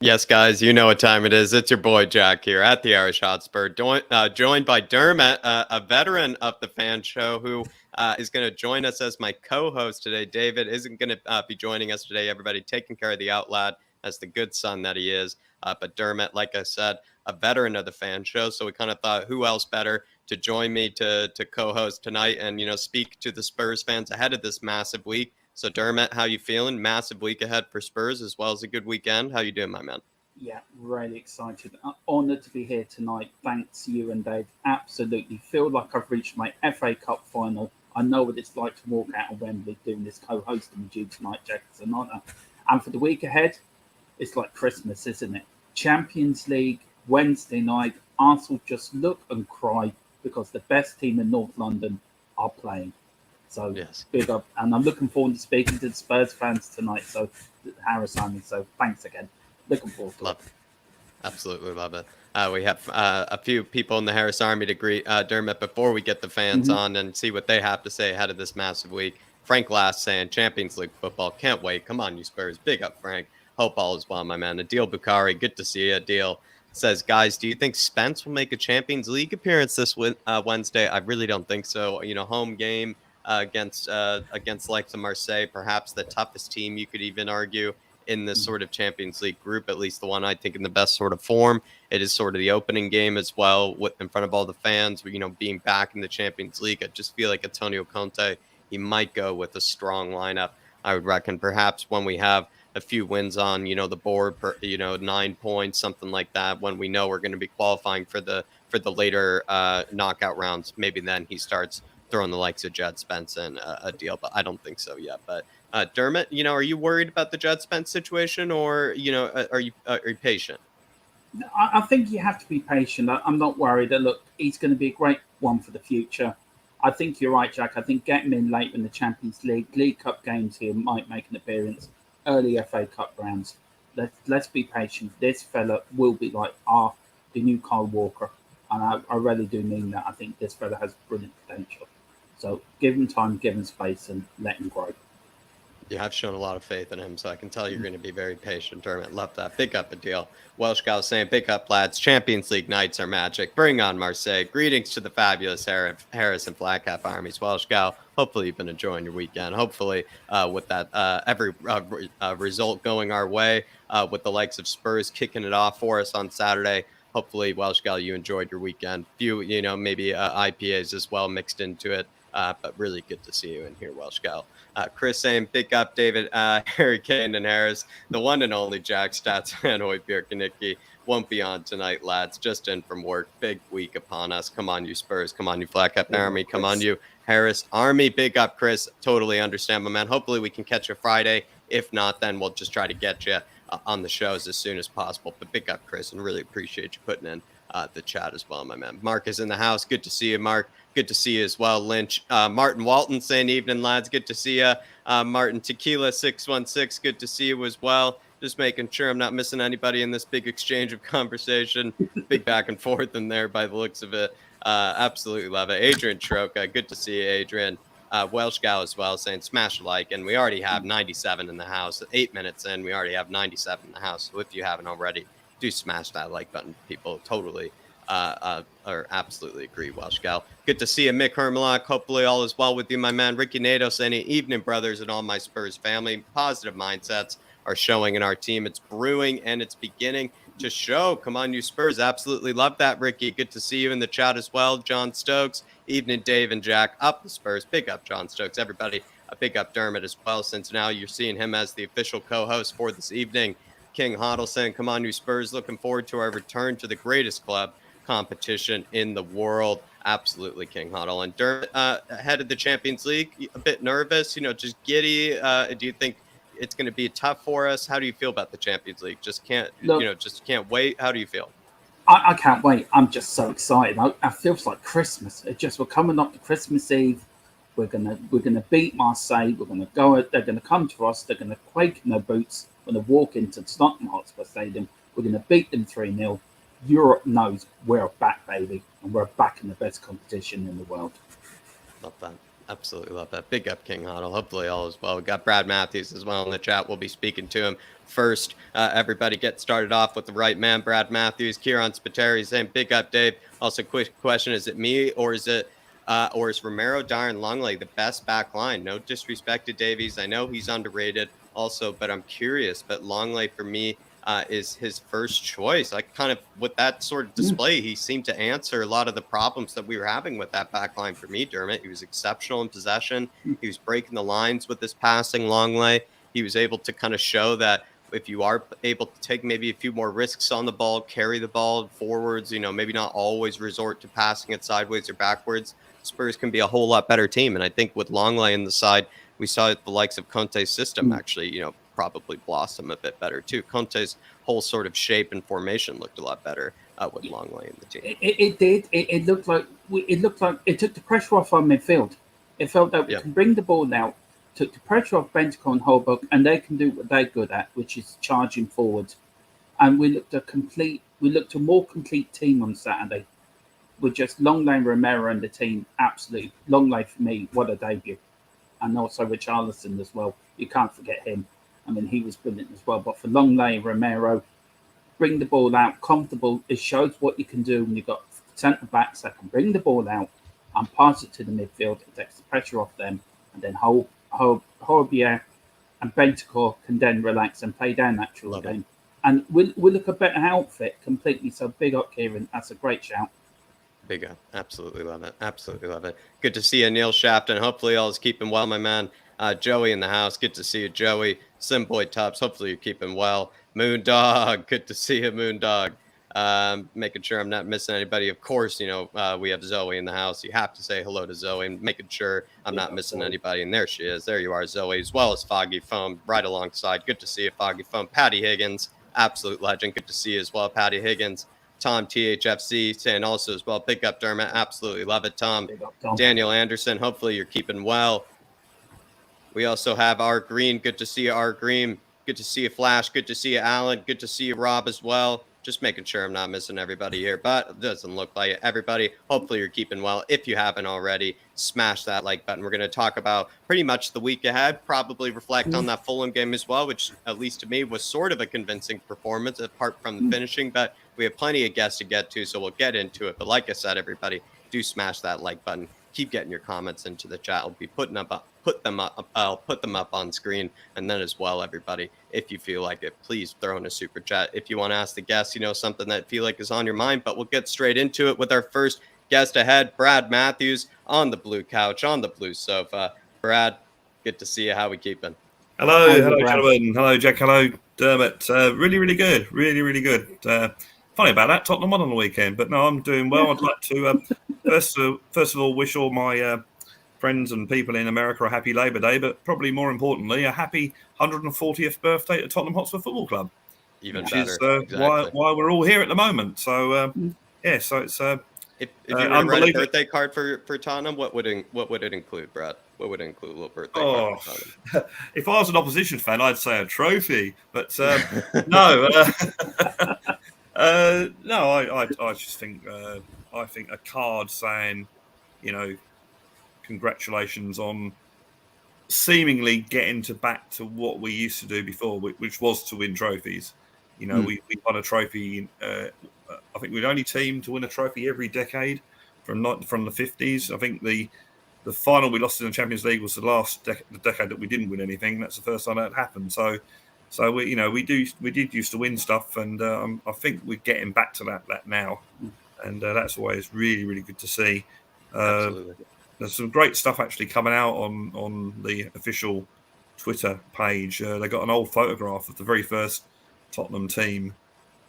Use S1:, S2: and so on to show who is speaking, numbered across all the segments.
S1: Yes, guys, you know what time it is. It's your boy Jack here at the IrishHotspur, joined by Dermot, a veteran of the fan show, who is going to join us as my co-host today. David isn't going to be joining us today. Everybody taking care of the outlad as the good son that he is. But Dermot, like I said, a veteran of the fan show, so we kind of thought, who else better to join me to co-host tonight and speak to the Spurs fans ahead of this massive week. So Dermot, how you feeling? Massive week ahead for Spurs as well as a good weekend. How you doing, my man?
S2: Yeah, really excited. Honoured to be here tonight. Thanks, you and Dave. Absolutely. Feel like I've reached my FA Cup final. I know what it's like to walk out of Wembley doing this co-hosting with you tonight, Jack. It's an honour. And for the week ahead, it's like Christmas, isn't it? Champions League, Wednesday night. Arsenal just look and cry because the best team in North London are playing. So
S1: Yes.
S2: big up. And I'm looking forward to speaking to the Spurs fans tonight. So Harris Simon. So thanks again. Looking forward to
S1: Love it. Absolutely love it. We have a few people in the Harris Army to greet Dermot before we get the fans on and see what they have to say ahead of this massive week. Frank Last saying Champions League football. Can't wait. Come on, you Spurs. Big up, Frank. Hope all is well, my man. Adil Bukhari, good to see you. Adil says, guys, do you think Spence will make a Champions League appearance this Wednesday? I really don't think so. Home game against like the Marseille, perhaps the toughest team you could even argue in this sort of Champions League group, at least the one I think in the best sort of form. It is sort of the opening game as well, in front of all the fans, being back in the Champions League. I just feel like Antonio Conte, he might go with a strong lineup. I would reckon perhaps when we have a few wins on, the board, 9 points, something like that, when we know we're going to be qualifying for the later knockout rounds, maybe then he starts throwing the likes of Jed Spence in a deal, but I don't think so yet. But Dermot, are you worried about the Jed Spence situation, or are you patient?
S2: I think you have to be patient. I'm not worried. Look, he's going to be a great one for the future. I think you're right, Jack. I think getting him in late in the Champions League Cup games here might make an appearance. Early FA Cup rounds. Let's be patient. This fella will be like the new Kyle Walker, and I really do mean that. I think this fella has brilliant potential. So give him time, give him space, and let him grow.
S1: You have shown a lot of faith in him, so I can tell you're going to be very patient, Dermot. Love that. Big up a deal. Welsh gal saying, big up, lads. Champions League nights are magic. Bring on Marseille. Greetings to the fabulous Harris and Flatcap armies. Welsh gal, hopefully you've been enjoying your weekend. Hopefully with that every result going our way, with the likes of Spurs kicking it off for us on Saturday. Hopefully, Welsh gal, you enjoyed your weekend. Few, maybe IPAs as well mixed into it. But really good to see you in here, Welsh gal. Chris saying, big up, David, Harry Kane and Harris, the one and only Jack Stats and Hoybier Kanicki won't be on tonight, lads. Just in from work. Big week upon us. Come on, you Spurs. Come on, you Flatcap Army. Come on, you Harris Army. Big up, Chris. Totally understand, my man. Hopefully we can catch you Friday. If not, then we'll just try to get you on the shows as soon as possible. But big up, Chris, and really appreciate you putting in the chat as well, my man. Mark is in the house. Good to see you, Mark. Good to see you as well, Lynch. Martin Walton saying, evening, lads. Good to see you. Martin Tequila 616. Good to see you as well. Just making sure I'm not missing anybody in this big exchange of conversation. Big back and forth in there by the looks of it. Absolutely love it. Adrian Troca. Good to see you, Adrian. Welsh gal as well saying smash a like, and we already have 97 in the house. 8 minutes in, we already have 97 in the house. So if you haven't already, do smash that like button, people. Totally or absolutely agree, Welsh gal. Good to see you, Mick Hermlock. Hopefully all is well with you, my man. Ricky Nato saying, evening, brothers, and all my Spurs family. Positive mindsets are showing in our team. It's brewing and it's beginning to show. Come on, you Spurs. Absolutely love that, Ricky. Good to see you in the chat as well. John Stokes. Evening, Dave and Jack. Up the Spurs. Big up, John Stokes. Everybody, a big up Dermot as well, since now you're seeing him as the official co-host for this evening. King Hoddle saying, come on, you Spurs. Looking forward to our return to the greatest club competition in the world. Absolutely, King Hoddle. And Dermot, ahead of the Champions League, a bit nervous, just giddy. Do you think it's going to be tough for us? How do you feel about the Champions League? Just can't wait. How do you feel?
S2: I can't wait. I'm just so excited. It feels like Christmas. We're coming up to Christmas Eve. We're gonna beat Marseille. We're gonna go. They're gonna come to us. They're gonna quake in their boots. We're gonna walk into Tottenham Hotspur Stadium. We're gonna beat them 3-0. Europe knows we're back, baby, and we're back in the best competition in the world.
S1: Love that. Absolutely love that. Big up, King Huddle. Hopefully all is well. We got Brad Matthews as well in the chat. We'll be speaking to him first. Everybody get started off with the right man, Brad Matthews. Kieran Spiteri saying, big up, Dave. Also, quick question. Is it me or is Romero, Darren, Longley the best back line? No disrespect to Davies. I know he's underrated also, but I'm curious. But Longley for me is his first choice. I kind of, with that sort of display, he seemed to answer a lot of the problems that we were having with that back line for me, Dermot. He was exceptional in possession. He was breaking the lines with his passing, Longley. He was able to kind of show that if you are able to take maybe a few more risks on the ball, carry the ball forwards, maybe not always resort to passing it sideways or backwards, Spurs can be a whole lot better team. And I think with Longley in the side, we saw the likes of Conte's system actually, probably blossom a bit better too. Conte's whole sort of shape and formation looked a lot better with Longley in the team.
S2: It did. It looked like it took the pressure off our midfield. It felt that we can bring the ball out, took the pressure off Bentancur and Holbrook, and they can do what they're good at, which is charging forward. And we looked a more complete team on Saturday, with just Longley, Romero, and the team. Absolutely, Longley for me, what a debut, and also Richarlison as well. You can't forget him. I mean, he was brilliant as well. But for Longley, Romero, bring the ball out, comfortable. It shows what you can do when you've got centre backs that can bring the ball out and pass it to the midfield. It takes the pressure off them, and then Holbrook and Bentancur can then relax and play their natural game. And we'll look a better outfit completely. So big up, Kieran. That's a great shout.
S1: Big up. Absolutely love it. Absolutely love it. Good to see you, Neil Shafton. Hopefully all is keeping well, my man. Joey in the house. Good to see you, Joey. Simboy Tubbs. Hopefully you're keeping well. Moondog. Good to see you, Moondog. Making sure I'm not missing anybody. Of course, we have Zoe in the house. You have to say hello to Zoe and making sure I'm not missing anybody. And there she is. There you are, Zoe, as well as Foggy Foam right alongside. Good to see you, Foggy Foam. Patty Higgins, absolute legend. Good to see you as well, Patty Higgins. Tom THFC saying also as well, pick up Dermot. Absolutely love it, Tom. Daniel Anderson, hopefully you're keeping well. We also have R Green. Good to see you, R Green. Good to see you, Flash. Good to see you, Alan. Good to see you, Rob, as well. Just making sure I'm not missing everybody here, but it doesn't look like it. Everybody, hopefully you're keeping well. If you haven't already, smash that like button. We're going to talk about pretty much the week ahead, probably reflect on that Fulham game as well, which at least to me was sort of a convincing performance apart from the finishing, but we have plenty of guests to get to, so we'll get into it. But like I said, everybody, do smash that like button. Keep getting your comments into the chat. I'll be put them up on screen. And then as well, everybody, if you feel like it, please throw in a super chat. If you want to ask the guests, something that feel like is on your mind, but we'll get straight into it with our first guest ahead, Brad Matthews on the blue couch, on the blue sofa. Brad, good to see you. How we keeping?
S3: Hello, gentlemen. Hello, Jack. Hello, Dermot. Really, really good. Really, really good. Funny about that. Tottenham won on the weekend, but no, I'm doing well. I'd like to first of all wish all my friends and people in America a happy Labor Day, but probably more importantly, a happy 140th birthday to Tottenham Hotspur Football Club.
S1: Even
S3: which
S1: better.
S3: Is
S1: exactly.
S3: why we're all here at the moment. So so it's
S1: if you were to write a birthday card for Tottenham, what would it include, Brad? What would it include? A little birthday card for Tottenham?
S3: If I was an opposition fan, I'd say a trophy, but no. No, I just think I think a card saying, congratulations on seemingly getting back to what we used to do before, which was to win trophies. We won a trophy. I think we're the only team to win a trophy every decade from the 50s. I think the final we lost in the Champions League was the last decade that we didn't win anything. That's the first time that happened. So we did used to win stuff, and I think we're getting back to that now, and that's always really, really good to see.
S1: Absolutely.
S3: There's some great stuff actually coming out on the official Twitter page. They got an old photograph of the very first Tottenham team,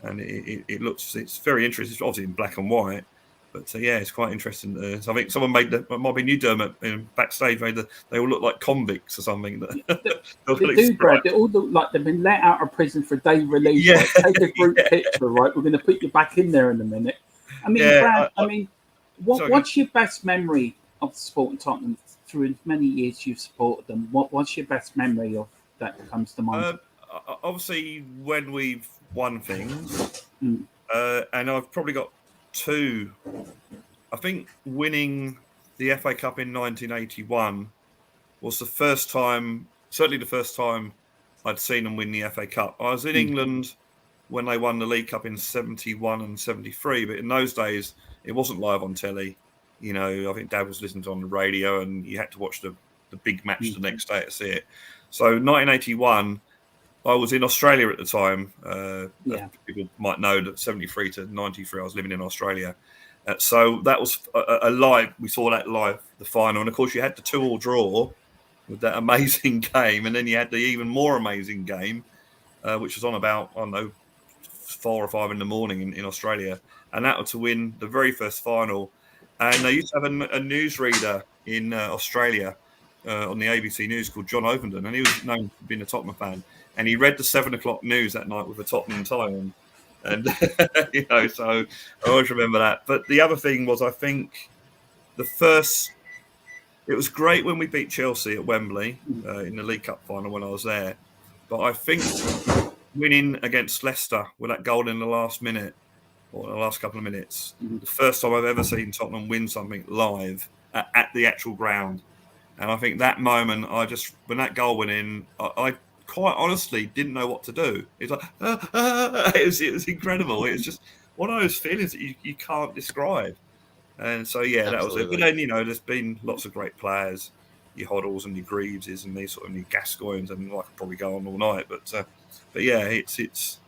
S3: and it's very interesting. It's obviously in black and white, but it's quite interesting. So I think someone it might be New Dermot backstage. They all look like convicts or something.
S2: They do, Brad. They all look like they've been let out of prison for day release.
S3: Yeah.
S2: Like, take a group picture, right? We're going to put you back in there in a minute. I mean, Brad. What's your best memory of supporting Tottenham through as many years you've supported them? What's your best memory of that comes to mind?
S3: Obviously, when we've won things, and I've probably got two. I think winning the FA Cup in 1981 was the first time, certainly the first time I'd seen them win the FA Cup. I was in England when they won the League Cup in 71 and 73, but in those days, it wasn't live on telly. You know, I think Dad was listening to it on the radio and you had to watch the big match the next day to see it. So 1981, I was in Australia at the time. People might know that 73 to 93, I was living in Australia. So that was a live, we saw that live, the final. And of course, you had the 2-2 draw with that amazing game. And then you had the even more amazing game, which was on about, I don't know, 4 or 5 in the morning in Australia. And that was to win the very first final. And they used to have a newsreader in Australia on the ABC News called John Ovenden. And he was known for being a Tottenham fan. And he read the 7 o'clock news that night with a Tottenham tie on. And, you know, so I always remember that. But the other thing was, I think it was great when we beat Chelsea at Wembley in the League Cup final when I was there. But I think winning against Leicester with that goal in the last minute or the last couple of minutes, the first time I've ever seen Tottenham win something live at the actual ground. And I think that moment, when that goal went in, I quite honestly didn't know what to do. It's like, it was incredible. It was just one of those feelings that you can't describe. And so, yeah, that was it. But then, you know, there's been lots of great players, your Hoddles and your Greaveses and these sort of your Gascoignes, and I could probably go on all night. But yeah, it's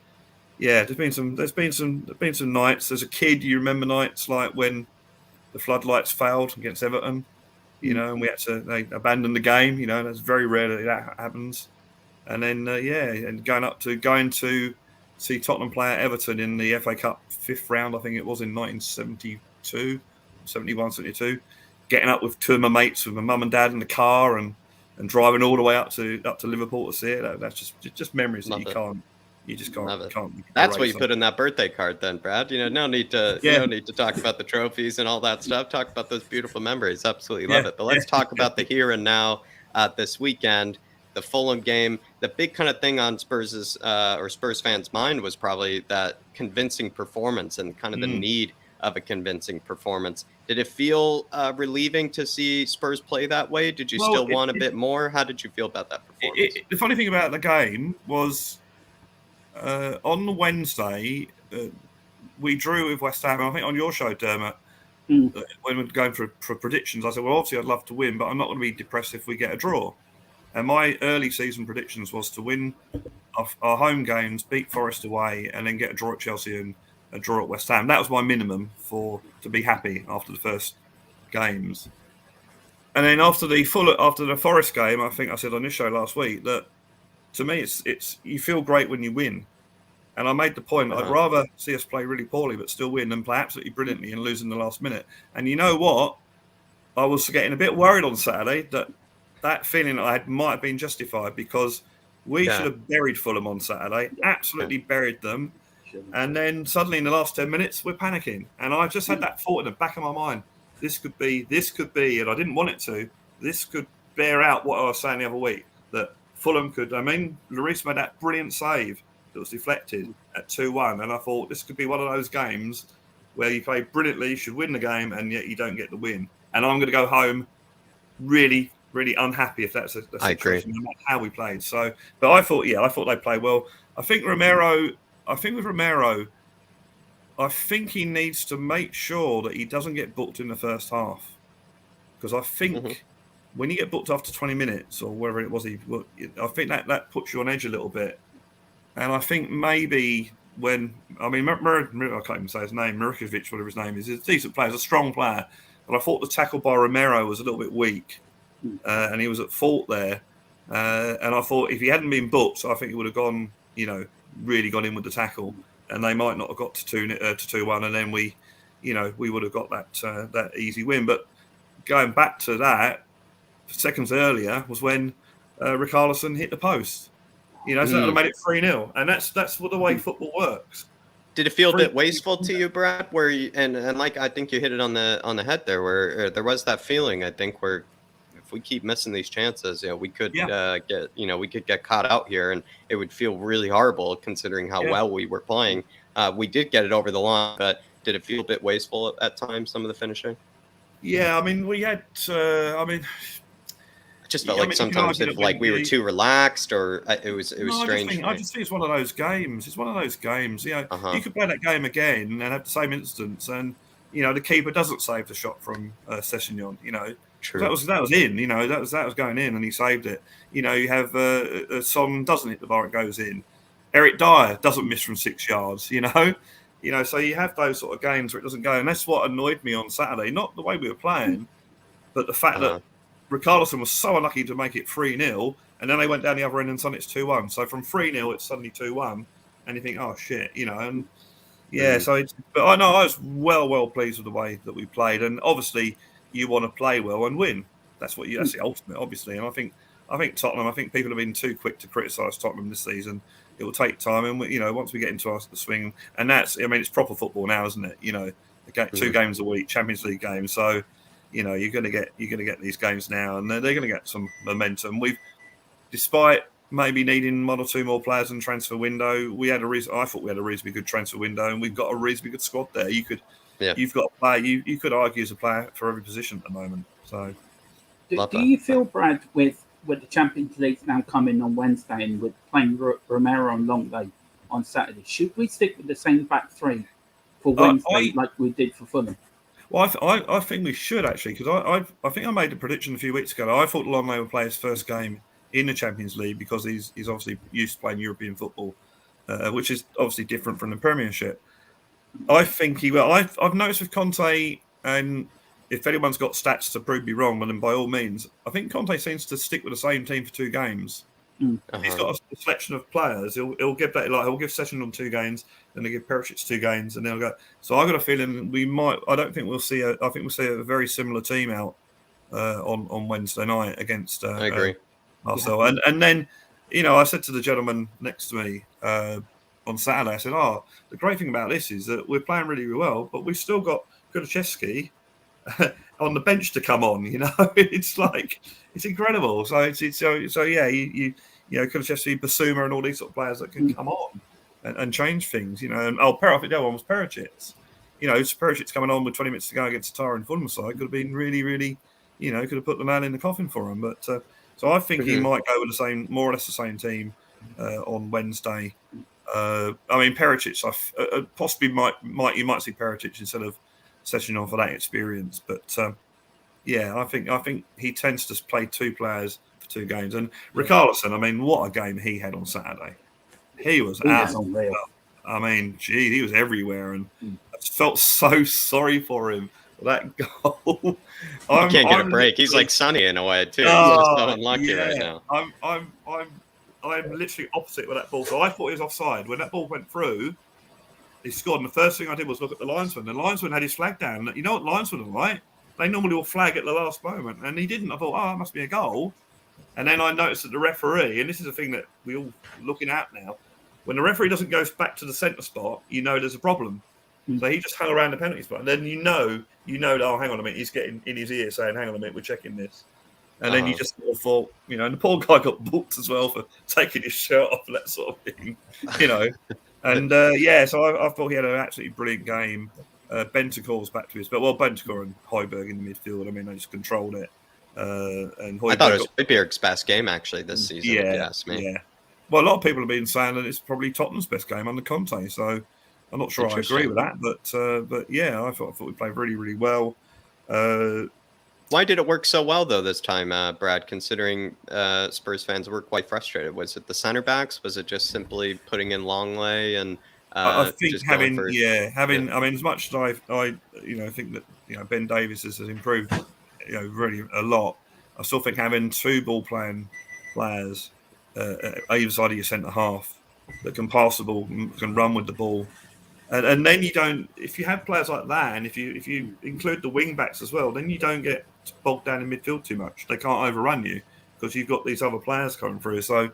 S3: there's been some nights. As a kid, you remember nights like when the floodlights failed against Everton, you know, and they abandoned the game. You know, that's very rare that happens. And then, and going to see Tottenham play at Everton in the FA Cup 5th round, I think it was in 1972, 71, 72, getting up with 2 of my mates, with my mum and dad in the car and driving all the way up to Liverpool to see it. That's just memories that you just can't.
S1: That's what you put in that birthday card then, Brad. You know, no need to talk about the trophies and all that stuff. Talk about those beautiful memories. Absolutely love it. But let's talk about the here and now this weekend. The Fulham game, the big kind of thing on Spurs' or Spurs fans' mind was probably that convincing performance and kind of the need of a convincing performance. Did it feel relieving to see Spurs play that way? Did you still want a bit more? How did you feel about that performance?
S3: The funny thing about the game was on the Wednesday, we drew with West Ham. I think on your show, Dermot, when we were going for predictions, I said, well, obviously I'd love to win, but I'm not going to be depressed if we get a draw. And my early season predictions was to win our home games, beat Forest away, and then get a draw at Chelsea and a draw at West Ham. That was my minimum to be happy after the first games. And then after the Forest game, I think I said on this show last week that to me it's you feel great when you win. And I made the point I'd rather see us play really poorly but still win than play absolutely brilliantly and lose in the last minute. And you know what? I was getting a bit worried on Saturday that feeling I had might have been justified because we should have buried Fulham on Saturday, absolutely buried them. And then suddenly in the last 10 minutes, we're panicking. And I just had that thought in the back of my mind. This could be, and I didn't want it to, this could bear out what I was saying the other week, that Fulham could, Lloris made that brilliant save that was deflected at 2-1. And I thought this could be one of those games where you play brilliantly, you should win the game, and yet you don't get the win. And I'm going to go home really unhappy if that's a situation, no matter how we played. So, but I thought they played well. I think with Romero, I think he needs to make sure that he doesn't get booked in the first half. Because I think when you get booked after 20 minutes or wherever it was, I think that puts you on edge a little bit. And I think maybe I can't even say his name, Mirikovic, whatever his name is, he's a decent player, he's a strong player. But I thought the tackle by Romero was a little bit weak. And he was at fault there. And I thought if he hadn't been booked, I think he would have gone, really gone in with the tackle. And they might not have got to 2-1. And then we would have got that easy win. But going back to that, seconds earlier was when Richarlison hit the post. So that would have made it 3-0. And that's what the way football works.
S1: Did it feel a bit wasteful to you, Brad? Where and like I think you hit it on the head there, where there was that feeling, I think, where if we keep missing these chances, we could get caught out here, and it would feel really horrible considering how well we were playing. We did get it over the line, but did it feel a bit wasteful at times, some of the finishing?
S3: Yeah, I mean, we had.
S1: I just felt
S3: I
S1: like
S3: mean, you can
S1: sometimes
S3: argue
S1: if
S3: that
S1: like we were too relaxed, or it was
S3: No,
S1: strange to
S3: I
S1: me.
S3: just think it's one of those games. It's one of those games. You know,
S1: Uh-huh.
S3: you could play that game again and have the same instance, and you know the keeper doesn't save the shot from Sessegnon. You know,
S1: True.
S3: that was in. You know, that was going in, and he saved it. You know, you have Son doesn't hit the bar, it goes in. Eric Dyer doesn't miss from 6 yards. You know, so you have those sort of games where it doesn't go, and that's what annoyed me on Saturday. Not the way we were playing, but the fact that Richarlison was so unlucky to make it 3-0, and then they went down the other end and suddenly it's 2-1. So from 3-0, it's suddenly 2-1, and you think, oh shit, you know, and yeah. So, but I know I was well pleased with the way that we played, and obviously you want to play well and win. That's the ultimate, obviously. And I think Tottenham. I think people have been too quick to criticise Tottenham this season. It will take time, and you know, once we get into the swing, and that's, I mean, it's proper football now, isn't it? You know, 2 games a week, Champions League games. So, you know, you're going to get these games now, and they're going to get some momentum. Despite maybe needing 1 or 2 more players in the transfer window, I thought we had a reasonably good transfer window, and we've got a reasonably good squad there. You've got a player. You could argue as a player for every position at the moment. So,
S2: do you feel, Brad, with the Champions League now coming on Wednesday and with playing Romero on long day on Saturday, should we stick with the same back three for Wednesday like we did for Fulham?
S3: Well, I think we should actually, because I think I made a prediction a few weeks ago. I thought Longley would play his first game in the Champions League because he's obviously used to playing European football, which is obviously different from the Premiership. I think he will. I've noticed with Conte, and if anyone's got stats to prove me wrong, well, then by all means, I think Conte seems to stick with the same team for 2 games. He's got a selection of players. He'll give that, like, he'll give Session on 2 games, then he'll give Perisic 2 games, and they'll go. So I've got a feeling we might. I don't think we'll see. I think we'll see a very similar team out on Wednesday night against.
S1: I agree.
S3: Marcel, and then, you know, I said to the gentleman next to me on Saturday, I said, "Oh, the great thing about this is that we're playing really, really well, but we've still got Kulusevski on the bench to come on. You know, it's like it's incredible. So yeah, you know, Kulusevski, Basuma, and all these sort of players that can come on and change things. You know, and I think the other one was Perisic. You know, Perisic coming on with 20 minutes to go against Tottenham and Fulham side could have been really, really, you know, could have put the man in the coffin for him. But so I think he might go with more or less the same team on Wednesday. I mean, Perisic, possibly you might see Perisic instead of Sessegnon for that experience. But yeah, I think he tends to play 2 players for 2 games. And Richarlison, I mean, what a game he had on Saturday. He was unreal. I mean, gee, he was everywhere, and I felt so sorry for him. That goal.
S1: He can't get a break. He's like Sonny in a way too. He's just so unlucky right now.
S3: I'm literally opposite with that ball. So I thought he was offside. When that ball went through, he scored, and the first thing I did was look at the linesman. The linesman had his flag down. You know what linesmen are like? They normally will flag at the last moment, and he didn't. I thought, oh, that must be a goal. And then I noticed that the referee, and this is a thing that we all looking at now, when the referee doesn't go back to the centre spot, you know there's a problem. So he just hung around the penalty spot, and then you know, oh, hang on a minute, he's getting in his ear saying, hang on a minute, we're checking this. And then you just sort of thought, you know, and the poor guy got booked as well for taking his shirt off and that sort of thing, you know. And yeah, so I thought he had an absolutely brilliant game. Bentancur's back to his, but Bentancur and Højbjerg in the midfield, I mean, they just controlled it. And Højbjerg,
S1: I thought it was Højbjerg's best game actually this season.
S3: Yeah,
S1: if you ask me.
S3: Yeah. Well, a lot of people have been saying that it's probably Tottenham's best game under Conte, so I'm not sure I agree with that, but yeah, I thought we played really, really well.
S1: Why did it work so well though this time, Brad? Considering Spurs fans were quite frustrated, was it the center backs? Was it just simply putting in Longley and?
S3: I think having. I mean, as much as I think that Ben Davies has improved, really a lot. I still think having 2 ball playing players either side of your centre half that can pass the ball, can run with the ball. And then you don't. If you have players like that, and if you include the wing backs as well, then you don't get bogged down in midfield too much. They can't overrun you because you've got these other players coming through. So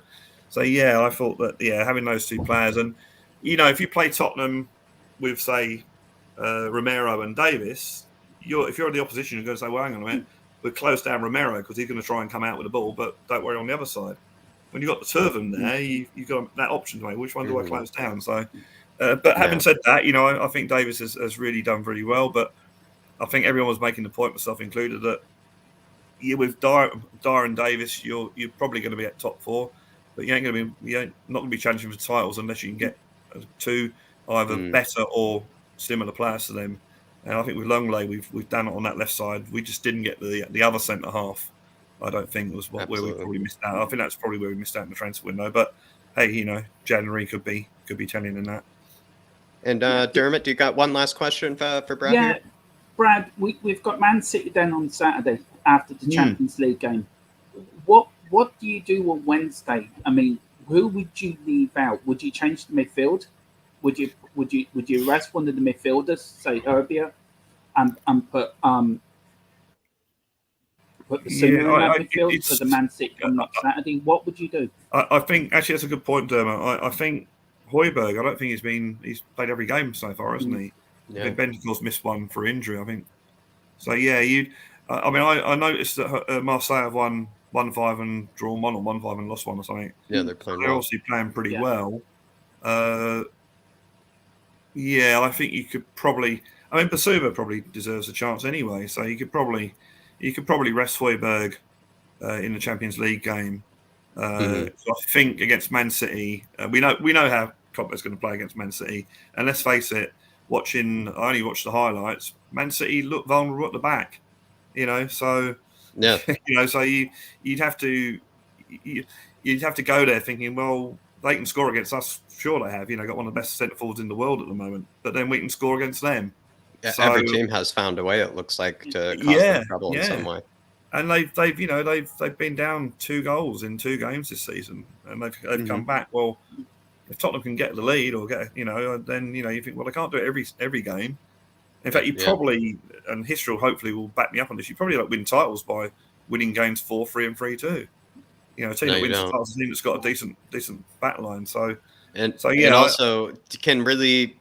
S3: yeah, I thought that having those 2 players, and if you play Tottenham with say Romero and Davis, if you're the opposition, you're going to say, well, hang on a minute, we'll close down Romero because he's going to try and come out with the ball, but don't worry on the other side. When you've got the 2 of them there, you've got that option to make. Which one do I close down? So. But having said that, I think Davis has really done very well. But I think everyone was making the point, myself included, that with Dyer and Davis, you're probably going to be at top 4, but you're not going to be challenging for titles unless you can get 2 either better or similar players to them. And I think with Longley, we've done it on that left side. We just didn't get the other centre half. I don't think was where we probably missed out. I think that's probably where we missed out in the transfer window. But hey, January could be telling in that.
S1: And Dermot, do you got one last question for Brad?
S2: Yeah,
S1: here?
S2: Brad, we've got Man City then on Saturday after the Champions League game. What do you do on Wednesday? I mean, who would you leave out? Would you change the midfield? Would you rest one of the midfielders, say Herbia, and put the Summer in that midfield for the Man City coming up Saturday? What would you do?
S3: I think actually that's a good point, Dermot. I think Højbjerg, I don't think he's played every game so far, hasn't he? Yeah. I think Benticle's missed one for injury, I think. So yeah, I noticed that Marseille have won 1-5 and drawn 1 or 1-5 and lost 1 or something.
S1: Yeah, they're playing.
S3: They're obviously playing pretty well. Yeah, I think you could probably. I mean, Basuma probably deserves a chance anyway, so you could probably rest Højbjerg in the Champions League game. So I think against Man City, we know how Klopp's going to play against Man City, and let's face it. I only watched the highlights. Man City looked vulnerable at the back, So
S1: yeah,
S3: so you'd have to go there thinking, well, they can score against us. Sure, they have. Got one of the best centre forwards in the world at the moment. But then we can score against them.
S1: Yeah, so, every team has found a way. It looks like to cause them trouble in some way.
S3: And they've been down 2 goals in 2 games this season, and they've come back. Well, if Tottenham can get the lead or get, then you think, well, they can't do it every game. In fact, you probably, and history will back me up on this. You probably win titles by winning games 4-3 and 3-2. A team that wins titles is a team that's got a decent back line. And also
S1: can really,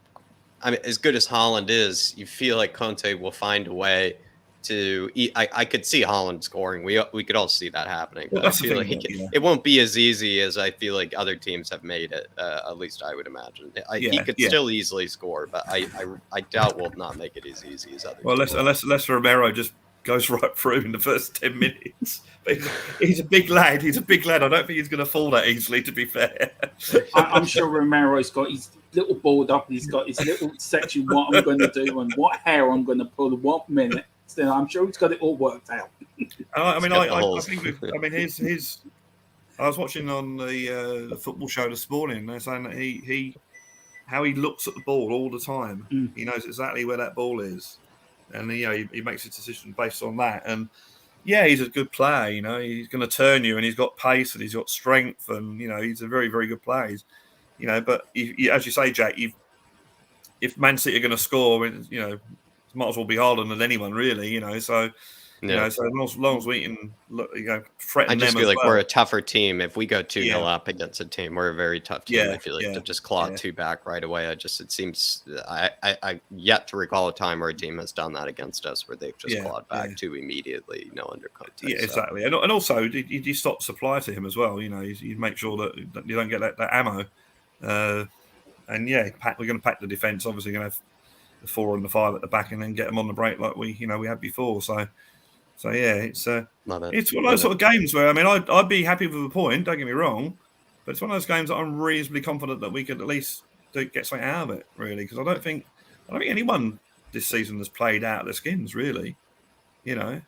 S1: I mean, as good as Haaland is, you feel like Conte will find a way to. I could see Haaland scoring. We could all see that happening. But I feel like it won't be as easy as I feel like other teams have made it. At least I would imagine. He could still easily score, but I doubt we'll not make it as easy as other.
S3: Well, unless Romero just goes right through in the first 10 minutes. But he's a big lad. I don't think he's going to fall that easily, to be fair.
S2: I'm sure Romero's got his little board up. He's got his little section, what I'm going to do and what hair I'm going to pull in what minute. So I'm sure he's got it all worked out.
S3: I think his. I was watching on the football show this morning. They're saying that how he looks at the ball all the time. He knows exactly where that ball is. And he makes his decision based on that. And yeah, he's a good player. He's going to turn you, and he's got pace, and he's got strength, and he's a very, very good player. But as you say, Jack, if Man City are going to score, might as well be Haaland than anyone, really. So as long as we can, threaten them.
S1: I just feel like we're a tougher team. If we go 2-0 up against a team, we're a very tough team. I feel like to just claw 2 back right away. It seems I yet to recall a time where a team has done that against us, where they've just clawed back 2 immediately, under Conte.
S3: Yeah, exactly. And also you stop supply to him as well. You make sure that you don't get that ammo. And we're going to pack the defence. Obviously, going to have the 4 and the 5 at the back, and then get them on the break like we had before. So yeah, it's one of those sort of games where I'd be happy with a point. Don't get me wrong, but it's one of those games that I'm reasonably confident that we could at least get something out of it. Really, because I don't think anyone this season has played out their skins. Really,
S1: I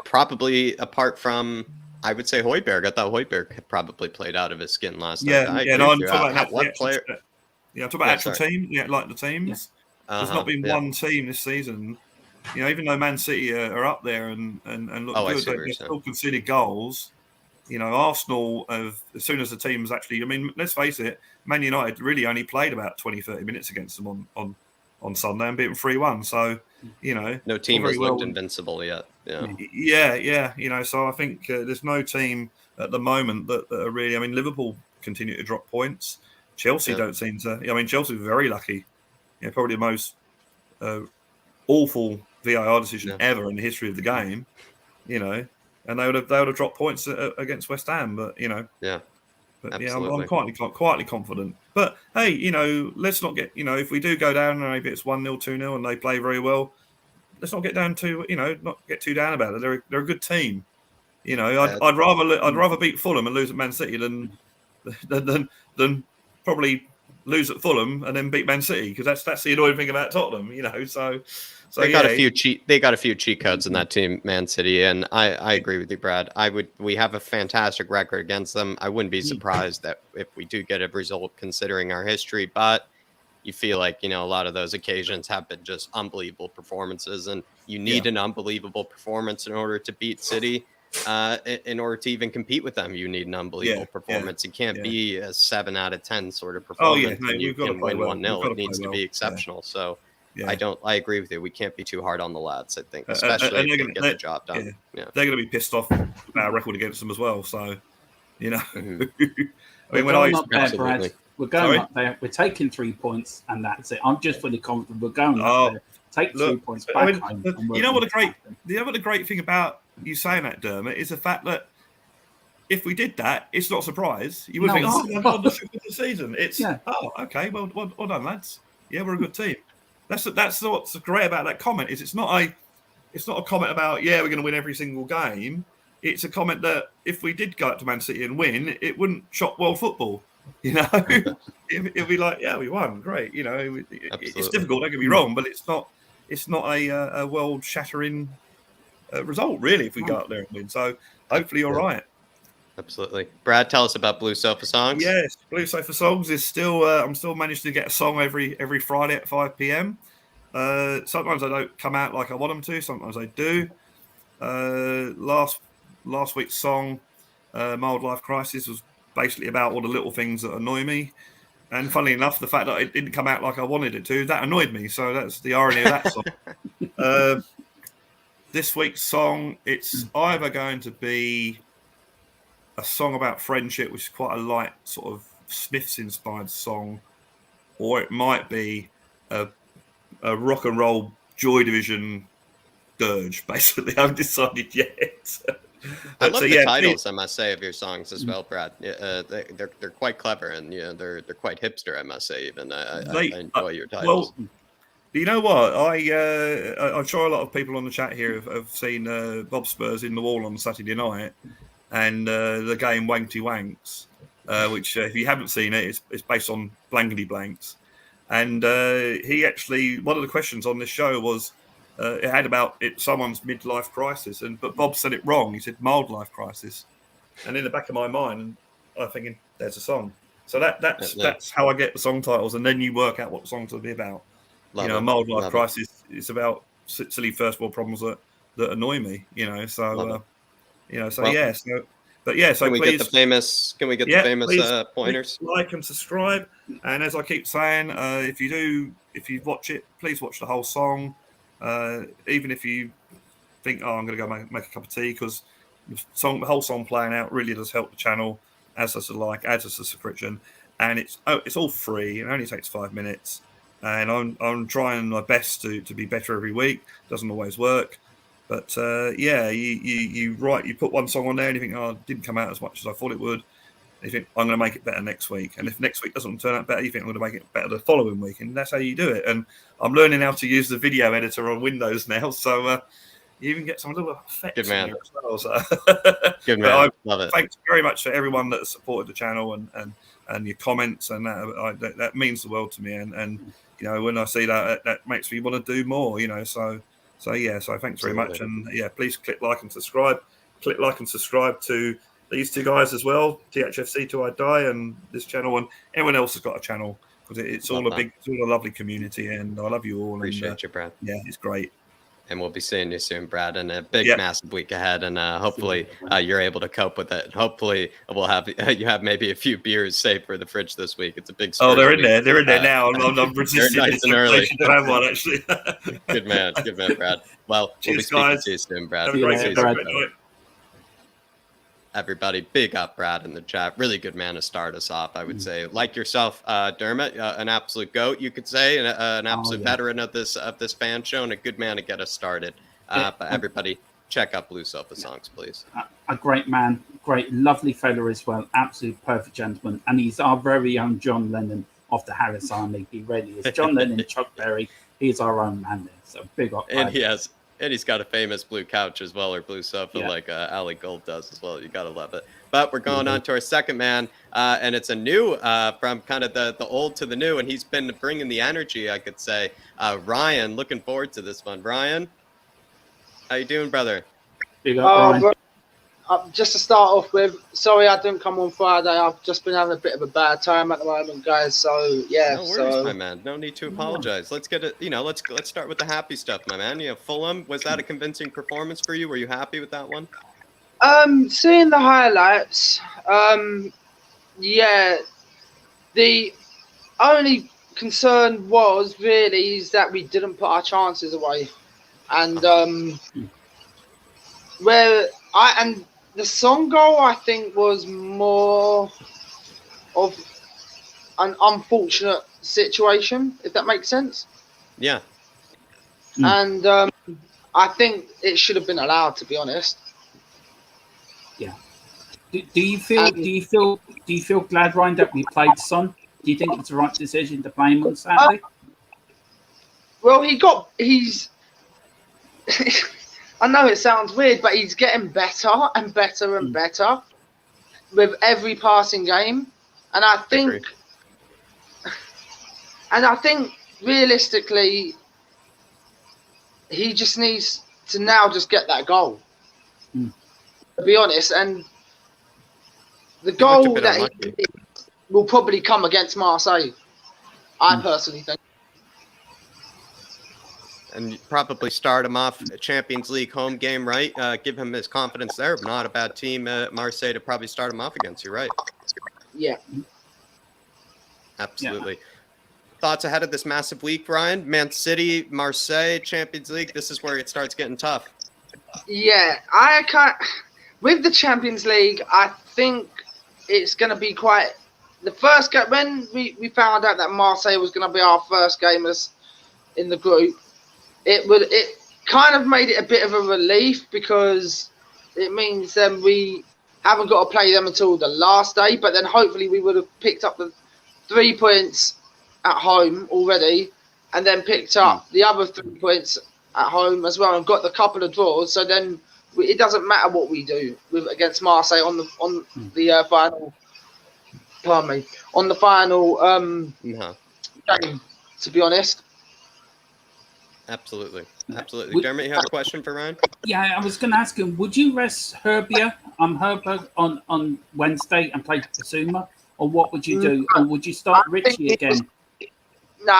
S1: probably, apart from, I would say Højbjerg. I thought Højbjerg probably played out of his skin last night.
S3: I'm talking about what player. Yeah, I'm talking about actual team. Yeah, like the teams. Yeah. There's not been one team this season. Even though Man City are up there and look good, they've still conceded goals. Arsenal have, as soon as the team's actually, let's face it, Man United really only played about 20-30 minutes against them on Sunday and beat them 3-1. So,
S1: no team has looked invincible yet.
S3: Yeah. So I think there's no team at the moment that are really. Liverpool continue to drop points. Chelsea don't seem to. Chelsea were very lucky. Probably the most awful VAR decision ever in the history of the game. And they would have dropped points against West Ham, but I'm quietly confident. But hey, let's not get if we do go down and maybe it's 1-0, 2-0, and they play very well, let's not get down to not get too down about it. They're a good team. I'd rather beat Fulham and lose at Man City than probably lose at Fulham and then beat Man City, because that's the annoying thing about Tottenham. So
S1: they got a few cheat codes in that team, Man City, and I agree with you, Brad. We have a fantastic record against them. I wouldn't be surprised that if we do get a result, considering our history, but you feel like a lot of those occasions have been just unbelievable performances, and you need an unbelievable performance in order to beat City. In order to even compete with them, you need an unbelievable performance. It can't be a 7 out of 10 sort of performance. You can win 1-0. It needs to be exceptional. So I agree with you. We can't be too hard on the lads, I think, especially if they get the job done.
S3: They're going to be pissed off about our record against them as well. So,
S2: I mean, Brad, we're going up there. We're taking 3 points, and that's it. I'm just really confident we're going up there. Take 3 points back home.
S3: The great thing about you saying that, Dermot, is the fact that if we did that, it's not a surprise. You would think, we're on the season. It's okay. Well done, lads. Yeah, we're a good team. That's what's great about that comment. Is it's not a comment about we're going to win every single game. It's a comment that if we did go up to Man City and win, it wouldn't shock world football. It'd be like, we won, great. It's difficult. Don't get me wrong, but it's not a world shattering result, really, if we go up there and win. So hopefully you're right.
S1: Absolutely. Brad, tell us about Blue Sofa Songs.
S3: Yes, Blue Sofa Songs is still I'm still managed to get a song every Friday at 5 p.m. Sometimes I don't come out like I want them to, sometimes I do. Last week's song, Mild Life Crisis, was basically about all the little things that annoy me. And funnily enough, the fact that it didn't come out like I wanted it to, that annoyed me. So that's the irony of that song. This week's song, it's either going to be a song about friendship, which is quite a light sort of Smiths-inspired song, or it might be a rock and roll Joy Division dirge, basically. I haven't decided yet.
S1: I love the titles, I must say, of your songs as well, Brad. They're quite clever, and they're quite hipster, I must say. Even I enjoy your titles.
S3: Well, you know what? I'm sure a lot of people on the chat here have seen Bob Spurs in the Wall on Saturday night, and the game Wankety Wanks, which if you haven't seen it, it's based on Blankety Blanks, and he actually, one of the questions on this show was. It had about someone's midlife crisis, but Bob said it wrong. He said mild life crisis, and in the back of my mind, I'm thinking there's a song. So that's how I get the song titles, and then you work out what the songs will be about. Mild life crisis is about silly first world problems that annoy me. So can we get the famous pointers? Please like and subscribe, and as I keep saying, if you watch it, please watch the whole song. Even if you think, I'm going to go make a cup of tea, because the whole song playing out really does help the channel, adds us a subscription, and it's all free. It only takes 5 minutes, and I'm trying my best to be better every week. Doesn't always work, but you put one song on there and you think, it didn't come out as much as I thought it would. You think, I'm going to make it better next week. And if next week doesn't turn out better, you think, I'm going to make it better the following week. And that's how you do it. And I'm learning how to use the video editor on Windows now. So you even get some little effects in there as well. So.
S1: Good man. Love it.
S3: Thanks very much for everyone that supported the channel and your comments. And that means the world to me. And when I see that makes me want to do more, So thanks very much. And please click like and subscribe. Click like and subscribe to these two guys as well, THFC Till I Die, and this channel, and everyone else has got a channel, because it's all a lovely community, and I love you all.
S1: Appreciate you, Brad.
S3: Yeah, it's great.
S1: And we'll be seeing you soon, Brad, and a big, massive week ahead. And hopefully you're able to cope with it. Hopefully we'll have maybe a few beers saved for the fridge this week. It's a big.
S3: They're in there. They're in there now. I'm resisting.
S1: Nice and early.
S3: Have one, actually.
S1: Good man, Brad. Well, we'll be speaking to you soon, Brad.
S3: Have a great day.
S1: Everybody, big up Brad in the chat. Really good man to start us off, I would say. Like yourself, Dermot, an absolute goat, you could say, an absolute veteran of this fan show, and a good man to get us started. But everybody, check out Blue Sofa Songs, please.
S2: A great man, great, lovely fella as well, absolute perfect gentleman, and he's our very own John Lennon of the Harris Army. He really is. John Lennon, Chuck Berry, he's our own man there. So big up.
S1: And he's got a famous blue couch as well, or blue sofa, like Ali Gold does as well. You gotta love it. But we're going on to our second man, and it's a new from kind of the old to the new, and he's been bringing the energy, I could say. Ryan, looking forward to this one. Ryan, how you doing, brother?
S2: Big up, Ryan.
S4: Bro, just to start off with, sorry I didn't come on Friday. I've just been having a bit of a bad time at the moment, guys. So yeah,
S1: no worries, my man. No need to apologize. Let's get it. Let's start with the happy stuff, my man. Fulham, was that a convincing performance for you? Were you happy with that one?
S4: Seeing the highlights, yeah. The only concern was really is that we didn't put our chances away, and the Son goal, I think, was more of an unfortunate situation, if that makes sense.
S1: Yeah.
S4: And I think it should have been allowed, to be honest.
S2: Yeah. Do you feel glad, Ryan, that we played Son? Do you think it's the right decision to play him on Saturday?
S4: Well, he's. I know it sounds weird, but he's getting better and better and better with every passing game, and I think realistically, he just needs to now just get that goal. To be honest, and the goal that he will probably come against Marseille. I personally think.
S1: And probably start him off a Champions League home game, right? Give him his confidence there. Not a bad team, Marseille, to probably start him off against you, right?
S4: Yeah.
S1: Absolutely. Yeah. Thoughts ahead of this massive week, Ryan? Man City, Marseille, Champions League. This is where it starts getting tough.
S4: Yeah, I can't. With the Champions League, I think it's going to be quite. The first game, when we found out that Marseille was going to be our first game in the group, it kind of made it a bit of a relief because it means then we haven't got to play them until the last day. But then hopefully we would have picked up the 3 points at home already, and then picked up the other 3 points at home as well, and got the couple of draws. So then it doesn't matter what we do against Marseille on the final. Pardon me. On the final game, to be honest.
S1: Absolutely. Dermot, you have a question for Ryan?
S2: Yeah, I was going to ask him, would you rest Herbier on Wednesday and play Basuma? Or what would you do? Or would you start Richie again?
S4: No,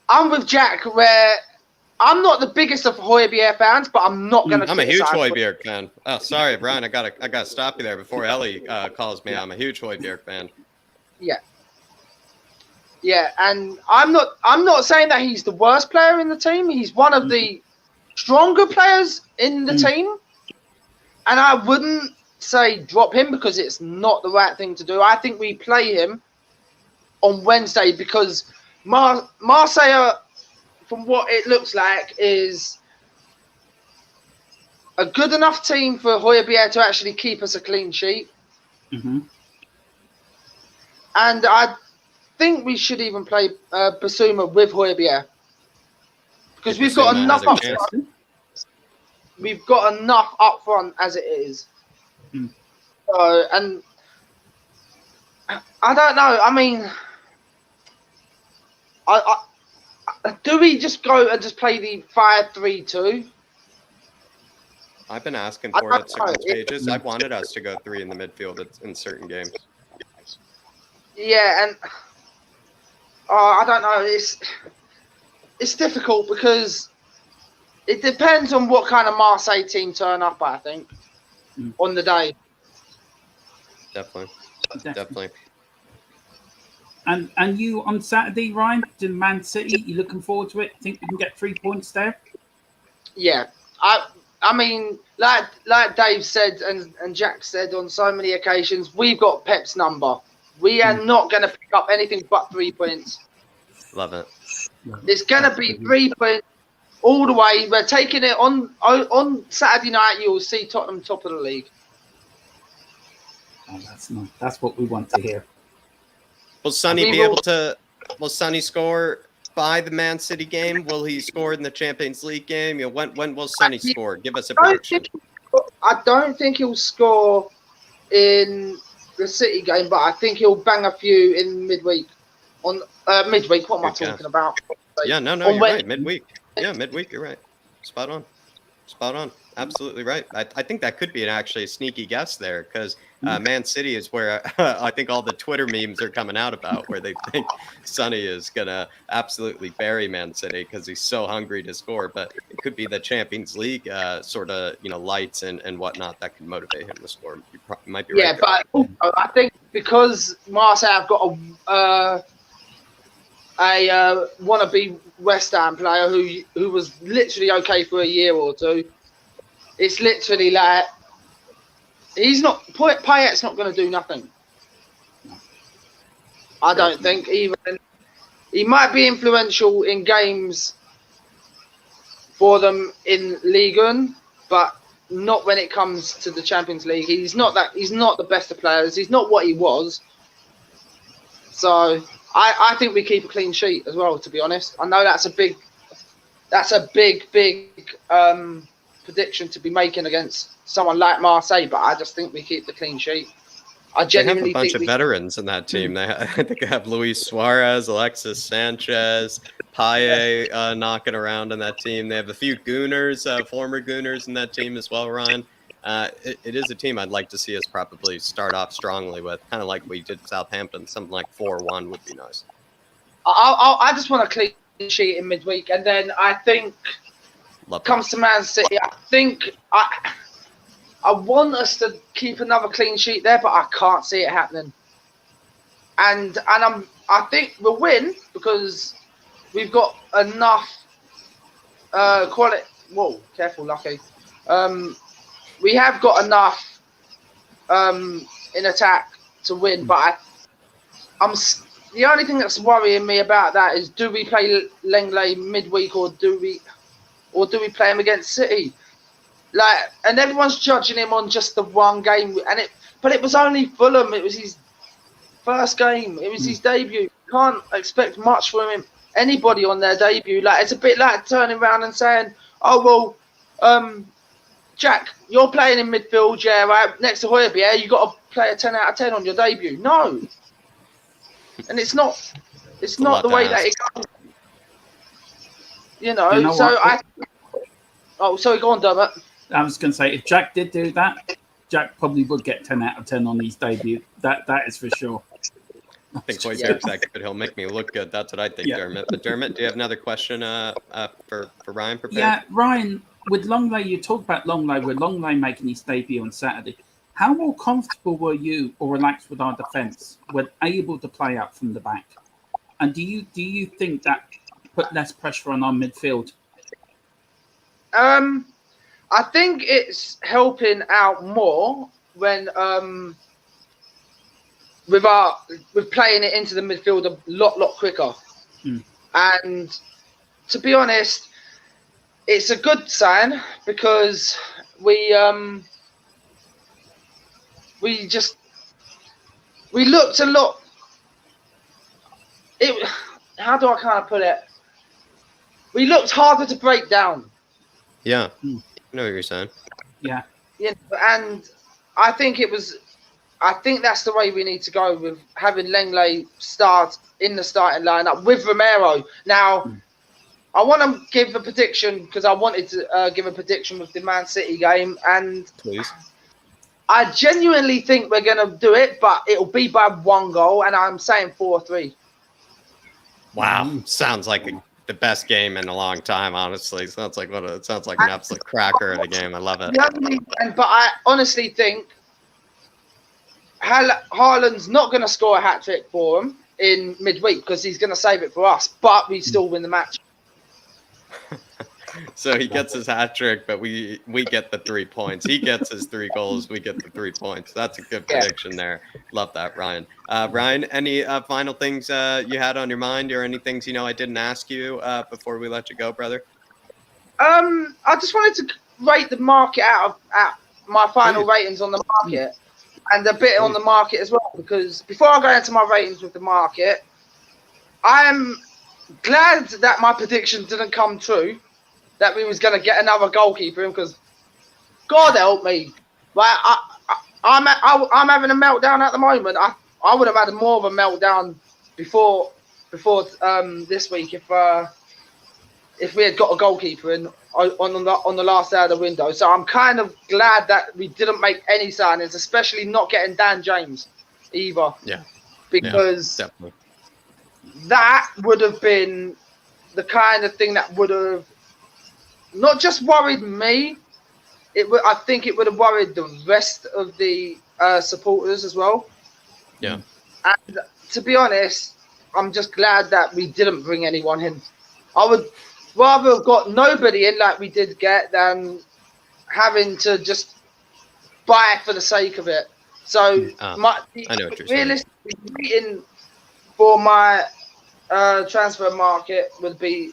S4: I'm with Jack, where I'm not the biggest of Højbjerg fans, but I'm not going to.
S1: I'm a huge Højbjerg fan. Oh, sorry, Brian. I gotta stop you there before Ellie calls me. I'm a huge Højbjerg fan.
S4: Yeah, and I'm not saying that he's the worst player in the team. He's one of the stronger players in the team, and I wouldn't say drop him because it's not the right thing to do. I think we play him on Wednesday because Marseille, from what it looks like, is a good enough team for Højbjerg to actually keep us a clean sheet. And I think we should even play Basuma with Højbjerg because we've got enough up front. We've got enough up front as it is. So, and I don't know. I mean, do we just go and just play the 5-3-2?
S1: I've been asking for it at stages. I wanted us to go 3 in the midfield in certain games.
S4: Yeah, and I don't know. It's difficult because it depends on what kind of Marseille team turn up, I think, on the day.
S1: Definitely.
S2: And you on Saturday, Ryan, to Man City, you looking forward to it? Think we can get 3 points there?
S4: Yeah. I mean, like Dave said and Jack said on so many occasions, we've got Pep's number. We are not going to pick up anything but 3 points.
S1: Love it.
S4: It's going to be 3 points all the way. We're taking it on Saturday night. You'll see Tottenham top of the league.
S2: Oh, that's nice. That's what we want to hear.
S1: Will Sonny Will Sonny score by the Man City game? Will he score in the Champions League game? You know, when will Sonny score? Give us a prediction.
S4: I don't think he'll score in the City game, but I think he'll bang a few in midweek. On midweek, what am I talking about?
S1: Yeah, no, you're right. Midweek. Yeah, midweek. You're right. Spot on. Absolutely right. I think that could be actually a sneaky guess there, because Man City is where I think all the Twitter memes are coming out about, where they think Sonny is going to absolutely bury Man City because he's so hungry to score. But it could be the Champions League sort of, lights and whatnot that can motivate him to score. You might be right.
S4: Yeah, but I think because Marseille have got a wannabe West Ham player who was literally okay for a year or two. It's literally like Payet's not going to do nothing. I don't think. Even he might be influential in games for them in Ligue 1, but not when it comes to the Champions League. He's not the best of players. He's not what he was. So I think we keep a clean sheet as well, to be honest. I know that's a big prediction to be making against someone like Marseille, but I just think we keep the clean sheet. I genuinely
S1: think they have a bunch of veterans in that team. I think they have Luis Suarez, Alexis Sanchez, Payet knocking around in that team. They have a few Gooners, former Gooners in that team as well, Ryan. It is a team I'd like to see us probably start off strongly with, kind of like we did Southampton. Something like 4-1 would be nice.
S4: I just want a clean sheet in midweek, and then I think comes to Man City, I think I want us to keep another clean sheet there, but I can't see it happening. And I think we'll win because we've got enough quality. Whoa, careful, Lucky. We have got enough in attack to win, but the only thing that's worrying me about that is, do we play Lenglet midweek or do we play him against City? And everyone's judging him on just the one game, but it was only Fulham. It was his first game. It was his debut. You can't expect much from him. Anybody on their debut, it's a bit like turning around and saying, "Oh well, Jack, you're playing in midfield, yeah, right, next to Højbjerg, yeah, you got to play a 10 out of 10 on your debut." No, and it's not the way that it goes. Sorry, go on, Dermot.
S2: I was going to say, if Jack did do that, Jack probably would get 10 out of 10 on his debut. That is for sure.
S1: I think Højbjerg's that good. He'll make me look good. That's what I think, Dermot. But Dermot, do you have another question for Ryan prepared?
S2: Yeah, Ryan, with Longley, you talked about Longley. With Longley making his debut on Saturday, how more comfortable were you or relaxed with our defence when able to play out from the back? And do you think that put less pressure on our midfield?
S4: I think it's helping out more when with playing it into the midfield a lot quicker. And to be honest, it's a good sign because we looked a lot. How do I kind of put it? We looked harder to break down.
S1: Yeah, I know what you're saying.
S2: Yeah,
S4: and I think that's the way we need to go, with having Lenglet start in the starting lineup with Romero. Now, I want to give a prediction because I wanted to give a prediction with the Man City game, and
S1: please.
S4: I genuinely think we're going to do it, but it'll be by 1 goal, and I'm saying 4-3.
S1: Wow, sounds like the best game in a long time, honestly. Sounds like an absolute cracker of a game. I love it.
S4: But I honestly think Haaland's not going to score a hat-trick for him in midweek because he's going to save it for us, but we still win the match.
S1: So he gets his hat trick, but we get the 3 points. He gets his 3 goals. We get the 3 points. That's a good prediction there. Love that, Ryan. Ryan, any final things you had on your mind, or any things I didn't ask you before we let you go, brother?
S4: I just wanted to rate the market out my final ratings on the market, and a bit on the market as well, because before I go into my ratings with the market, I'm glad that my prediction didn't come true. That we was going to get another goalkeeper in, because God help me. Like I'm having a meltdown at the moment. I would have had more of a meltdown before this week if we had got a goalkeeper in on the last day of the window. So I'm kind of glad that we didn't make any signings, especially not getting Dan James either.
S1: Yeah.
S4: Because
S1: Definitely.
S4: that would have been the kind of thing that would have not just worried me. I think it would have worried the rest of the supporters as well.
S1: Yeah.
S4: And to be honest, I'm just glad that we didn't bring anyone in. I would rather have got nobody in like we did get than having to just buy for the sake of it. So
S1: I know what you're saying.
S4: realistically, rating for my transfer market would be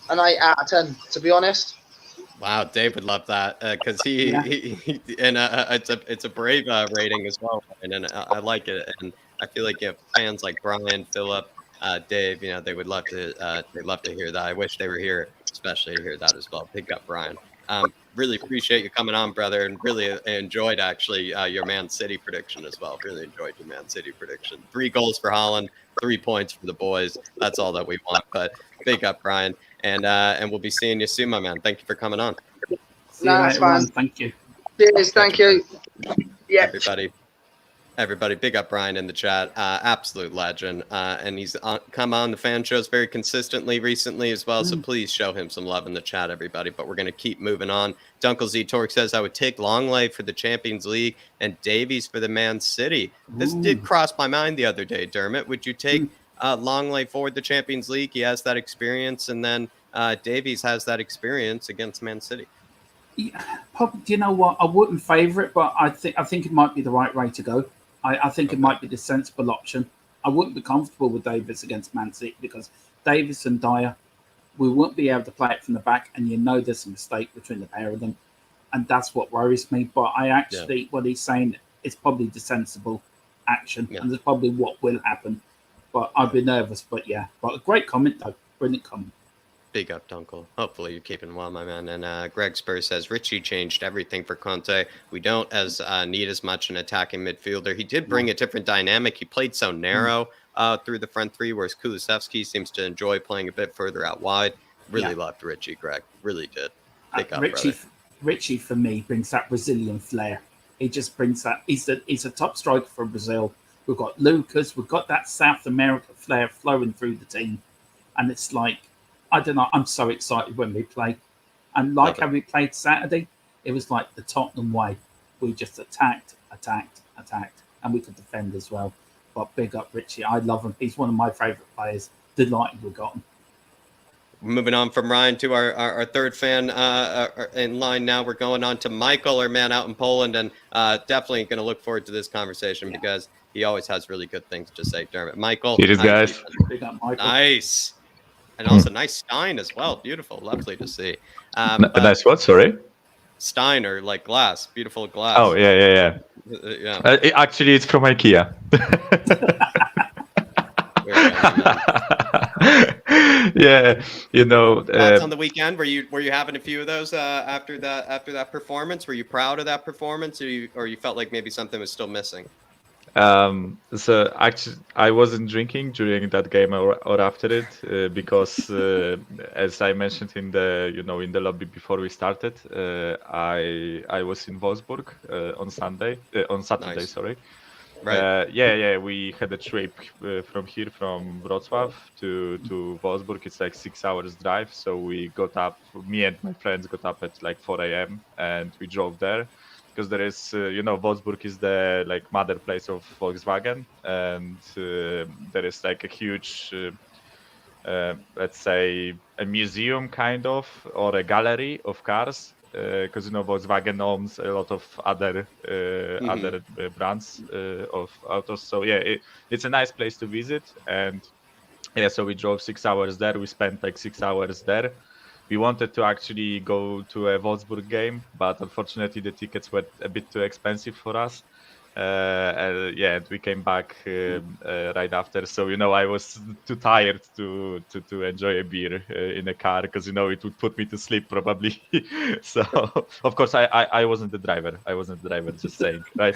S4: an 8 out of 10, to be honest.
S1: Wow, Dave would love that because it's a brave rating as well, and I like it, and I feel like if fans like Brian, Philip, Dave, they would love to hear that. I wish they were here, especially to hear that as well. Pick up Brian. Really appreciate you coming on, brother, and really enjoyed actually your Man City prediction as well. Really enjoyed your Man City prediction. 3 goals for Holland, 3 points for the boys. That's all that we want. But big up, Brian, and we'll be seeing you soon, my man. Thank you for coming on.
S2: See you later on. Thank you.
S4: Cheers, thank you. Yeah.
S1: Everybody, big up Brian in the chat. Absolute legend. And he's come on the fan shows very consistently recently as well. So please show him some love in the chat, everybody. But we're going to keep moving on. Dunkel Z Torque says, I would take Longley for the Champions League and Davies for the Man City. This did cross my mind the other day, Dermot. Would you take Longley for the Champions League? He has that experience. And then Davies has that experience against Man City.
S2: Yeah, probably, you know what? I wouldn't favour it, but I think it might be the right way to go. I think it might be the sensible option. I wouldn't be comfortable with Davis against Man City because Davis and Dyer, we won't be able to play it from the back, and there's a mistake between the pair of them, and that's what worries me. But I actually, what he's saying is probably the sensible action, and that's probably what will happen. But I'd be nervous. But a great comment though, brilliant comment.
S1: Big up, Dunkel. Hopefully you're keeping well, my man. And Greg Spurs says, Richie changed everything for Conte. We don't need as much an attacking midfielder. He did bring a different dynamic. He played so narrow through the front three, whereas Kulusevski seems to enjoy playing a bit further out wide. Really loved Richie, Greg. Really did. Big up,
S2: Richie, for me, brings that Brazilian flair. He just brings that. He's a top striker for Brazil. We've got Lucas. We've got that South America flair flowing through the team. And it's like, I don't know. I'm so excited when we play. And like how we played Saturday, it was like the Tottenham way. We just attacked, and we could defend as well. But big up Richie. I love him. He's one of my favourite players. Delighted we got him.
S1: Moving on from Ryan to our third fan in line now. We're going on to Michael, our man out in Poland, and definitely going to look forward to this conversation because he always has really good things to say. Dermot, Michael.
S5: Cheers, guys.
S2: Big up, Michael.
S1: Nice. And also nice Stein as well. Beautiful. Lovely to see.
S5: Nice what? Sorry?
S1: Stein, or like glass. Beautiful glass.
S5: Oh, yeah. Actually, it's from IKEA. Yeah,
S1: on the weekend, were you having a few of those after that performance? Were you proud of that performance, or you felt like maybe something was still missing?
S5: So actually, I wasn't drinking during that game or after it because, as I mentioned in the lobby before we started, I was in Wolfsburg on Saturday.
S1: Nice.
S5: Sorry.
S1: Right.
S5: We had a trip from Wrocław to Wolfsburg. It's like 6 hours drive. So we got up. Me and my friends got up at like 4 a.m. and we drove there. Because there is, Wolfsburg is the mother place of Volkswagen, and there is like a huge, let's say, a museum kind of, or a gallery of cars. Because Volkswagen owns a lot of other brands of autos. So it's a nice place to visit, and so we drove 6 hours there. We spent like 6 hours there. We wanted to actually go to a Wolfsburg game, but unfortunately the tickets were a bit too expensive for us. Yeah, we came back right after. So I was too tired to enjoy a beer in a car because it would put me to sleep probably. So of course I wasn't the driver. I wasn't the driver. Just saying, right?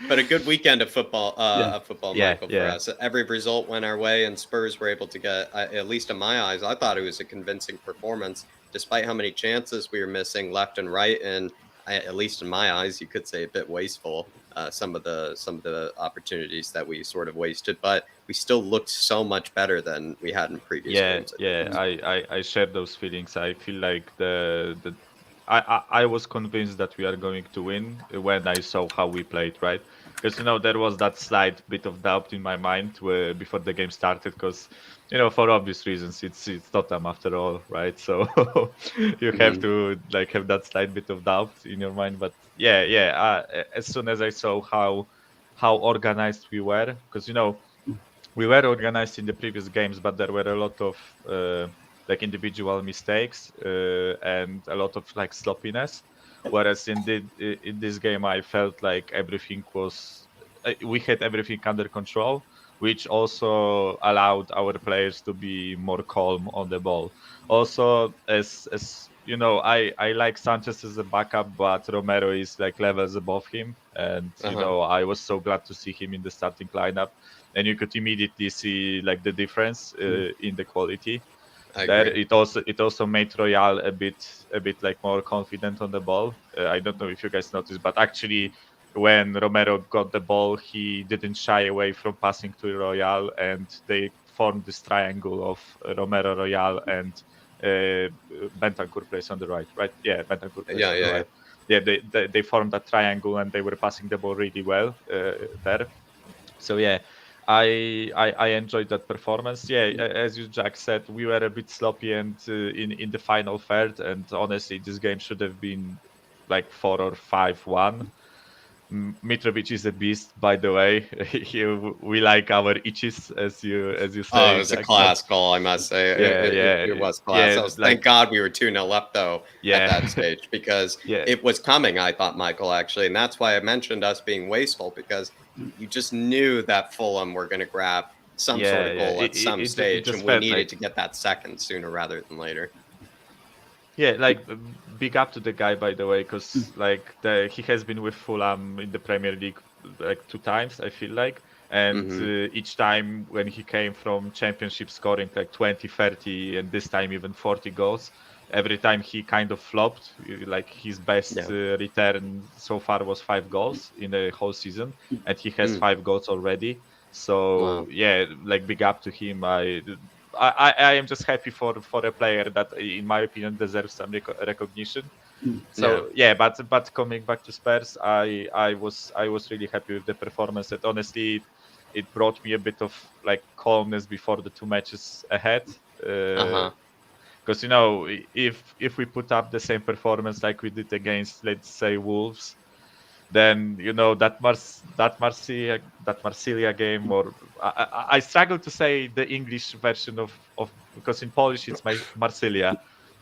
S1: But a good weekend of football,
S2: Yeah.
S5: Yeah,
S1: Michael, for
S5: yeah.
S1: us. Every result went our way, and Spurs were able to get, at least in my eyes, I thought it was a convincing performance, despite how many chances we were missing left and right, and at least in my eyes, you could say a bit wasteful. Some of the opportunities that we sort of wasted, but we still looked so much better than we had in previous
S5: Yeah,
S1: games.
S5: yeah, I share those feelings. I feel like I was convinced that we are going to win when I saw how we played, right? Because there was that slight bit of doubt in my mind before the game started, because for obvious reasons it's Tottenham after all, right? So you have to have that slight bit of doubt in your mind. But yeah, as soon as I saw how organized we were, because we were organized in the previous games, but there were a lot of individual mistakes and a lot of sloppiness. Whereas in this game, I felt like everything was we had everything under control, which also allowed our players to be more calm on the ball. Also, as I like Sanchez as a backup, but Romero is levels above him, and I was so glad to see him in the starting lineup, and you could immediately see the difference in the quality.
S1: I
S5: There
S1: agree.
S5: it also made Royal a bit more confident on the ball. I don't know if you guys noticed, but actually when Romero got the ball, he didn't shy away from passing to Royal, and they formed this triangle of Romero, Royal, and Bentancur plays on the right. Yeah, Bentancur plays on the
S1: Yeah.
S5: right. Yeah, they formed that triangle, and they were passing the ball really well there. So yeah, I enjoyed that performance. Yeah, as you Jack said, we were a bit sloppy and in the final third, and honestly, this game should have been 4 or 5-1. Mitrovic is a beast, by the way. We like our itches, as you
S1: Oh, it
S5: say,
S1: was a
S5: Jack. But
S1: class goal, I must say.
S5: yeah,
S1: It
S5: yeah,
S1: was class.
S5: yeah,
S1: I was, thank God we were 2-0 up, though, at that
S5: yeah,
S1: stage, because
S5: yeah,
S1: it was coming, I thought, Michael, actually. And that's why I mentioned us being wasteful, because you just knew that Fulham were going to grab some sort
S5: yeah,
S1: of
S5: yeah.
S1: goal at some
S5: It
S1: stage,
S5: just
S1: and we
S5: felt
S1: needed to get that second sooner rather than later.
S5: Yeah, big up to the guy, by the way, because he has been with Fulham in the Premier League 2 times, I feel like, and each time when he came from Championship scoring 20, 30, and this time even 40 goals, every time he kind of flopped. His best return so far was 5 goals in the whole season, and he has 5 goals already. So
S1: Wow.
S5: yeah, big up to him. I am just happy for a player that, in my opinion, deserves some recognition. So yeah, but coming back to Spurs, I was really happy with the performance. And honestly, it brought me a bit of calmness before the 2 matches ahead. Because if we put up the same performance like we did against, let's say, Wolves, then that Marsilia game, or I struggle to say the English version of because in Polish it's Marsilia,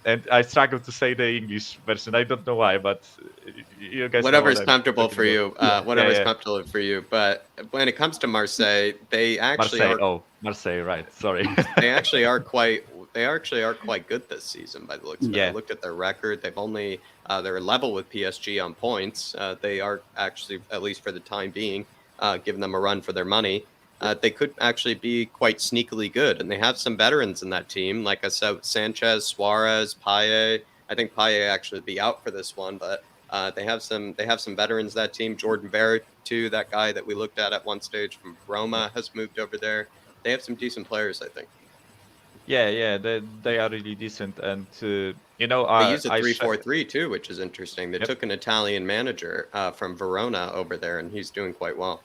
S5: and I struggle to say the English version. I don't know why, but you guys know what
S1: Whatever's
S5: I'm
S1: comfortable
S5: talking
S1: for
S5: about.
S1: you.
S2: Yeah.
S1: Whatever's
S5: Yeah.
S1: comfortable for you. But when it comes to Marseille, they actually
S5: Marseille.
S1: are
S5: Oh, Marseille. Right. Sorry.
S1: they actually are quite good this season by the looks of it. I
S5: Yeah.
S1: looked at their record. They've only they're level with PSG on points. They are actually, at least for the time being, giving them a run for their money. They could actually be quite sneakily good, and they have some veterans in that team. Like I said, Sanchez, Suarez, Payet. I think Payet actually be out for this one, but they have some veterans. That team, Jordan Barrett too, that guy that we looked at one stage from Roma, has moved over there. They have some decent players, I think.
S5: Yeah. They are really decent, and
S1: They use a
S5: I
S1: 3-4-3 too, which is interesting. They
S5: Yep.
S1: took an Italian manager from Verona over there, and he's doing quite well.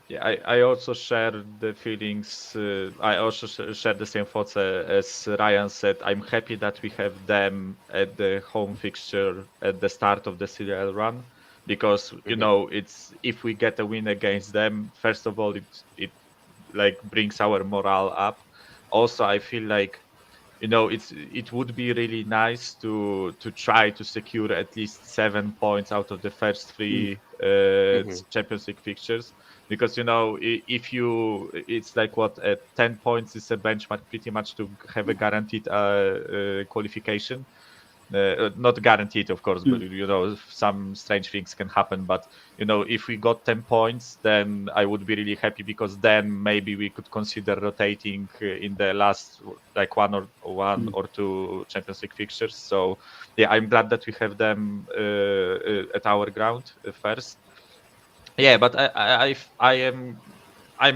S5: Yeah, I also share the feelings. I also share the same thoughts as Ryan said. I'm happy that we have them at the home fixture at the start of the serial run, because it's if we get a win against them, first of all, it brings our morale up. Also, I feel like it would be really nice to try to secure at least 7 points out of the first three Champions League fixtures, because if it's like 10 points is a benchmark pretty much to have a guaranteed qualification. Not guaranteed, of course, but some strange things can happen. But if we got 10 points, then I would be really happy, because then maybe we could consider rotating in the last like one or two Champions League fixtures. So yeah, I'm glad that we have them at our ground first. Yeah, but I'm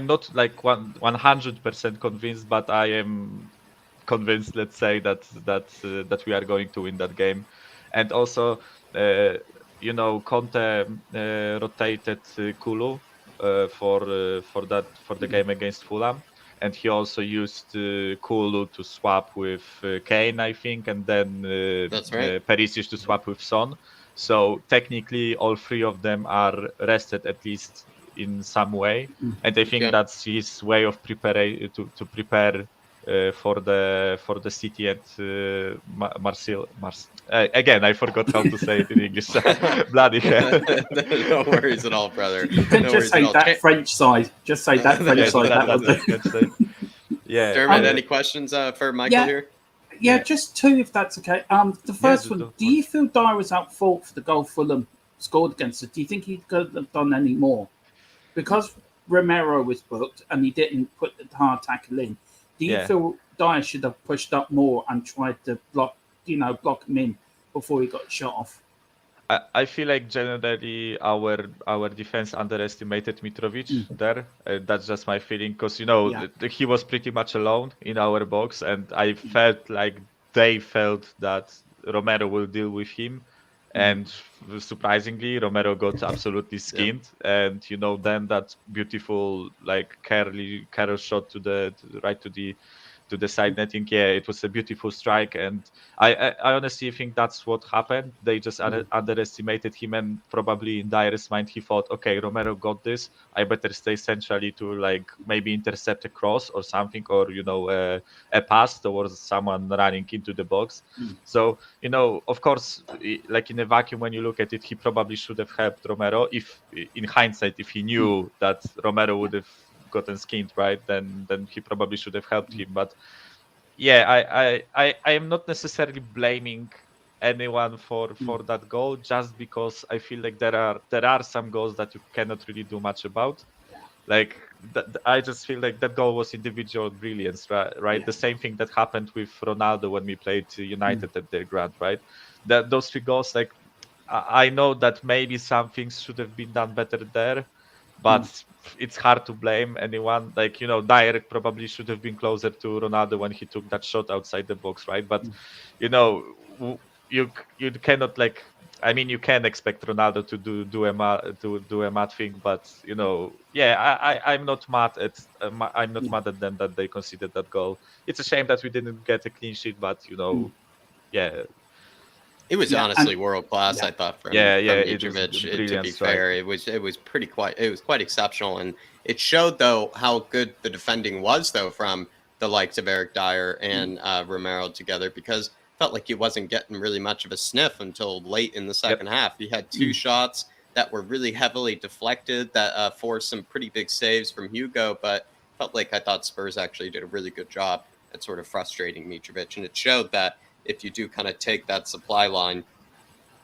S5: not like 100% convinced, but I am convinced, let's say, that we are going to win that game. And also, Conte rotated Kulu for the game against Fulham, and he also used Kulu to swap with Kane, I think, and then
S1: That's right.
S5: Perisic to swap with Son. So technically, all three of them are rested at least in some way, and I think that's his way of preparing to prepare for the City and Marseille. Again, I forgot how to say it in English. Bloody hell.
S1: No worries at all, brother.
S2: You can
S1: No
S2: just
S1: worries
S2: say
S1: at
S2: that
S1: all.
S2: French side. Just say that French side. That will do.
S5: Yeah.
S1: Dermot, any questions for Michael here?
S2: Yeah, just two, if that's okay. The first one, do you feel Dyer was at fault for the goal Fulham scored against us? Do you think he could have done any more? Because Romero was booked and he didn't put the hard tackle in, do you feel Dyer should have pushed up more and tried to block him in before he got shot off?
S5: I feel like generally our defense underestimated Mitrovic there. That's just my feeling, because he was pretty much alone in our box, and I felt like they felt that Romero will deal with him, and surprisingly Romero got absolutely skinned, and then that beautiful like curl shot to the side netting. Yeah, it was a beautiful strike, and I honestly think that's what happened. They just underestimated him, and probably in Dyer's mind he thought, okay, Romero got this, I better stay centrally to like maybe intercept a cross or something, or a pass towards someone running into the box. So of course, like in a vacuum, when you look at it, he probably should have helped Romero. If in hindsight, if he knew that Romero would have gotten skinned, right, then he probably should have helped him. But yeah, I am not necessarily blaming anyone for that goal, just because I feel like there are some goals that you cannot really do much about. Like I just feel like that goal was individual brilliance, right? The same thing that happened with Ronaldo when we played United at their ground, right? Those three goals, like I know that maybe some things should have been done better there, but it's hard to blame anyone. Like Dyer probably should have been closer to Ronaldo when he took that shot outside the box, right? But you cannot, like, I mean, you can expect Ronaldo to do a mad thing, but I'm not mad at them that they conceded that goal. It's a shame that we didn't get a clean sheet, but yeah.
S1: It was honestly world class, I thought, from Mitrovic. To be fair, it was quite exceptional, and it showed though how good the defending was though from the likes of Eric Dyer and Romero together, because felt like he wasn't getting really much of a sniff until late in the second half. He had two shots that were really heavily deflected that forced some pretty big saves from Hugo, but felt like I thought Spurs actually did a really good job at sort of frustrating Mitrovic, and it showed that if you do kind of take that supply line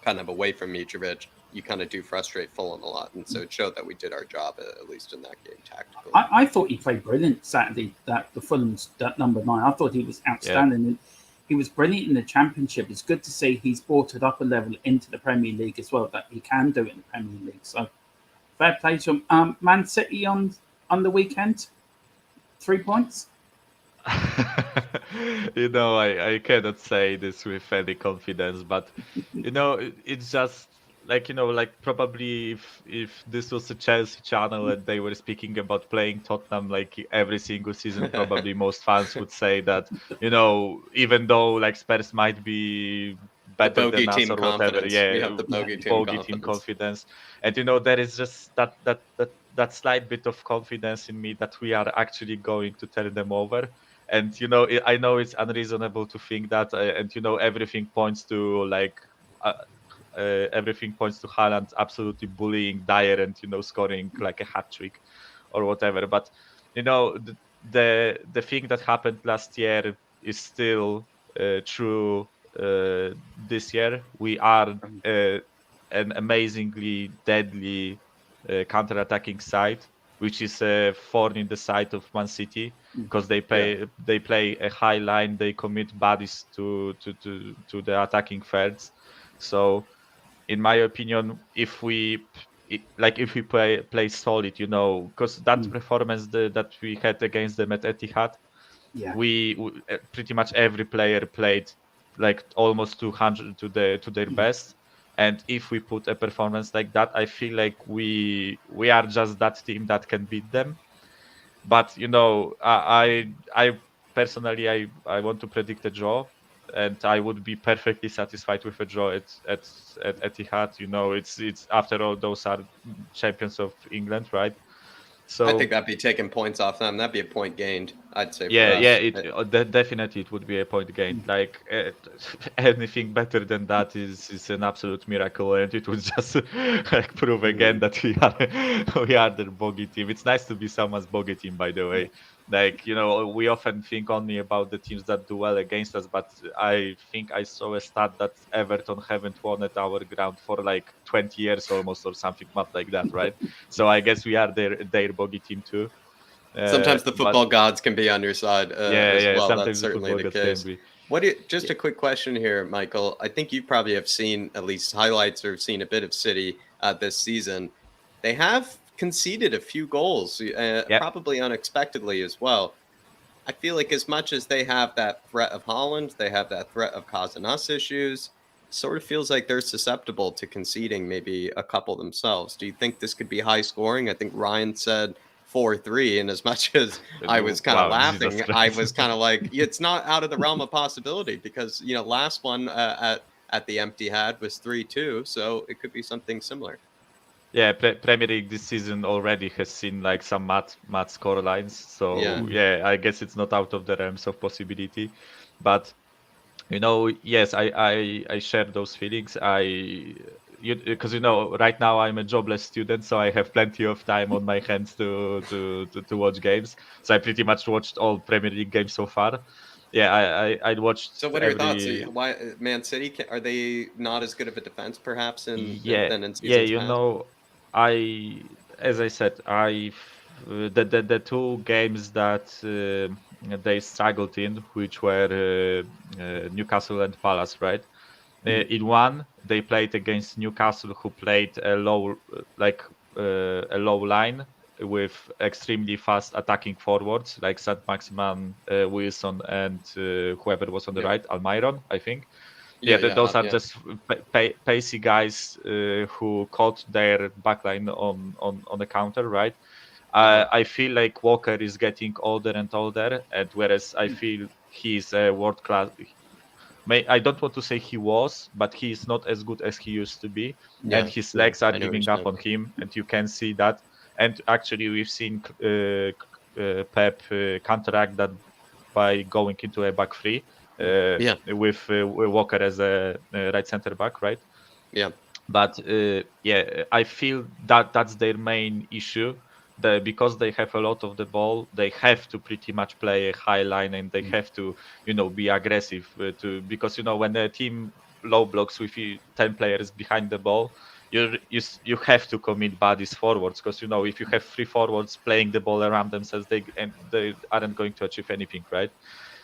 S1: kind of away from Mitrovic, you kind of do frustrate Fulham a lot. And so it showed that we did our job, at least in that game, tactically.
S2: I thought he played brilliant Saturday, the Fulham's that number 9. I thought he was outstanding. Yeah. He was brilliant in the Championship. It's good to see he's brought it up a level into the Premier League as well, that he can do it in the Premier League. So fair play to him. Man City on the weekend, 3 points.
S5: I cannot say this with any confidence, but it's just like like probably if this was a Chelsea channel and they were speaking about playing Tottenham like every single season, probably most fans would say that even though like Spurs might be better than us or whatever,
S1: we have the bogey team
S5: confidence, and there is just that slight bit of confidence in me that we are actually going to turn them over. And I know it's unreasonable to think that, and everything points to everything points to Haaland absolutely bullying Dyer and scoring like a hat trick or whatever. But the thing that happened last year is still true this year. We are an amazingly deadly counter-attacking side, which is a thorn in the side of Man City because they play a high line, they commit bodies to the attacking thirds. So in my opinion, if we play solid, because that performance that we had against them at Etihad, we pretty much every player played like almost 200 to their best. And if we put a performance like that, I feel like we are just that team that can beat them. But I personally I want to predict a draw, and I would be perfectly satisfied with a draw at Etihad. It's after all, those are champions of England, right? So
S1: I think that'd be taking points off them. That'd be a point gained, I'd say.
S5: Definitely it would be a point gained. Like anything better than that is an absolute miracle, and it would just like prove again that we are the bogey team. It's nice to be someone's bogey team, by the way. Like we often think only about the teams that do well against us, but I think I saw a stat that Everton haven't won at our ground for like 20 years almost, or something mad like that, right? So I guess we are their bogey team too.
S1: Sometimes the football gods can be on your side as well.
S5: Sometimes
S1: That's certainly the case. Just a quick question here, Michael. I think you probably have seen at least highlights or seen a bit of City this season. They have conceded a few goals, probably unexpectedly as well. I feel like as much as they have that threat of Haaland, they have that threat of causing us issues. Sort of feels like they're susceptible to conceding maybe a couple themselves. Do you think this could be high scoring? I think Ryan said 4-3, and as much as I was kind of laughing, I was kind of like, it's not out of the realm of possibility, because last one at the empty had was 3-2, so it could be something similar.
S5: Yeah, Premier League this season already has seen like some mad score lines, so I guess it's not out of the realms of possibility. But yes, I share those feelings. Because right now I'm a jobless student, so I have plenty of time on my hands to watch games. So I pretty much watched all Premier League games so far. Yeah, I watched.
S1: So what are your thoughts? Why Man City, are they not as good of a defense perhaps than in seasons past?
S5: As I said, the two games that they struggled in, which were Newcastle and Palace, right? In one, they played against Newcastle, who played a low line with extremely fast attacking forwards like Saint-Maximin, Wilson, and whoever was on the right, Almiron, I think. Those are just pacey guys who caught their backline on the counter, right? I feel like Walker is getting older and older, and whereas I feel he's a world class. I don't want to say he was, but he is not as good as he used to be, and his legs are giving up on him, and you can see that. And actually, we've seen Pep counteract that by going into a back three. With Walker as a right center back, right?
S1: Yeah.
S5: But I feel that that's their main issue. Because they have a lot of the ball, they have to pretty much play a high line, and they have to, be aggressive. Because when a team low blocks with 10 players behind the ball, you have to commit bodies forwards. Because if you have 3 forwards playing the ball around themselves, they aren't going to achieve anything, right?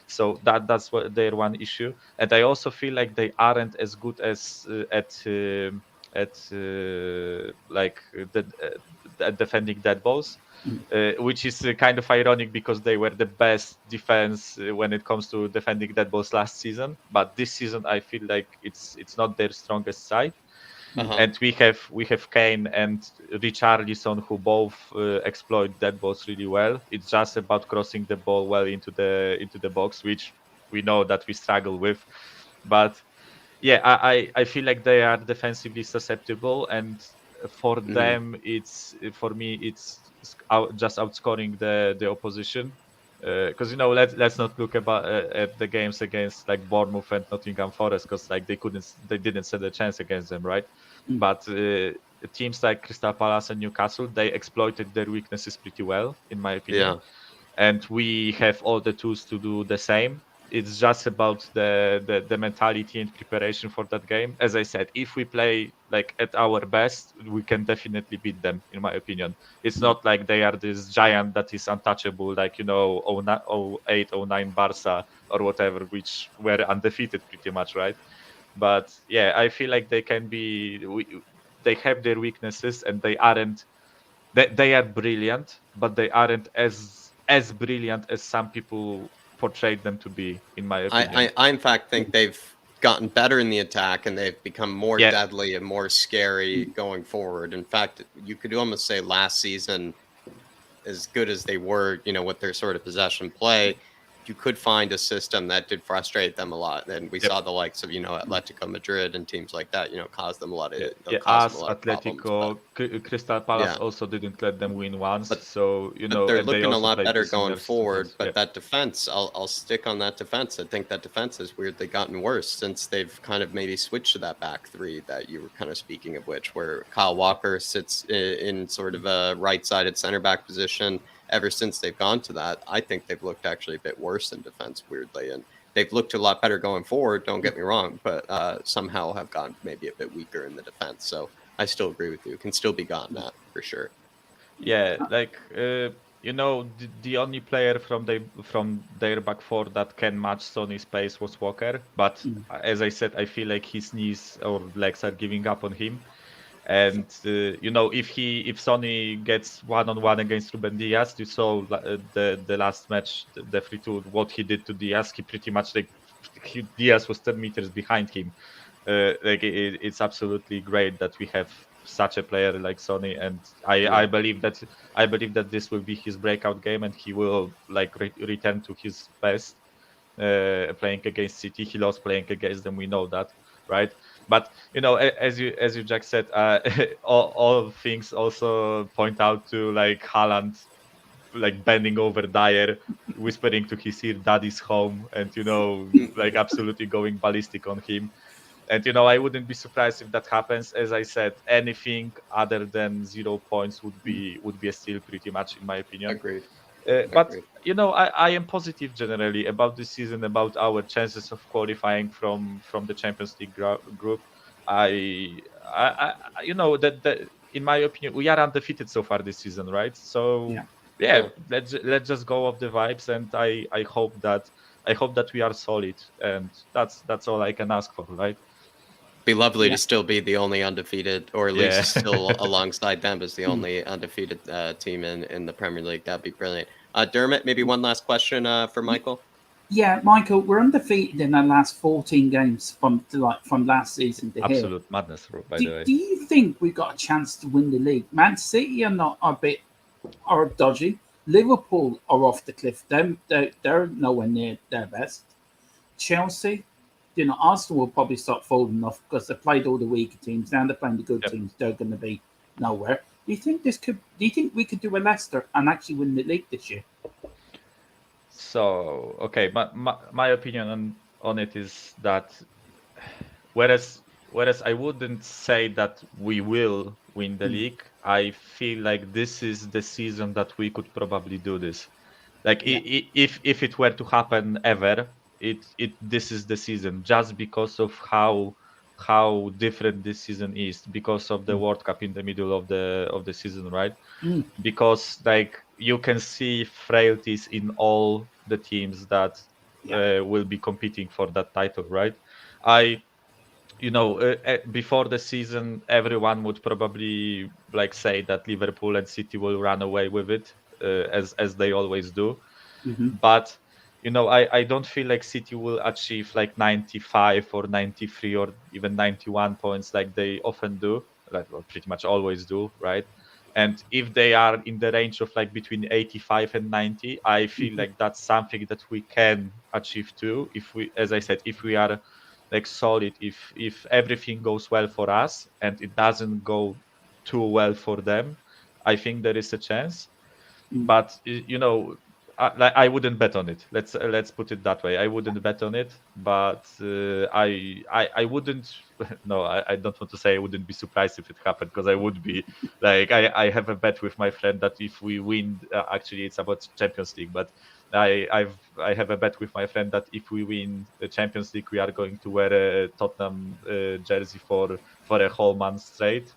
S5: So that's what their one issue. And I also feel like they aren't as good as at defending dead balls, which is kind of ironic because they were the best defense when it comes to defending dead balls last season. But this season, I feel like it's not their strongest side. And we have Kane and Richarlison, who both exploit dead balls really well. It's just about crossing the ball well into the box, which we know that we struggle with. But I feel like they are defensively susceptible, and for them, it's just outscoring the opposition. Because let's not look at the games against like Bournemouth and Nottingham Forest, because like they didn't stand a chance against them, right? But teams like Crystal Palace and Newcastle, they exploited their weaknesses pretty well, in my opinion.
S1: Yeah.
S5: And we have all the tools to do the same. It's just about the mentality and preparation for that game. As I said, if we play like at our best, we can definitely beat them, in my opinion. It's not like they are this giant that is untouchable, like 08, 09 Barca or whatever, which were undefeated pretty much, right? But yeah, I feel like they can be. They have their weaknesses, and they aren't. They are brilliant, but they aren't as brilliant as some people portrayed them to be, in my opinion.
S1: I in fact think they've gotten better in the attack and they've become more
S5: Yeah.
S1: deadly and more scary going forward. In fact, you could almost say last season, as good as they were, with their sort of possession play, you could find a system that did frustrate them a lot. And we saw the likes of, Atletico Madrid and teams like that, cause them a lot of
S5: Us,
S1: of problems,
S5: Atletico, Crystal Palace
S1: Yeah.
S5: also didn't let them win once.
S1: But-
S5: So
S1: But they're
S5: and they
S1: looking a
S5: also
S1: lot
S5: played
S1: better
S5: the similar
S1: going forward.
S5: systems.
S1: But
S5: Yeah.
S1: that defense, I'll stick on that defense. I think that defense has weirdly gotten worse since they've kind of maybe switched to that back three that you were kind of speaking of, which where Kyle Walker sits in sort of a right-sided center back position. Ever since they've gone to that, I think they've looked actually a bit worse in defense, weirdly, and they've looked a lot better going forward. Don't get me wrong, but somehow have gone maybe a bit weaker in the defense. So I still agree with you. Can still be gotten at for sure.
S5: Yeah, like the only player from their back four that can match Sonny's pace was Walker. But as I said, I feel like his knees or legs are giving up on him. And if Sonny gets 1-on-1 against Ruben Diaz, you saw the last match, the 3-2, what he did to Diaz. He pretty much Diaz was 10 meters behind him. It's absolutely great that we have such a player like Sonny, and I believe that this will be his breakout game, and he will return to his best playing against City. He lost playing against them, we know that, right? But as you Jack said, all things also point out to like Haaland bending over Dyer, whispering to his ear, "Daddy's home," and absolutely going ballistic on him. And I wouldn't be surprised if that happens. As I said, anything other than 0 points would be a steal, pretty much, in my opinion.
S1: Agreed.
S5: But I am positive generally about this season, about our chances of qualifying from the Champions League group. That in my opinion, we are undefeated so far this season, right? So yeah. Let's just go off the vibes, and I hope that we are solid, and that's all I can ask for, right?
S1: Be lovely to still be the only undefeated, or at least still alongside them as the only undefeated team in the Premier League. That'd be brilliant. Dermot, maybe one last question for Michael.
S2: Yeah, Michael, we're undefeated in our last 14 games from last season to here.
S5: Absolute madness, by the way.
S2: Do you think we've got a chance to win the league? Man City are dodgy. Liverpool are off the cliff. They're nowhere near their best. Chelsea, Arsenal will probably stop falling off because they played all the weaker teams. Now they're playing the good teams. They're going to be nowhere. Do you think we could do a Leicester and actually win the league this year?
S5: So okay, my opinion on it is that whereas I wouldn't say that we will win the league, I feel like this is the season that we could probably do this. If it were to happen ever, this is the season, just because of how different this season is, because of the World Cup in the middle of the season, right? Because you can see frailties in all the teams that will be competing for that title, right? Before the season, everyone would probably say that Liverpool and City will run away with it, as they always do. But I don't feel like City will achieve 95 or 93 or even 91 points like they often do, pretty much always do, right? And if they are in the range of between 85 and 90, I feel like that's something that we can achieve too. If we, as I said, if we are solid, if everything goes well for us and it doesn't go too well for them, I think there is a chance. But I wouldn't bet on it. Let's put it that way. I wouldn't bet on it, but I wouldn't. No, I don't want to say I wouldn't be surprised if it happened, because I would be. Like I have a bet with my friend that if we win, actually it's about Champions League, but I have a bet with my friend that if we win the Champions League, we are going to wear a Tottenham jersey for a whole month straight.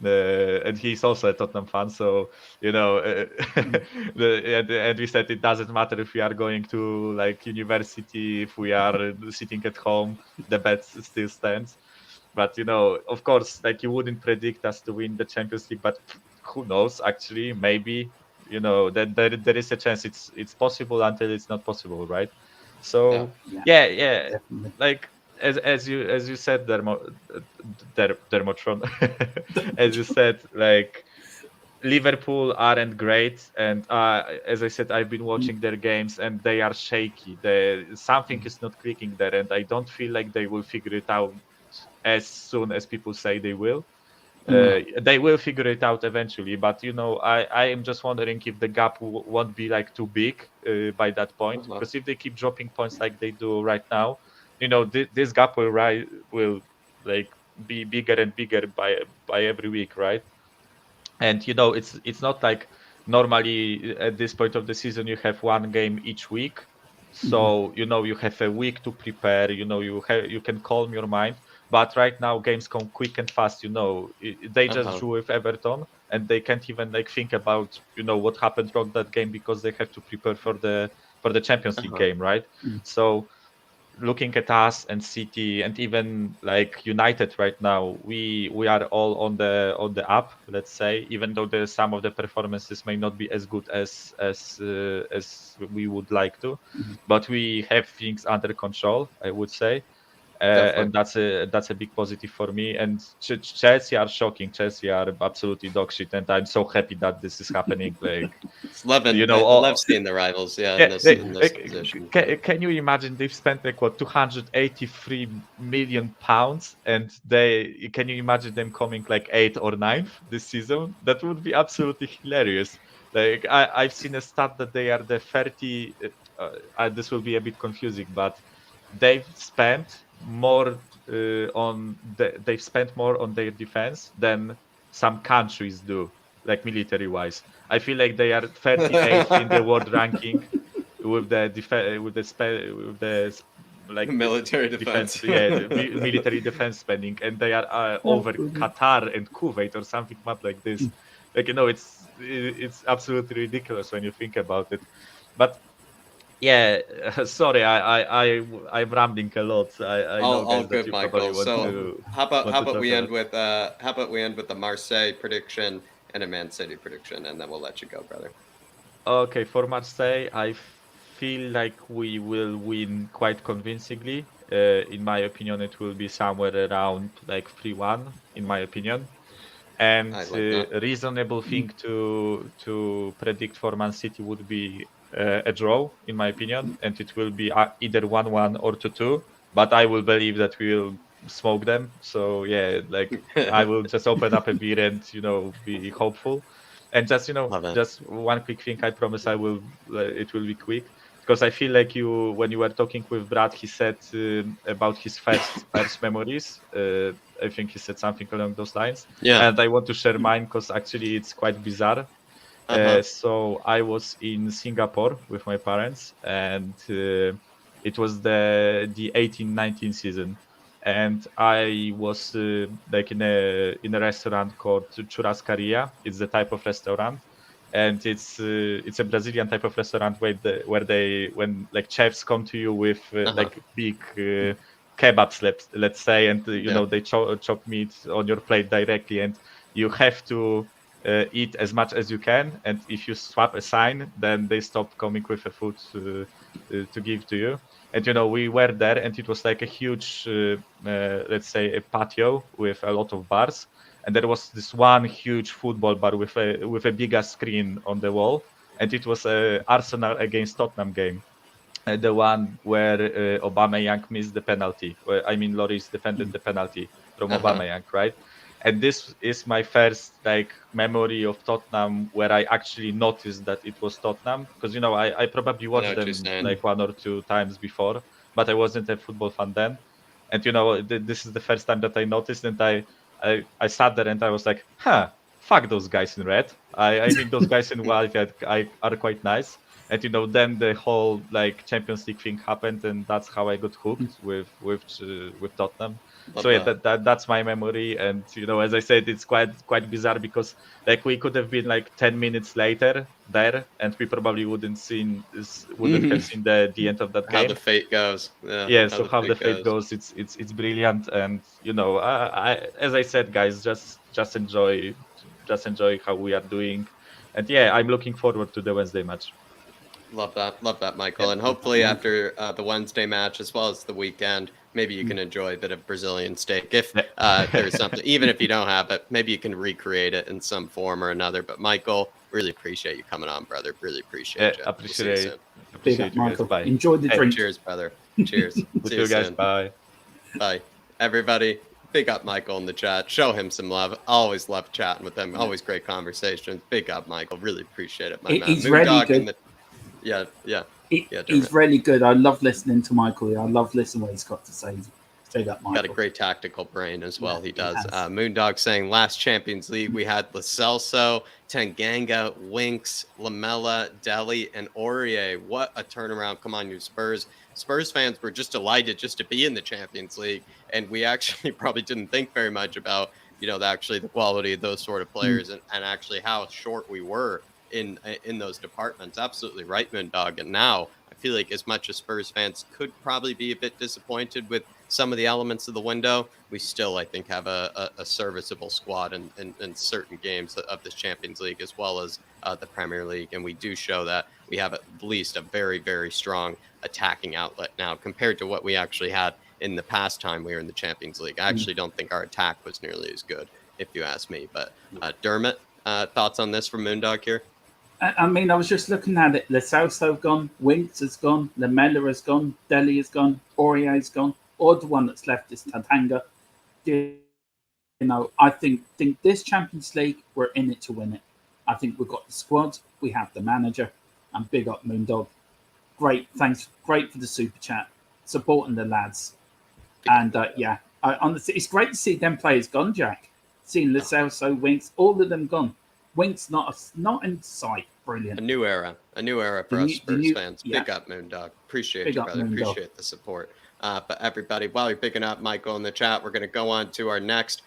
S5: And he's also a Tottenham fan, so and we said it doesn't matter if we are going to like university, if we are sitting at home, the bet still stands. But of course, like you wouldn't predict us to win the Champions League, but who knows? Actually, maybe that there is a chance it's possible until it's not possible, right? So yeah,
S2: Definitely.
S5: like as you said, Dermotron, as you said, like Liverpool aren't great, and as I said, I've been watching their games and they are shaky. Something is not clicking there, and I don't feel like they will figure it out as soon as people say they will. They will figure it out eventually, but I am just wondering if the gap won't be like too big by that point, because if they keep dropping points like they do right now, this gap will like be bigger and bigger by every week, right? And it's not like normally at this point of the season you have one game each week, so you have a week to prepare, you can calm your mind. But right now games come quick and fast. They just drew with Everton, and they can't even like think about what happened wrong that game, because they have to prepare for the Champions League game, right? So looking at us and City and even like United right now, we are all on the up, let's say, even though some of the performances may not be as good as we would like to, but we have things under control, I would say. And that's a big positive for me. And Chelsea are shocking. Chelsea are absolutely dog shit, and I'm so happy that this is happening. Like,
S1: love seeing the rivals. In this position.
S5: Can you imagine they've spent like what £283 million, and can you imagine them coming like 8th or 9th this season? That would be absolutely hilarious. Like I've seen a stat that they are the 30. This will be a bit confusing, but they've spent more on their defense than some countries do, like military wise. I feel like they are 38th in the world ranking with the like
S1: military defense.
S5: military defense spending, and they are over Qatar and Kuwait or something mad like this. Like it's absolutely ridiculous when you think about it. But yeah, sorry, I'm rambling a lot. I know,
S1: all
S5: guys,
S1: good, Michael. So how about we end with the Marseille prediction and a Man City prediction, and then we'll let you go, brother.
S5: Okay, for Marseille, I feel like we will win quite convincingly. In my opinion, it will be somewhere around like 3-1, in my opinion. And a reasonable thing to predict for Man City would be a draw, in my opinion, and it will be either 1-1 or 2-2. But I will believe that we will smoke them. So yeah, like I will just open up a beer and be hopeful. And just just one quick thing, I promise it will be quick, because I feel like when you were talking with Brad, he said about his first memories. I think he said something along those lines.
S1: Yeah.
S5: And I want to share mine, because actually it's quite bizarre. So I was in Singapore with my parents, and it was the 18-19 season, and I was like in a restaurant called Churrascaria. It's the type of restaurant, and it's a Brazilian type of restaurant when like chefs come to you with like big kebabs, let's say, and they chop meat on your plate directly, and you have to eat as much as you can, and if you swap a sign, then they stop coming with the food to give to you. And we were there, and it was like a huge let's say a patio with a lot of bars, and there was this one huge football bar with a bigger screen on the wall, and it was Arsenal against Tottenham game, the one where Aubameyang missed the penalty. I mean, Lloris defended the penalty from Aubameyang, right? And this is my first like memory of Tottenham where I actually noticed that it was Tottenham, because I probably
S1: what
S5: watched
S1: you're
S5: them
S1: saying.
S5: like 1 or 2 times before, but I wasn't a football fan then. And this is the first time that I noticed, and I sat there and I was like, fuck those guys in red. I mean those guys in white are quite nice. And then the whole like Champions League thing happened, and that's how I got hooked with Tottenham.
S1: Love
S5: So yeah,
S1: that.
S5: that's my memory. And as I said, it's quite bizarre, because like we could have been like 10 minutes later there, and we probably wouldn't have seen the end of that
S1: How
S5: game.
S1: the fate goes.
S5: Yeah, so how the fate goes, it's brilliant. And I as I said, guys, just enjoy how we are doing. And yeah, I'm looking forward to the Wednesday match.
S1: Love that, Michael. And hopefully after the Wednesday match, as well as the weekend, maybe you can enjoy a bit of Brazilian steak. If there's something, even if you don't have it, maybe you can recreate it in some form or another. But Michael, really appreciate you coming on, brother. Really appreciate you.
S5: Appreciate
S2: Big up,
S5: you guys.
S2: Michael.
S5: Bye.
S2: Enjoy the drink.
S1: Cheers, brother. Cheers. See you
S5: guys.
S1: soon.
S5: Bye.
S1: Bye. Everybody, big up Michael in the chat. Show him some love. Always love chatting with him. Always great conversations. Big up Michael. Really appreciate it, my man.
S2: He's really good.
S1: He's
S2: really good. I love listening to Michael. I love listening what he's got to say. Big up, Michael.
S1: Got a great tactical brain as well.
S2: Yeah,
S1: he does.
S2: he has.
S1: Moondog saying last Champions League we had Lo Celso, Tanganga, Winks, Lamella, Deli, and Aurier. What a turnaround! Come on, you Spurs. Spurs fans were just delighted just to be in the Champions League, and we actually probably didn't think very much about the quality of those sort of players and actually how short we were in those departments. Absolutely right, Moondog. And now I feel like as much as Spurs fans could probably be a bit disappointed with some of the elements of the window, we still, I think, have a serviceable squad in certain games of this Champions League as well as the Premier League. And we do show that we have at least a very, very strong attacking outlet now compared to what we actually had in the past time we were in the Champions League. I actually don't think our attack was nearly as good, if you ask me. But Dermot, thoughts on this from Moondog here?
S2: I mean, I was just looking at it. Lo Celso gone, Winks has gone, Lamella has gone, Deli has gone, Aurier has gone. Or the one that's left is Tanganga. I think this Champions League, we're in it to win it. I think we've got the squad, we have the manager, and big up Moondog. Great, thanks. Great for the super chat, supporting the lads. And honestly, it's great to see them players gone, Jack. Seeing Lo Celso, Winks, all of them gone. Winks not in sight. Brilliant.
S1: A new era for us Spurs fans.
S2: Yeah.
S1: Big up, Moondog. Appreciate
S2: Big
S1: you,
S2: up,
S1: brother.
S2: Moondog.
S1: Appreciate the support. But everybody, while you're picking up Michael in the chat, we're going to go on to our next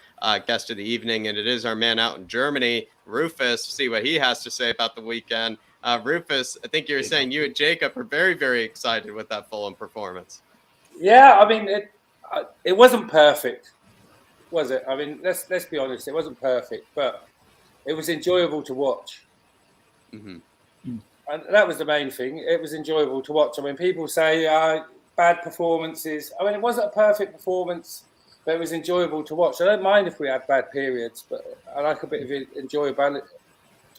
S1: guest of the evening, and it is our man out in Germany, Rufus. See what he has to say about the weekend. Rufus, I think you were saying you and Jacob are very, very excited with that Fulham performance.
S6: Yeah, I mean, it wasn't perfect, was it? I mean, let's be honest, it wasn't perfect, but it was enjoyable to watch.
S1: Mm-hmm.
S6: And that was the main thing. It was enjoyable to watch. I mean, people say bad performances. I mean, it wasn't a perfect performance, but it was enjoyable to watch. I don't mind if we had bad periods, but I like a bit of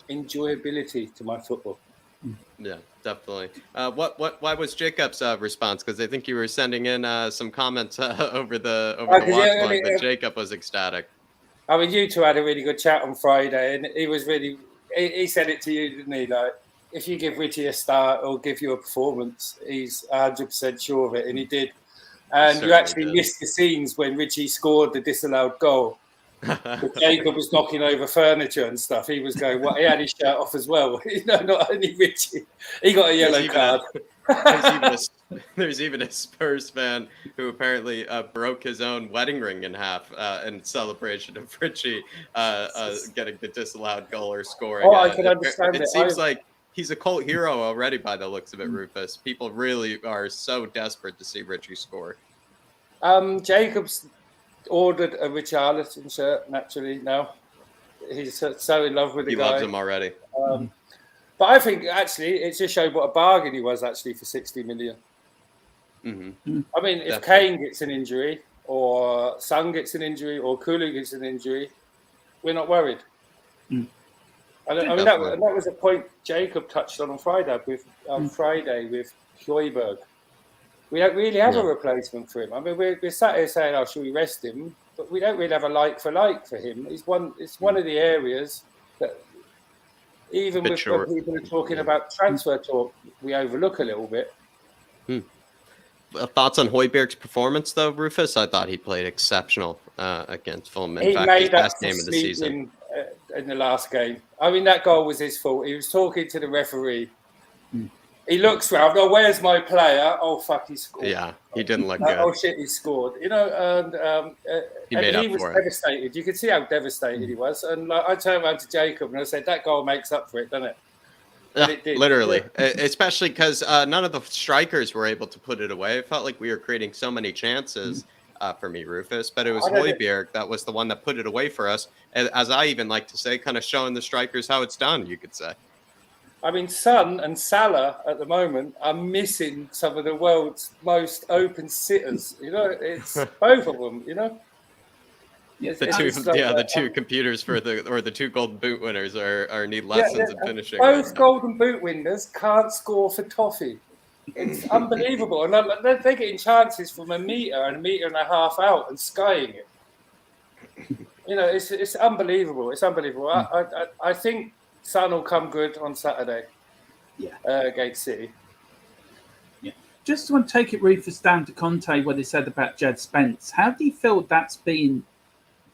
S6: enjoyability to my football.
S1: Yeah, definitely. Why was Jacob's response? Because I think you were sending in some comments over the watch log, but Jacob was ecstatic.
S6: I mean, you two had a really good chat on Friday, and he was really. He said it to you, didn't he? Like, if you give Richie a start or give you a performance, he's 100% sure of it, and he did. And you actually missed the scenes when Richie scored the disallowed goal. Jacob was knocking over furniture and stuff. He was going, he had his shirt off as well. Not only Richie. He got a yellow card.
S1: There's even a Spurs fan who apparently broke his own wedding ring in half in celebration of Richie getting the disallowed goal or scoring.
S6: Oh, I can understand
S1: it. It seems like he's a cult hero already by the looks of it, Rufus. People really are so desperate to see Richie score.
S6: Jacob's ordered a Richarlison shirt, naturally, now. He's so in love with the guy.
S1: He loves him already.
S6: But I think, actually, it just showed what a bargain he was, actually, for 60 million.
S1: Mm-hmm.
S6: I mean, if Kane gets an injury, or Son gets an injury, or Kulu gets an injury, we're not worried. And I mean, that was a point Jacob touched on Friday with Højbjerg. We don't really have a replacement for him. I mean, we're sat here saying, should we rest him? but we don't really have a like for him. It's one of the areas that even
S1: But
S6: with
S1: sure.
S6: when people are talking about transfer talk, we overlook a little bit.
S1: Thoughts on Højbjerg's performance, though, Rufus? I thought he played exceptional against Fulham. In
S6: He
S1: fact,
S6: made
S1: his
S6: up
S1: best
S6: for
S1: game of the season.
S6: sleeping in the last game. I mean, that goal was his fault. He was talking to the referee. He looks round. Oh, where's my player? Oh, fuck, he scored.
S1: Yeah, he didn't look good.
S6: Oh shit, he scored. You know, and
S1: He
S6: was
S1: for it.
S6: devastated. You could see how devastated he was. And like, I turned around to Jacob and I said, "That goal makes up for it, doesn't it?"
S1: Yeah,
S6: it did.
S1: literally, especially because none of the strikers were able to put it away. It felt like we were creating so many chances for me, Rufus, but it was Højbjerg that was the one that put it away for us. As I even like to say, kind of showing the strikers how it's done, you could say.
S6: I mean, Son and Salah at the moment are missing some of the world's most open sitters. You know, it's both of them. You know,
S1: The two computers for the two Golden Boot winners are need lessons in finishing.
S6: Both
S1: right
S6: Golden Boot winners can't score for toffee. It's unbelievable, and they're getting chances from a metre and a half out and skying it. You know, it's unbelievable. It's unbelievable. I think Son will come good on Saturday. Against City.
S2: Yeah. Just want to take it, Rufus, down to Conte, what he said about Jed Spence. How do you feel that's been?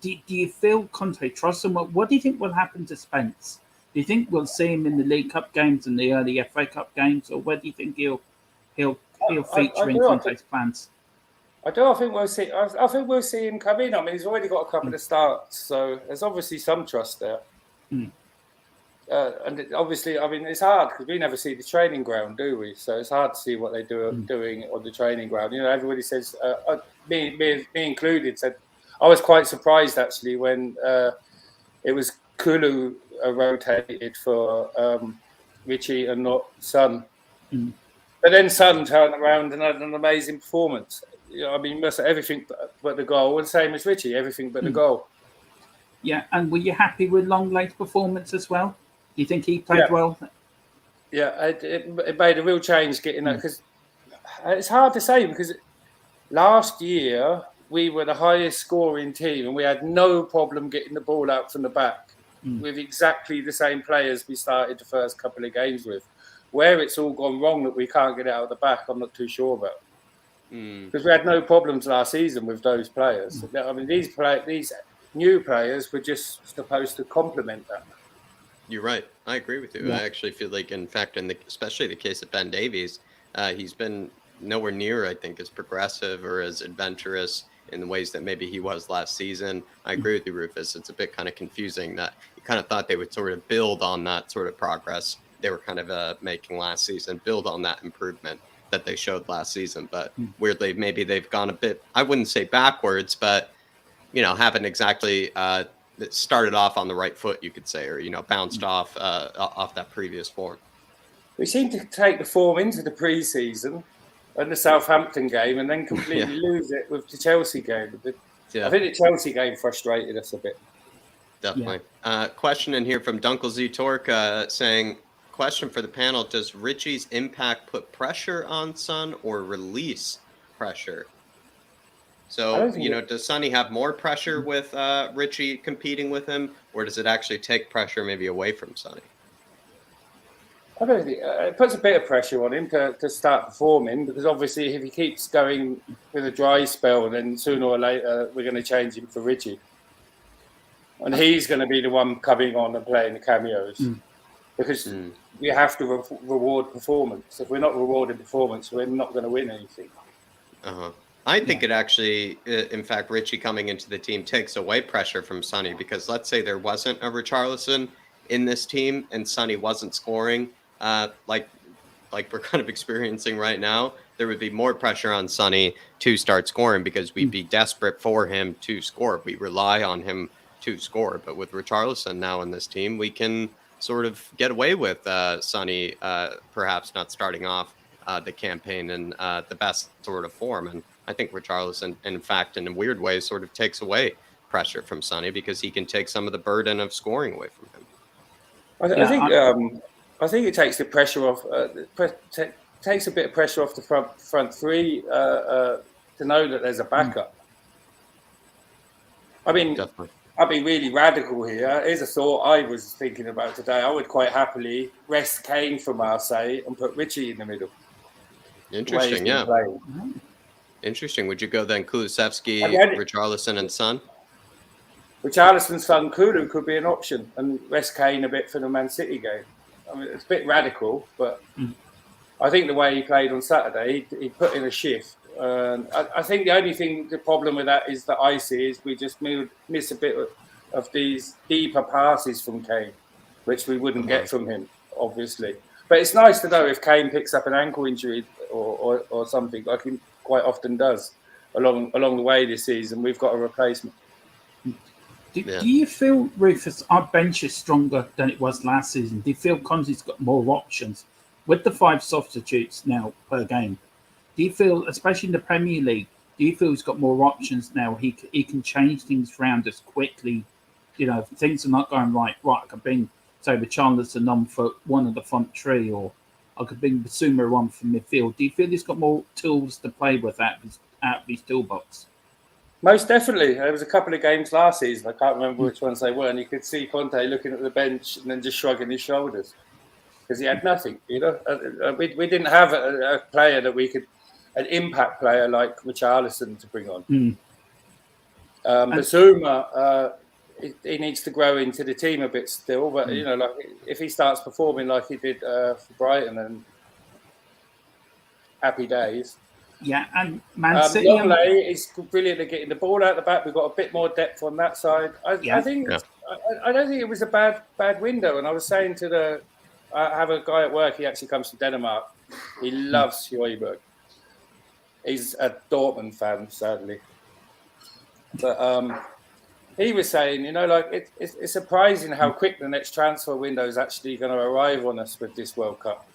S2: Do you feel Conte trusts him? What do you think will happen to Spence? Do you think we'll see him in the League Cup games and the early FA Cup games, or where do you think he'll feature in Conte's plans?
S6: I do. I think we'll see. I think we'll see him come in. I mean, he's already got a couple of starts, so there's obviously some trust there. And obviously, I mean, it's hard because we never see the training ground, do we? So it's hard to see what they're doing on the training ground. You know, everybody says, me included, said I was quite surprised actually when it was Kulu rotated for Richie and not Son. But then Son turned around and had an amazing performance. You know, I mean, must have everything but the goal, and same as Richie, everything but the goal.
S2: Yeah, and were you happy with Longlay's performance as well? Do you think he played well?
S6: Yeah, it made a real change getting that, because it's hard to say, because last year we were the highest scoring team and we had no problem getting the ball out from the back with exactly the same players we started the first couple of games with. Where it's all gone wrong that we can't get it out of the back, I'm not too sure about. Because we had no problems last season with those players. I mean, these new players were just supposed to complement that.
S1: You're right. I agree with you. I actually feel like, in fact, especially the case of Ben Davies, he's been nowhere near, I think, as progressive or as adventurous in the ways that maybe he was last season. I agree with you, Rufus. It's a bit kind of confusing that you kind of thought they would sort of build on that sort of progress they were kind of making last season, build on that improvement that they showed last season. But weirdly, maybe they've gone a bit, I wouldn't say backwards, but, you know, haven't exactly started off on the right foot, you could say, or, you know, bounced off that previous form.
S6: We seem to take the form into the pre-season and the Southampton game and then completely lose it with the Chelsea game. I think the Chelsea game frustrated us a bit.
S1: Definitely. Question in here from Dunkel Z Torque saying, question for the panel, does Richie's impact put pressure on Son or release pressure? So, you know, does Sonny have more pressure with Richie competing with him, or does it actually take pressure maybe away from Sonny?
S6: I don't think it puts a bit of pressure on him to start performing, because obviously if he keeps going with a dry spell, then sooner or later we're going to change him for Richie. And he's going to be the one coming on and playing the cameos. Because we have to reward performance. If we're not rewarding performance, we're not going to win anything.
S1: I think it actually, in fact, Richie coming into the team takes away pressure from Sonny, because let's say there wasn't a Richarlison in this team and Sonny wasn't scoring, like we're kind of experiencing right now, there would be more pressure on Sonny to start scoring because we'd be desperate for him to score. We rely on him to score. But with Richarlison now in this team, we can sort of get away with Sonny perhaps not starting off the campaign in the best sort of form. And I think Richarlison, in fact, in a weird way, sort of takes away pressure from Sonny because he can take some of the burden of scoring away from him.
S6: I think it takes the pressure off. Takes a bit of pressure off the front three to know that there's a backup. I mean,
S1: Definitely.
S6: I'd be really radical here. Here's a thought I was thinking about today. I would quite happily rest Kane for Marseille and put Richie in the middle.
S1: Interesting, yeah.
S6: Playing.
S1: Interesting. Would you go then Kulusevski, Richarlison, and Son?
S6: Richarlison's son Kulu could be an option, and rest Kane a bit for the Man City game. I mean, it's a bit radical, but I think the way he played on Saturday, he put in a shift. I think the problem with that is that I see is we just miss a bit of these deeper passes from Kane, which we wouldn't get from him, obviously. But it's nice to know if Kane picks up an ankle injury or something, like he quite often does along the way this season. We've got a replacement.
S2: Do you feel, Rufus, our bench is stronger than it was last season? Do you feel Conte's got more options with the 5 substitutes now per game? Do you feel, especially in the Premier League, do you feel he's got more options now? He can change things around as quickly. You know, if things are not going right, I could bring, say, Richarlison on for one of the front three, or I could bring Basuma on from midfield. Do you feel he's got more tools to play with out of his toolbox?
S6: Most definitely. There was a couple of games last season, I can't remember which ones they were, and you could see Conte looking at the bench and then just shrugging his shoulders because he had nothing. You know, we didn't have a player that we could, an impact player like Richarlison to bring on. Basuma, he needs to grow into the team a bit still, but you know, like if he starts performing like he did for Brighton, and happy days.
S2: Yeah, and Man City.
S6: Longley is brilliant at getting the ball out the back. We've got a bit more depth on that side. I don't think it was a bad window. And I was saying I have a guy at work. He actually comes from Denmark. He loves Højbjerg. He's a Dortmund fan, sadly. But he was saying, you know, like it's surprising how quick the next transfer window is actually going to arrive on us with this World Cup.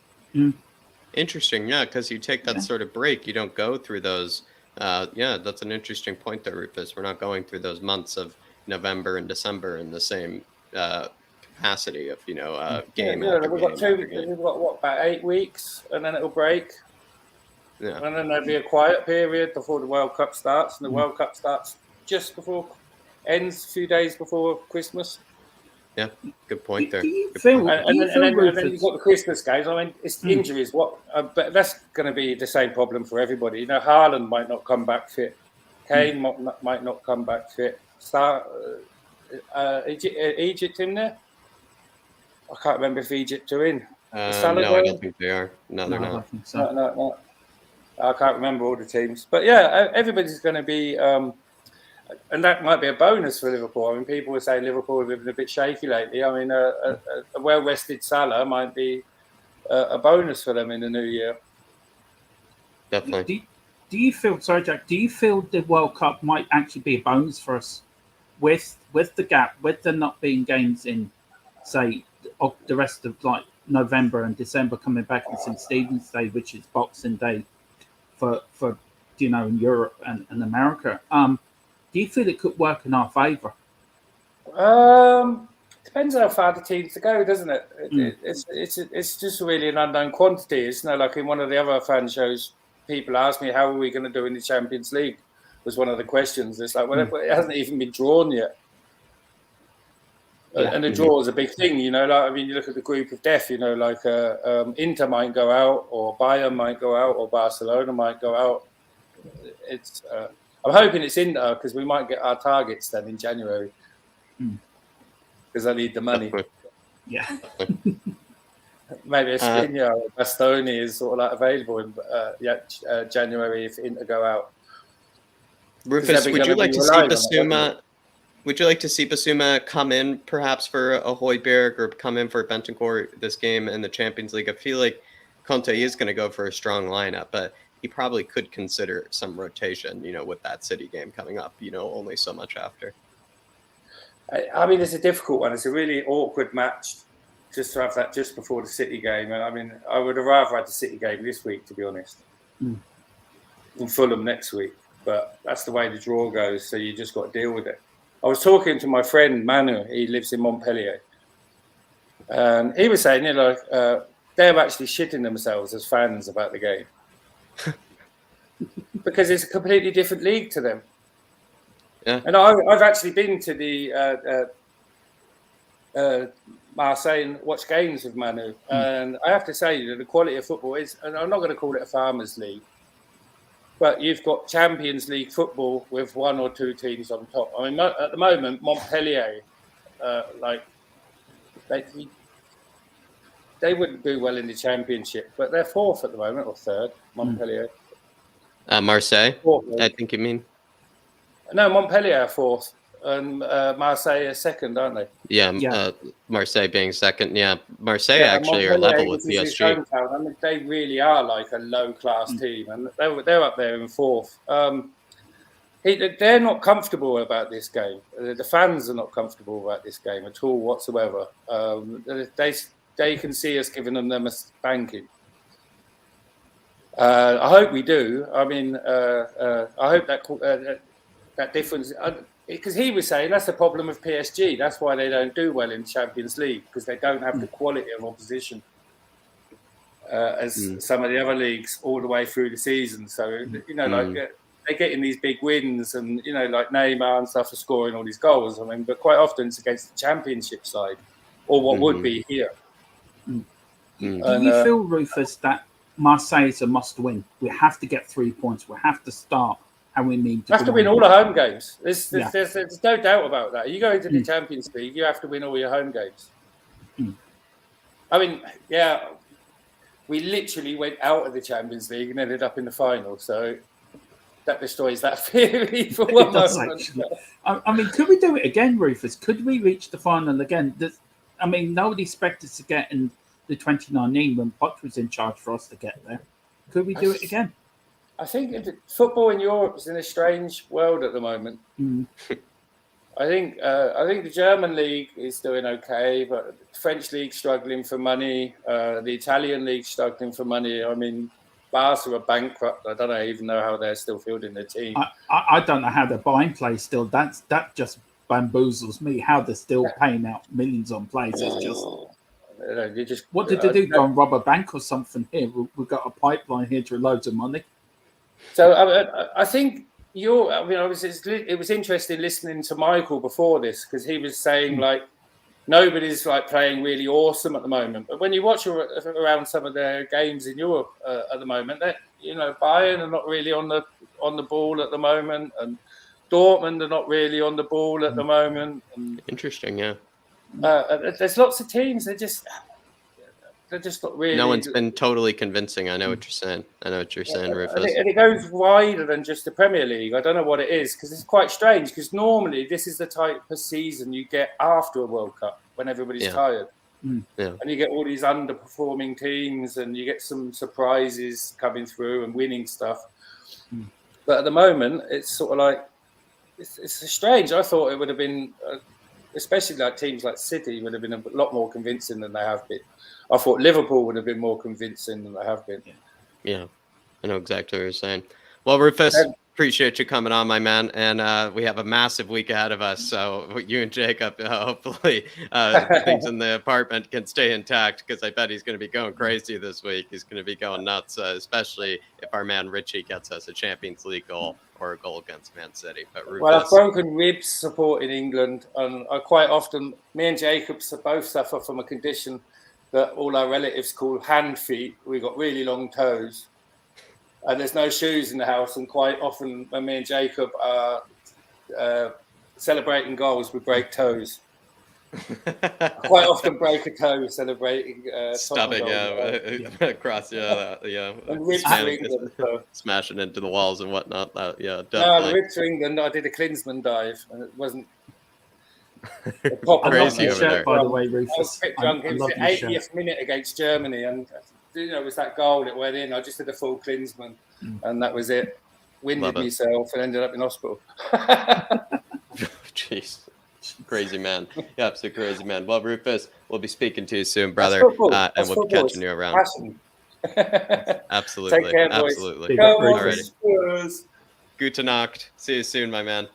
S1: Interesting, yeah, because you take that sort of break. You don't go through those. That's an interesting point there, Rufus. We're not going through those months of November and December in the same capacity of, game after
S6: we've
S1: game.
S6: We've got, about 8 weeks, and then it'll break.
S1: Yeah.
S6: And then there'll be a quiet period before the World Cup starts, and the World Cup starts just before, ends a few days before Christmas.
S1: Yeah, good point there.
S6: And then you've got the Christmas games. I mean, it's injuries. But that's going to be the same problem for everybody. You know, Haaland might not come back fit. Kane might not come back fit. Egypt in there? I can't remember if Egypt are in.
S1: No, I don't think they are. No, they're not.
S2: I think so.
S6: No. I can't remember all the teams. But yeah, everybody's going to be... and that might be a bonus for Liverpool. I mean, people were saying Liverpool have been a bit shaky lately. I mean, a well-rested Salah might be a bonus for them in the new year.
S1: Definitely.
S2: Do you feel, sorry, Jack, do you feel the World Cup might actually be a bonus for us with the gap, with there not being games in, say, the rest of like November and December coming back in St. Stephen's Day, which is Boxing Day for in Europe and America? Do you feel it could work in our favour?
S6: Depends how far the teams to go, doesn't it? It's just really an unknown quantity. It's like in one of the other fan shows, people ask me, how are we going to do in the Champions League? Was one of the questions. It's like, well, it hasn't even been drawn yet. And the draw is a big thing, you look at the group of death, Inter might go out, or Bayern might go out, or Barcelona might go out. It's... I'm hoping it's Inter because we might get our targets then in January because I need the money.
S2: Yeah.
S6: Maybe a Skriniar or Bastoni is sort of like available in January if Inter go out.
S1: Rufus, would you like to see Basuma? Would you like to see Basuma come in perhaps for a Højbjerg or come in for Bentancur this game in the Champions League? I feel like Conte is going to go for a strong lineup, but he probably could consider some rotation, with that City game coming up, only so much after.
S6: I mean, it's a difficult one. It's a really awkward match just to have that just before the City game. And I mean, I would have rather had the City game this week, to be honest, and Fulham next week. But that's the way the draw goes, so you just got to deal with it. I was talking to my friend Manu. He lives in Montpellier. And he was saying, they're actually shitting themselves as fans about the game. Because it's a completely different league to them.
S1: Yeah.
S6: And I've actually been to the Marseille and watched games of Manu, and I have to say that the quality of football is, and I'm not going to call it a farmers' league, but you've got Champions League football with one or two teams on top. I mean, at the moment, Montpellier, they wouldn't do well in the Championship, but they're fourth at the moment, or third, Montpellier.
S1: Marseille,
S6: Fourth,
S1: I think you mean.
S6: No, Montpellier are fourth, and Marseille are second, aren't they?
S1: Yeah. Marseille being second. Yeah, Marseille actually are
S6: Montpellier,
S1: level with
S6: which is his
S1: PSG.
S6: hometown. I mean, they really are like a low-class team, and they're up there in fourth. They're not comfortable about this game. The fans are not comfortable about this game at all whatsoever. They can see us giving them a spanking. I hope we do. I mean, I hope that difference, because he was saying that's the problem with PSG. That's why they don't do well in Champions League, because they don't have the quality of opposition as some of the other leagues all the way through the season. So they get in these big wins, and like Neymar and stuff are scoring all these goals. I mean, but quite often it's against the Championship side, or what would be here.
S2: Do you feel, Rufus, that Marseille is a must-win? We have to get 3 points. We have to start, and we need to.
S6: Have to win all the home games. There's no doubt about that. You go into the Champions League, you have to win all your home games. I mean, we literally went out of the Champions League and ended up in the final. So that destroys that theory for one moment.
S2: I mean, could we do it again, Rufus? Could we reach the final again? I mean, nobody expected us to get in the 2019 when Poch was in charge for us to get there. Could we do it again?
S6: I think football in Europe is in a strange world at the moment. I think the German league is doing okay, but the French league struggling for money. The Italian league struggling for money. I mean, Barca are bankrupt. I don't even know how they're still fielding their team.
S2: I don't know how they're buying players still. That just bamboozles me. How they're still paying out millions on players. It's just. What did they do? Go and rob a bank or something? Here, we've got a pipeline here to loads of money.
S6: So I think it was interesting listening to Michael before this, because he was saying like nobody's like playing really awesome at the moment. But when you watch around some of their games in Europe at the moment, that Bayern are not really on the ball at the moment, and Dortmund are not really on the ball at the moment. And,
S1: interesting, yeah.
S6: There's lots of teams. They're just not really.
S1: No one's been totally convincing. I know what you're saying. Rufus.
S6: And it goes wider than just the Premier League. I don't know what it is, because it's quite strange. Because normally this is the type of season you get after a World Cup when everybody's tired, and you get all these underperforming teams, and you get some surprises coming through and winning stuff. But at the moment, it's sort of like it's strange. I thought it would have been, especially like teams like City, would have been a lot more convincing than they have been. I thought Liverpool would have been more convincing than they have been.
S1: Yeah, I know exactly what you're saying. Well, Rufus, appreciate you coming on, my man. And we have a massive week ahead of us. So you and Jacob, hopefully things in the apartment can stay intact, because I bet he's going to be going crazy this week. He's going to be going nuts, especially if our man Richie gets us a Champions League goal or a goal against Man City. But Rufus,
S6: well, I've broken ribs supporting England. And I quite often, me and Jacob both suffer from a condition that all our relatives call hand feet. We've got really long toes, and there's no shoes in the house. And quite often, when me and Jacob are celebrating goals, we break toes. Quite often break a toe celebrating
S1: stubbing, across,
S6: and ribs for England, so.
S1: Smashing into the walls and whatnot. Definitely.
S6: No, ribs for England. I did a Klinsmann dive, and it wasn't.
S1: Crazy over there.
S2: By the way, Rufus.
S6: I was a bit drunk. It was the 80th minute against Germany, and it was that goal that went in. I just did a full Klinsmann, and that was it. Winded myself and ended up in hospital.
S1: Jeez. Crazy man. Yeah, absolute crazy man. Well, Rufus, we'll be speaking to you soon, brother. And we'll be catching you around. Absolutely.
S6: Take care, boys.
S1: Absolutely.
S6: Alrighty.
S1: Gute Nacht. See you soon, my man.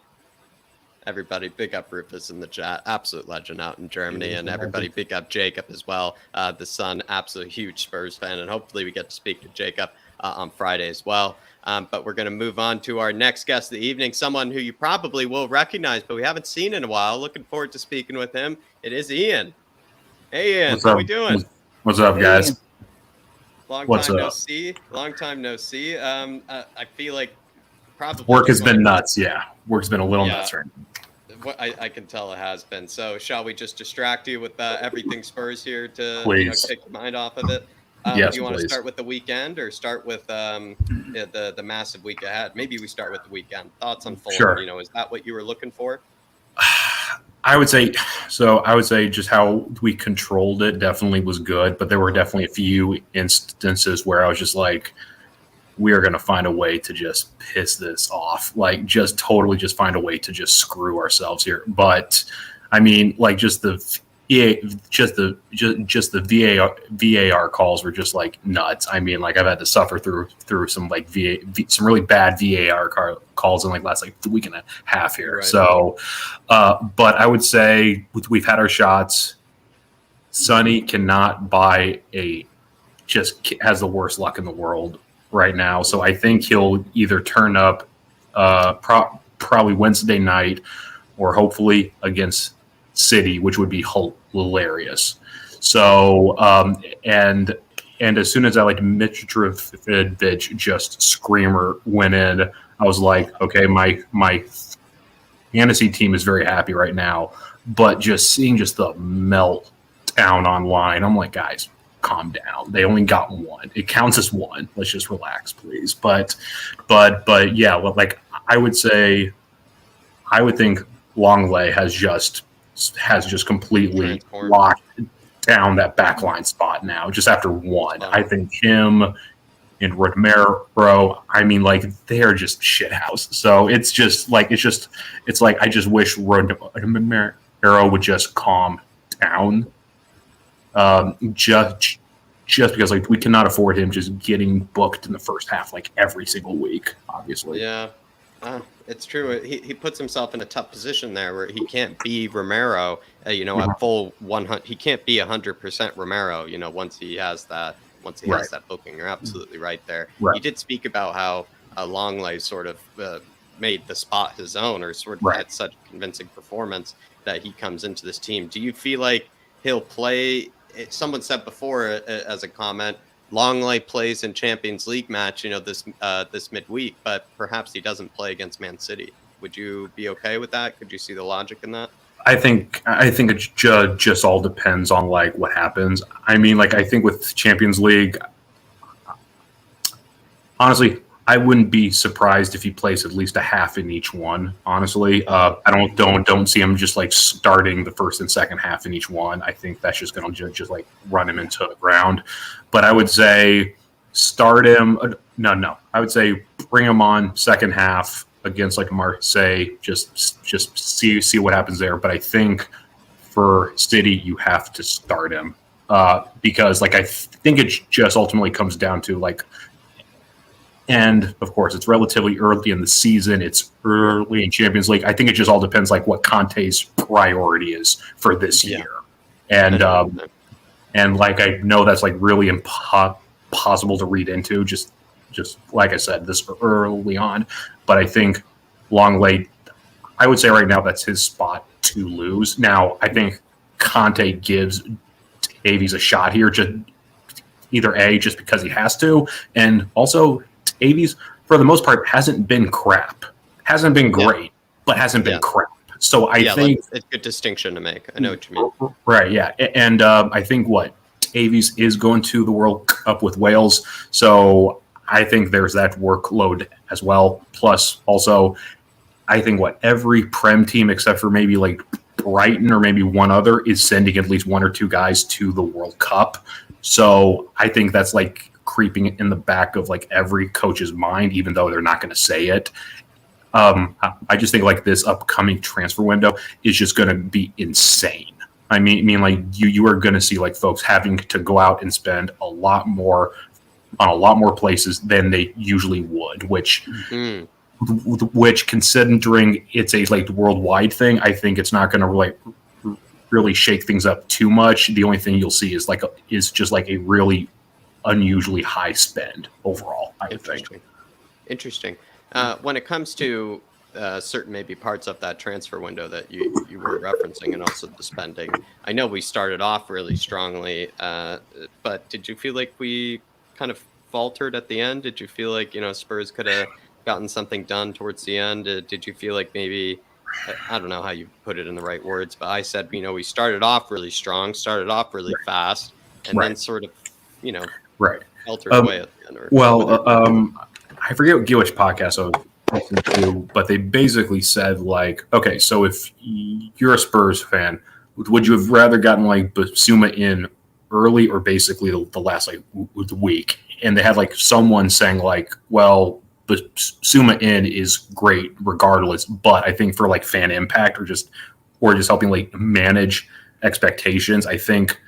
S1: Everybody, big up Rufus in the chat. Absolute legend out in Germany. And everybody, big up Jacob as well. The son, absolute huge Spurs fan. And hopefully we get to speak to Jacob on Friday as well. But we're going to move on to our next guest of the evening, someone who you probably will recognize, but we haven't seen in a while. Looking forward to speaking with him. It is Ian. Hey, Ian. How we doing?
S7: What's up, guys?
S2: Ian.
S1: Long
S7: What's
S1: time no
S7: up?
S1: see. Long time no see. I feel like probably
S7: Work has been nuts. Yeah, work's been a little
S1: Yeah.
S7: nuts right now.
S1: What I can tell it has been. So shall we just distract you with everything Spurs here to
S7: Please.
S1: take your mind off of it?
S7: Yes,
S1: do you want to
S7: please.
S1: start with the weekend or start with the massive week ahead? Maybe we start with the weekend. Thoughts on Fulham?
S7: Sure.
S1: You know, is that what you were looking for?
S7: I would say just how we controlled it definitely was good, but there were definitely a few instances where I was just like, we are going to find a way to just piss this off, like just totally just find a way to just screw ourselves here. But I mean, like just the VAR calls were just like nuts. I mean, like I've had to suffer through some like some really bad VAR calls in like last like week and a half here.
S1: Right.
S7: So, but I would say we've had our shots. Sonny cannot buy just has the worst luck in the world right now. So I think he'll either turn up probably Wednesday night or hopefully against City, which would be hilarious. So and as soon as I like Mitrovic just screamer went in, I was like, okay, my fantasy team is very happy right now. But just seeing just the meltdown online, I'm like, guys, calm down. They only got one. It counts as one. Let's just relax, please. But yeah, like I would think Longley has just completely
S1: Transformed.
S7: locked down that backline spot now, just after one. I think him and Romero, I mean, like, they're just shithouse. So it's like I just wish Romero would just calm down. Just because like we cannot afford him just getting booked in the first half like every single week, obviously.
S1: Yeah, it's true. He puts himself in a tough position there where he can't be Romero. At full 100, he can't be 100% Romero. Once he has that booking. You're absolutely right there.
S7: Right.
S1: He did speak about how Longley sort of made the spot his own, or sort of
S7: Right.
S1: had such convincing performance that he comes into this team. Do you feel like he'll play? Someone said before as a comment, Longley plays in Champions League match, this midweek, but perhaps he doesn't play against Man City. Would you be okay with that? Could you see the logic in that?
S7: I think it just all depends on like what happens. I mean, like I think with Champions League, honestly, I wouldn't be surprised if he plays at least a half in each one. Honestly, I don't see him just like starting the first and second half in each one. I think that's just going to just like run him into the ground. But I would say start him. No. I would say bring him on second half against like Marseille. Just see what happens there. But I think for City, you have to start him because like I think it just ultimately comes down to like. And of course, it's relatively early in the season. It's early in Champions League. I think it just all depends, like what Conte's priority is for this year. And like I know that's like really impossible to read into. Just like I said, this early on. But I think Longley, I would say right now that's his spot to lose. Now I think Conte gives Davies a shot here, just either just because he has to, and also. Davies, for the most part, hasn't been crap. Hasn't been great, but hasn't been crap. So I think
S1: it's a good distinction to make. I know what you mean.
S7: Right, yeah. And I think Davies is going to the World Cup with Wales. So I think there's that workload as well. Plus, also, I think every Prem team, except for maybe like Brighton or maybe one other, is sending at least one or two guys to the World Cup. So I think that's like creeping in the back of like every coach's mind, even though they're not going to say it. I just think like this upcoming transfer window is just going to be insane. I mean, like you are going to see like folks having to go out and spend a lot more on a lot more places than they usually would, which considering it's a like worldwide thing, I think it's not going to really shake things up too much. The only thing you'll see is just like a really unusually high spend overall. I think.
S1: Interesting. When it comes to certain maybe parts of that transfer window that you were referencing, and also the spending, I know we started off really strongly, but did you feel like we kind of faltered at the end? Did you feel like, Spurs could have gotten something done towards the end? Did you feel like maybe, I don't know how you put it in the right words, but I said, we started off really strong, started off really fast, and then sort of,
S7: right.
S1: faltered away at the end?
S7: I forget which podcast I was listening to, but they basically said, like, okay, so if you're a Spurs fan, would you have rather gotten like Basuma in early or basically the last week? And they had like someone saying like, well, Basuma in is great regardless, but I think for like fan impact or just helping like manage expectations, I think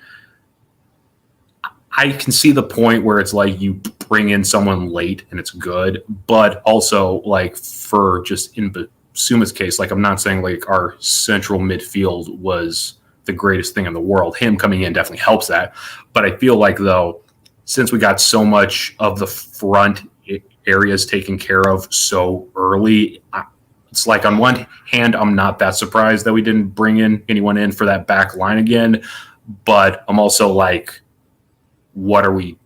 S7: I can see the point where it's like you bring in someone late and it's good, but also like for just in Basuma's case, like I'm not saying like our central midfield was the greatest thing in the world. Him coming in definitely helps that, but I feel like though, since we got so much of the front areas taken care of so early, it's like on one hand, I'm not that surprised that we didn't bring in anyone in for that back line again, but I'm also like, what are we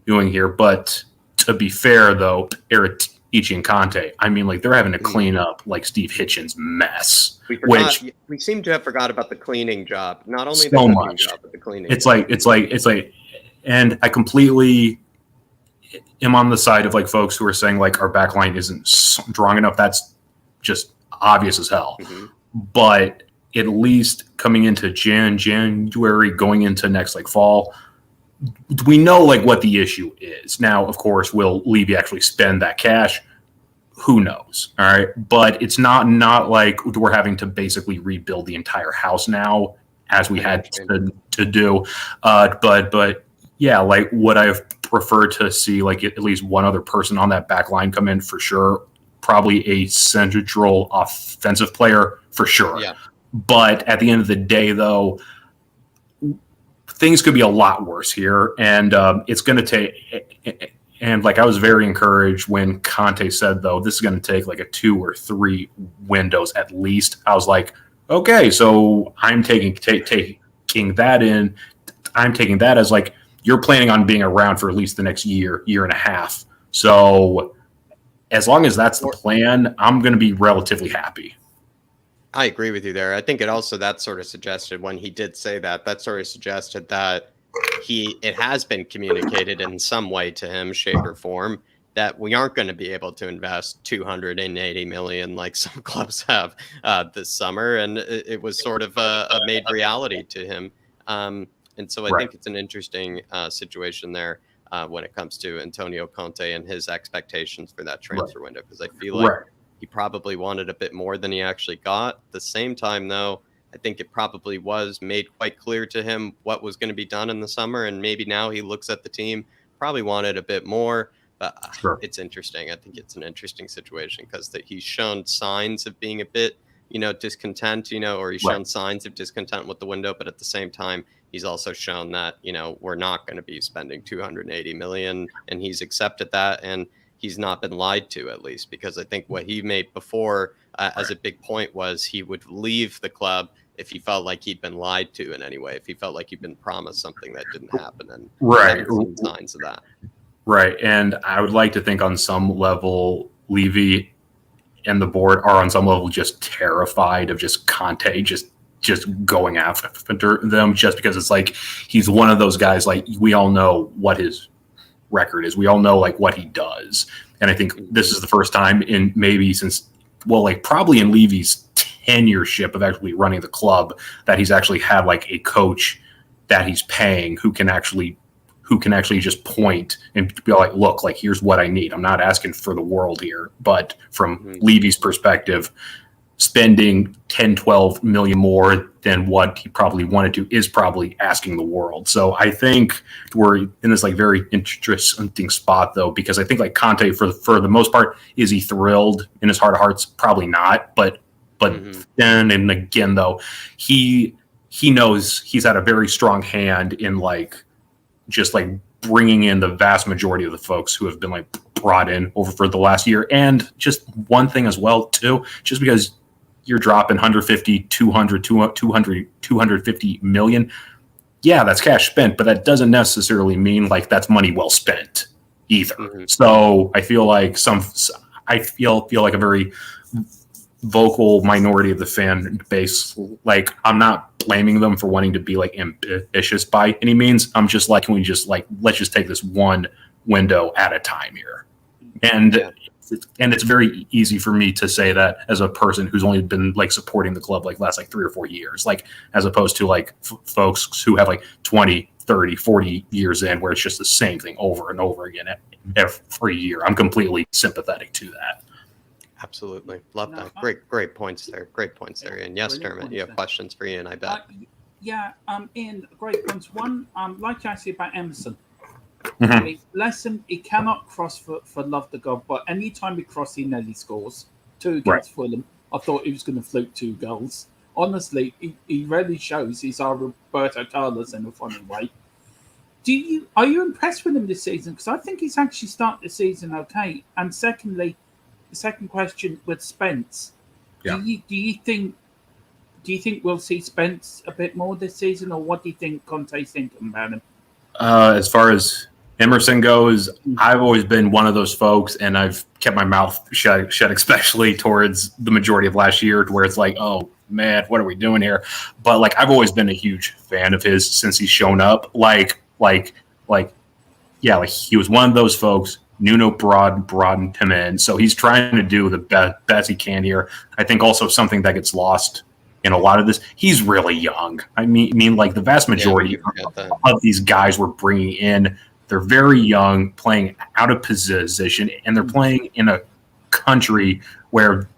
S7: doing here? But to be fair, though, Eritici and Conte, I mean, like they're having to clean up like Steve Hitchens' mess.
S1: We seem to have forgot about the cleaning job. Not only
S7: so
S1: the
S7: much
S1: job, but the cleaning.
S7: It's like, and I completely am on the side of like folks who are saying like our back line isn't strong enough. That's just obvious as hell.
S1: Mm-hmm.
S7: But at least coming into January, going into next like fall, we know like what the issue is. Now, of course, will Levy actually spend that cash? Who knows? All right. But it's not like we're having to basically rebuild the entire house now as we had to do. But yeah, like would I have preferred to see like at least one other person on that back line come in for sure? Probably a central offensive player for sure.
S1: Yeah.
S7: But at the end of the day, though, things could be a lot worse here, and it's going to take. And like I was very encouraged when Conte said, though, this is going to take like a 2 or 3 windows at least. I was like, okay, so I'm taking that in. I'm taking that as like you're planning on being around for at least the next year and a half. So as long as that's the plan, I'm going to be relatively happy.
S1: I agree with you there. I think that sort of suggested when he did say that sort of suggested that it has been communicated in some way to him, shape or form, that we aren't going to be able to invest 280 million like some clubs have this summer. And it was sort of a made reality to him. And so I think it's an interesting situation there when it comes to Antonio Conte and his expectations for that transfer window, because I feel like he probably wanted a bit more than he actually got. At the same time, though, I think it probably was made quite clear to him what was going to be done in the summer. And maybe now he looks at the team, probably wanted a bit more. But it's interesting. I think it's an interesting situation because he's shown signs of being a bit, discontent, or he's shown signs of discontent with the window. But at the same time, he's also shown that, we're not going to be spending 280 million, and he's accepted that. And he's not been lied to, at least, because I think what he made before as a big point was he would leave the club if he felt like he'd been lied to in any way, if he felt like he'd been promised something that didn't happen. And seen signs of that.
S7: Right. And I would like to think on some level, Levy and the board are on some level just terrified of just Conte just going after them, just because it's like he's one of those guys, like we all know what his record is. We all know like what he does. And I think this is the first time in maybe since, probably in Levy's tenureship of actually running the club that he's actually had like a coach that he's paying who can actually just point and be like, look, like here's what I need. I'm not asking for the world here, but from Levy's perspective, spending 10, 12 million more than what he probably wanted to is probably asking the world. So I think we're in this like very interesting spot though, because I think like Conte for the most part, is he thrilled in his heart of hearts? Probably not. But then and again though, he knows he's had a very strong hand in like just like bringing in the vast majority of the folks who have been like brought in over for the last year. And just one thing as well, too, just because you're dropping 150, 200, 250 million. Yeah, that's cash spent, but that doesn't necessarily mean like that's money well spent either.
S1: Mm-hmm.
S7: So I feel like I feel like a very vocal minority of the fan base. Like, I'm not blaming them for wanting to be like ambitious by any means. I'm just like, can we just like, let's just take this one window at a time here. And it's very easy for me to say that as a person who's only been like supporting the club like last like 3 or 4 years, like as opposed to like folks who have like 20, 30, 40 years in where it's just the same thing over and over again every year. I'm completely sympathetic to that.
S1: Absolutely. Love that. Great points there. Great points there. And yes, Dermot, you have questions for Ian, I bet.
S2: Ian, great points. One, like I said about Emerson,
S7: Mm-hmm.
S2: I mean, bless him, he cannot cross for love to God, but anytime he crosses, he nearly scores. 2 against Fulham. I thought he was going to fluke 2 goals. Honestly, he really shows he's our Roberto Carlos in a funny way. Are you impressed with him this season? Because I think he's actually started the season okay. And secondly, the second question with Spence.
S7: Yeah.
S2: Do you think we'll see Spence a bit more this season, or what do you think Conte's thinking about him?
S7: As far as Emerson goes, I've always been one of those folks, and I've kept my mouth shut, especially towards the majority of last year, where it's like, oh man, what are we doing here? But like, I've always been a huge fan of his since he's shown up. Like he was one of those folks. Nuno brought him in, so he's trying to do the best he can here. I think also something that gets lost in a lot of this, he's really young. I mean, like the vast majority of these guys we're bringing in, they're very young, playing out of position, and they're playing in a country where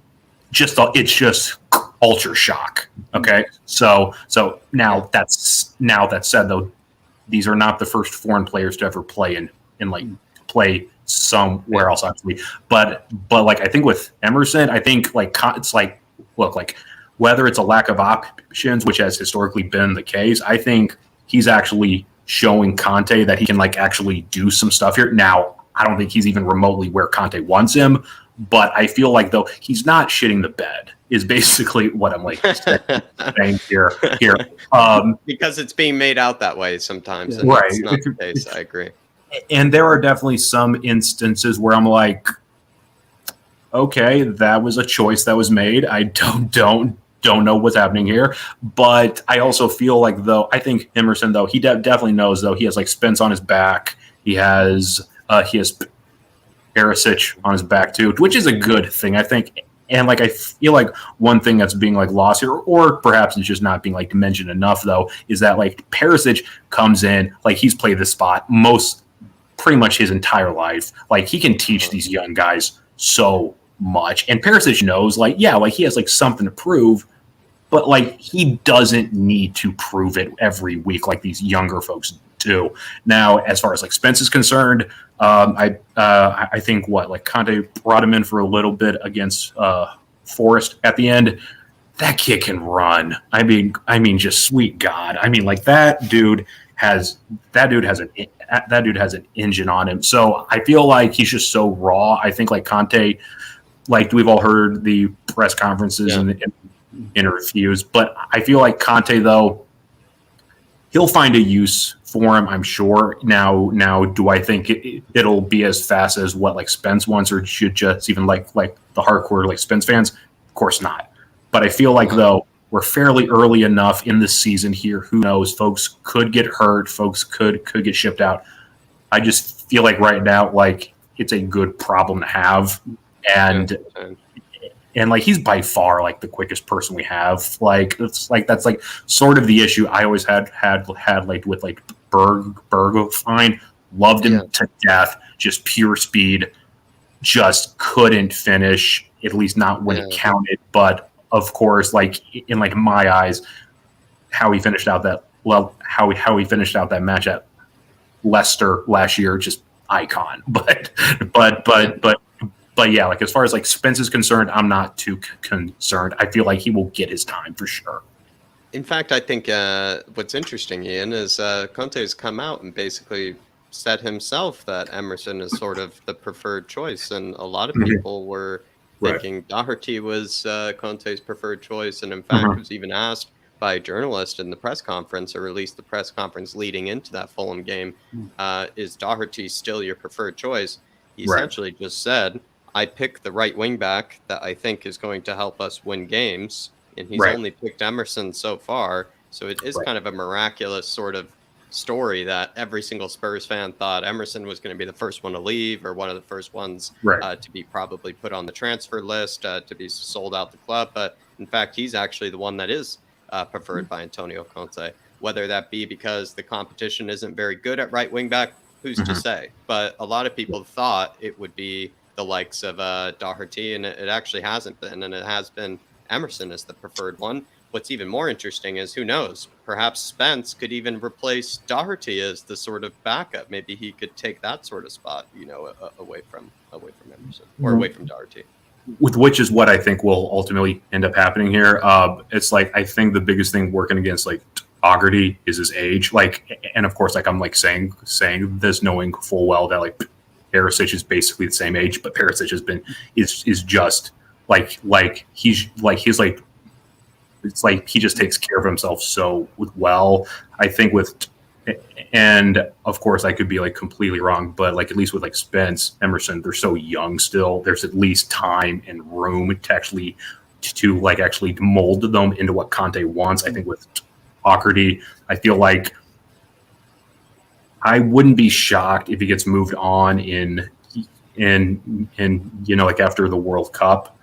S7: it's just culture shock. Okay, so now that said, though, these are not the first foreign players to ever play play somewhere else, actually. But like, I think with Emerson, I think like it's like, look, like whether it's a lack of options, which has historically been the case, I think he's actually showing Conte that he can like actually do some stuff here. Now, I don't think he's even remotely where Conte wants him, but I feel like though he's not shitting the bed is basically what I'm like saying here.
S1: Because it's being made out that way sometimes. And
S7: right.
S1: It's not the case. I agree.
S7: And there are definitely some instances where I'm like, okay, that was a choice that was made. I don't know what's happening here. But I also feel like, though, I think Emerson, though, he definitely knows, though, he has like Spence on his back. He has Perisic on his back too, which is a good thing, I think. And like, I feel like one thing that's being like lost here, or perhaps it's just not being like mentioned enough, though, is that like Perisic comes in, like he's played this spot pretty much his entire life. Like he can teach these young guys so much. And Perisic knows, like, yeah, like he has like something to prove, but like he doesn't need to prove it every week like these younger folks do. Now, as far as like Spence is concerned, I think like Conte brought him in for a little bit against Forest at the end. That kid can run. I mean, just sweet God. I mean, like that dude has an engine on him. So I feel like he's just so raw. I think like Conte, like we've all heard the press conferences and interviews, but I feel like Conte, though, he'll find a use for him, I'm sure. Now, do I think it'll be as fast as what like Spence wants, or should just even like the hardcore like Spence fans? Of course not. But I feel like though we're fairly early enough in the season here. Who knows? Folks could get hurt. Folks could get shipped out. I just feel like right now, like it's a good problem to have, and like he's by far like the quickest person we have. Like it's like that's like sort of the issue I always had like with like Bergwijn. Loved him to death, just pure speed. Just couldn't finish, at least not when it counted. But of course, like in like my eyes, how he finished out that match at Leicester last year, just icon. But yeah, like as far as like Spence is concerned, I'm not too concerned. I feel like he will get his time for sure.
S1: In fact, I think what's interesting, Ian, is Conte has come out and basically said himself that Emerson is sort of the preferred choice, and a lot of
S7: Mhm.
S1: people were thinking Doherty was Conte's preferred choice, and in fact was even asked by a journalist in the press conference, or at least the press conference leading into that Fulham game, is Doherty still your preferred choice? He
S7: Right.
S1: essentially just said, I picked the right wing back that I think is going to help us win games, and he's
S7: Right.
S1: only picked Emerson so far. So it is
S7: Right.
S1: kind of a miraculous sort of story that every single Spurs fan thought Emerson was going to be the first one to leave, or one of the first ones
S7: Right.
S1: to be probably put on the transfer list, to be sold out the club. But in fact, he's actually the one that is preferred by Antonio Conte. Whether that be because the competition isn't very good at right wing back, who's to say? But a lot of people thought it would be the likes of Doherty, and it actually hasn't been, and it has been Emerson as the preferred one. What's even more interesting is, who knows, perhaps Spence could even replace Doherty as the sort of backup. Maybe he could take that sort of spot, away from Emerson, or away from Doherty.
S7: Which is what I think will ultimately end up happening here. It's like, I think the biggest thing working against like Augerty is his age. Like, and of course, like I'm like saying this knowing full well that like Perisic is basically the same age, but Perisic is just like he's like it's like he just takes care of himself so well. I think and of course I could be like completely wrong, but like at least with like Spence, Emerson, they're so young still. There's at least time and room to actually mold them into what Conte wants. I think with Augerty, I feel like I wouldn't be shocked if he gets moved on in like after the World Cup.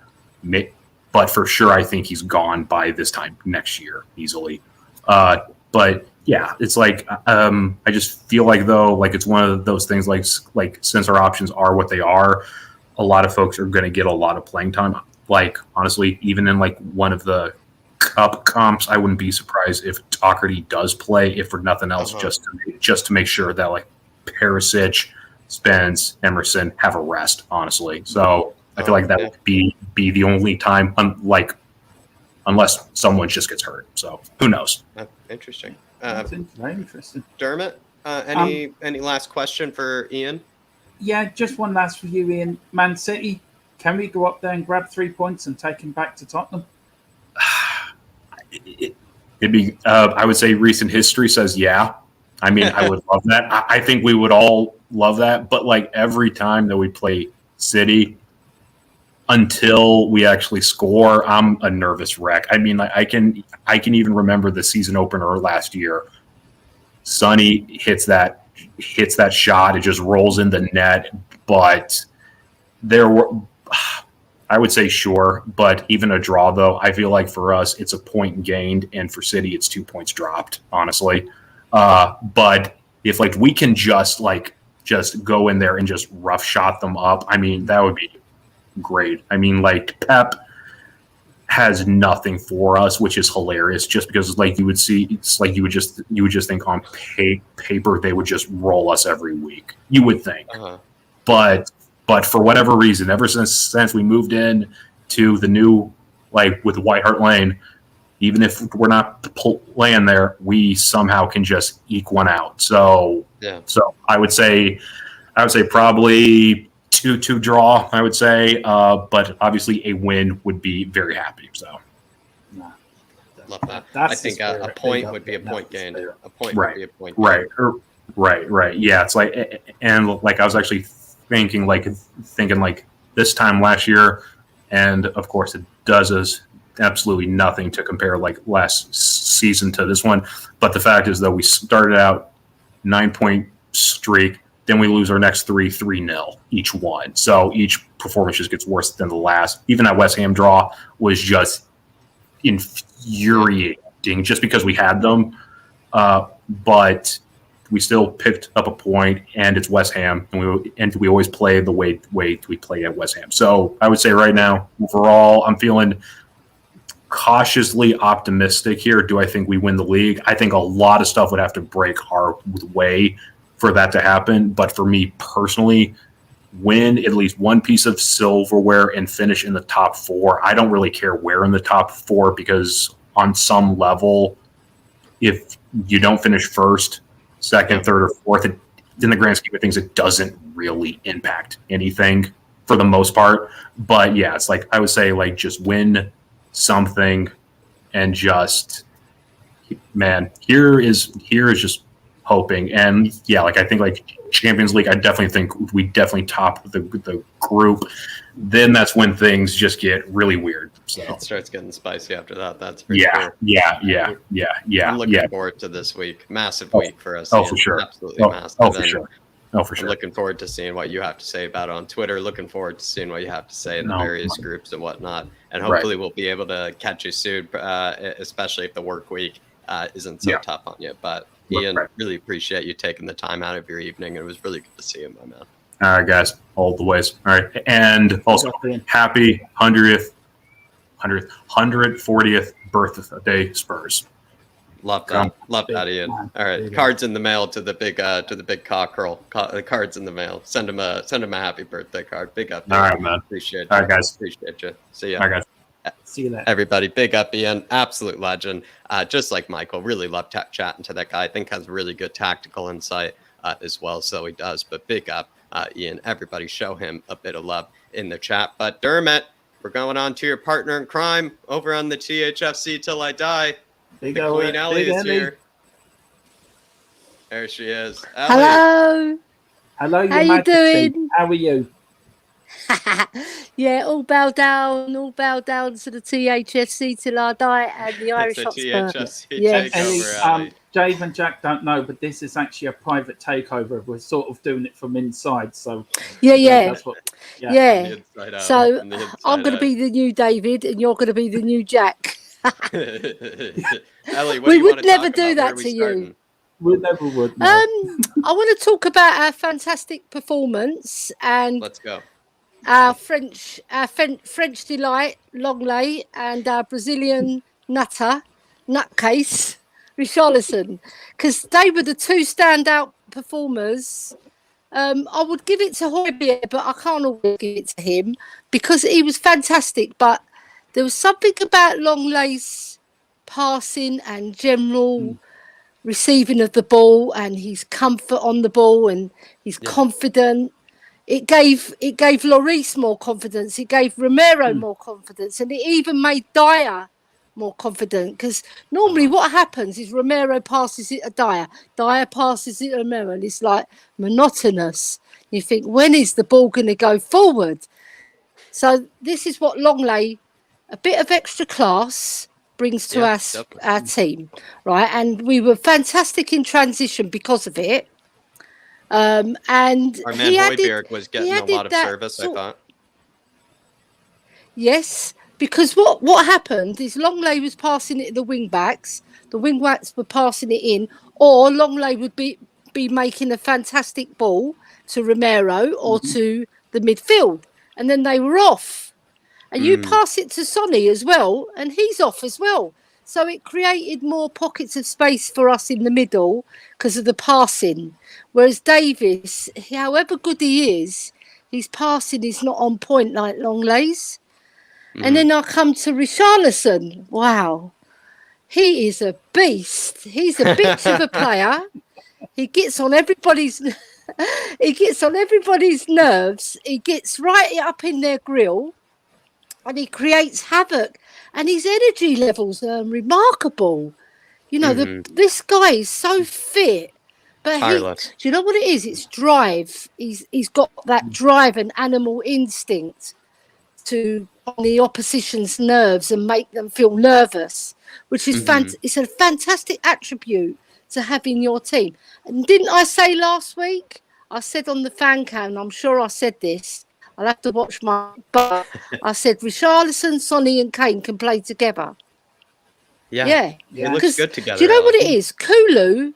S7: But for sure, I think he's gone by this time next year easily. But yeah, it's like I just feel like though, like it's one of those things like since our options are what they are, a lot of folks are going to get a lot of playing time. Like honestly, even in like one of the cup comps, I wouldn't be surprised if Doherty does play, if for nothing else, just to make sure that like Perisic, Spence, Emerson have a rest. Honestly, so. I feel like that would be the only time, unless someone just gets hurt. So who knows?
S1: Interesting.
S2: Very interesting.
S1: Dermot, any last question for Ian?
S2: Yeah, just one last for you, Ian. Man City, can we go up there and grab 3 points and take him back to Tottenham?
S7: It'd be. I would say recent history says yeah. I mean, I would love that. I think we would all love that. But like every time that we play City, until we actually score, I'm a nervous wreck. I mean, like, I can even remember the season opener last year. Sonny hits that shot. It just rolls in the net. But there were, I would say sure, but even a draw though, I feel like for us it's a point gained, and for City it's 2 points dropped. Honestly, but if like we can just go in there and just rough shot them up, I mean that would be great. I mean, like Pep has nothing for us, which is hilarious. Just because, like you would see, it's like you would just think on paper they would just roll us every week. You would think, but for whatever reason, ever since we moved in to the new, like with White Hart Lane, even if we're not playing there, we somehow can just eke one out. So yeah. So I would say probably 2-2 draw, I would say, but obviously a win would be very happy. So,
S1: love that. I think a point would be a point gain. A point would be a point
S7: gain. Right. Yeah, it's like, and like I was actually thinking like this time last year, and of course it does us absolutely nothing to compare like last season to this one. But the fact is that we started out 9-point streak. Then we lose our next 3-0 each one. So each performance just gets worse than the last. Even that West Ham draw was just infuriating just because we had them. But we still picked up a point, and it's West Ham, and we always play the way we play at West Ham. So I would say right now, overall, I'm feeling cautiously optimistic here. Do I think we win the league? I think a lot of stuff would have to break our way for that to happen. But for me personally, win at least one piece of silverware and finish in the top 4. I don't really care where in the top 4, because on some level, if you don't finish first, second, third, or fourth, in the grand scheme of things, it doesn't really impact anything for the most part. But yeah, it's like I would say, like, just win something and just, man, here is just hoping. And yeah, like I think like Champions League, I definitely think we definitely top the group. Then that's when things just get really weird. So
S1: It starts getting spicy after that. That's for
S7: yeah,
S1: sure.
S7: yeah.
S1: I'm looking forward to this week. Massive week for us.
S7: Oh,
S1: Ian.
S7: for sure.
S1: Absolutely massive.
S7: Oh, for
S1: And
S7: sure. Oh, for
S1: I'm
S7: sure.
S1: looking forward to seeing what you have to say about it on Twitter. Looking forward to seeing what you have to say in the various groups and whatnot. And hopefully we'll be able to catch you soon, especially if the work week isn't so tough on you. But Ian, really appreciate you taking the time out of your evening. It was really good to see you, my man.
S7: All right, guys, all the ways. All right, and also happy 140th birthday Spurs.
S1: Love that. Love that, Ian. All right, cards in the mail to the big cockerel. Cards in the mail. Send him a happy birthday card. Big up.
S7: All right, man.
S1: Appreciate you.
S7: All right, guys.
S1: Appreciate you. See ya.
S7: All right, guys.
S2: See you later.
S1: Everybody, big up Ian, absolute legend. Just like Michael, really love chatting to that guy. I think has really good tactical insight as well, so he does. But big up Ian. Everybody, show him a bit of love in the chat. But Dermot, we're going on to your partner in crime over on the THFC Till I Die. The Queen Ellie is here. There she is. Ellie.
S8: Hello.
S2: Hello, Your
S8: How you
S2: Majesty.
S8: doing?
S2: How are you?
S8: Yeah, all bow down to the THFC Till I Die and the Irish
S1: It's a
S8: Hotspur.
S1: THFC
S8: Yes.
S1: takeover,
S2: Ellie,
S1: Ellie.
S2: Dave and Jack don't know, but this is actually a private takeover. We're sort of doing it from inside, so
S8: Yeah.
S2: That's what,
S1: From
S8: Yeah.
S1: the inside out,
S8: So
S1: from the inside
S8: I'm going to
S1: out.
S8: be the new David and you're going to be the new Jack.
S1: Ellie, what
S8: We
S1: do you
S8: would
S1: want to
S8: never
S1: talk
S8: do
S1: about? Where
S8: that
S1: are we
S8: to you.
S1: starting?
S2: we never would. No.
S8: I want to talk about our fantastic performance and
S1: Let's go.
S8: our French delight, Longley, and our Brazilian nutcase, Richarlison, because they were the two standout performers. I would give it to Højbjerg, but I can't always give it to him because he was fantastic. But there was something about Longley's passing and general receiving of the ball and his comfort on the ball and he's confident. It gave Lloris more confidence. It gave Romero more confidence, and it even made Dyer more confident. Because normally, what happens is Romero passes it to Dyer, Dyer passes it to Romero, and it's like monotonous. You think, when is the ball going to go forward? So this is what Longley, a bit of extra class, brings to our team, right? And we were fantastic in transition because of it. And
S1: Our man Højbjerg was getting a lot of service, I thought.
S8: Yes, because what happened is Longley was passing it to the wing backs were passing it in, or Longley would be making a fantastic ball to Romero or to the midfield, and then they were off. And you pass it to Sonny as well, and he's off as well. So it created more pockets of space for us in the middle because of the passing. Whereas Davis, however good he is, his passing is not on point like Longley's. And then I come to Richarlison. Wow. He is a beast. He's a bitch of a player. He gets on everybody's nerves. He gets right up in their grill and he creates havoc. And his energy levels are remarkable. You know, this guy is so fit. But do you know what it is? It's drive. He's got that drive and animal instinct to on the opposition's nerves and make them feel nervous, which is it's a fantastic attribute to have in your team. And didn't I say last week? I said on the fan cam, I'm sure I said this. I'll have to watch but I said Richarlison, Sonny and Kane can play together. Yeah.
S1: It looks good together.
S8: Do you know what it is? Kulu,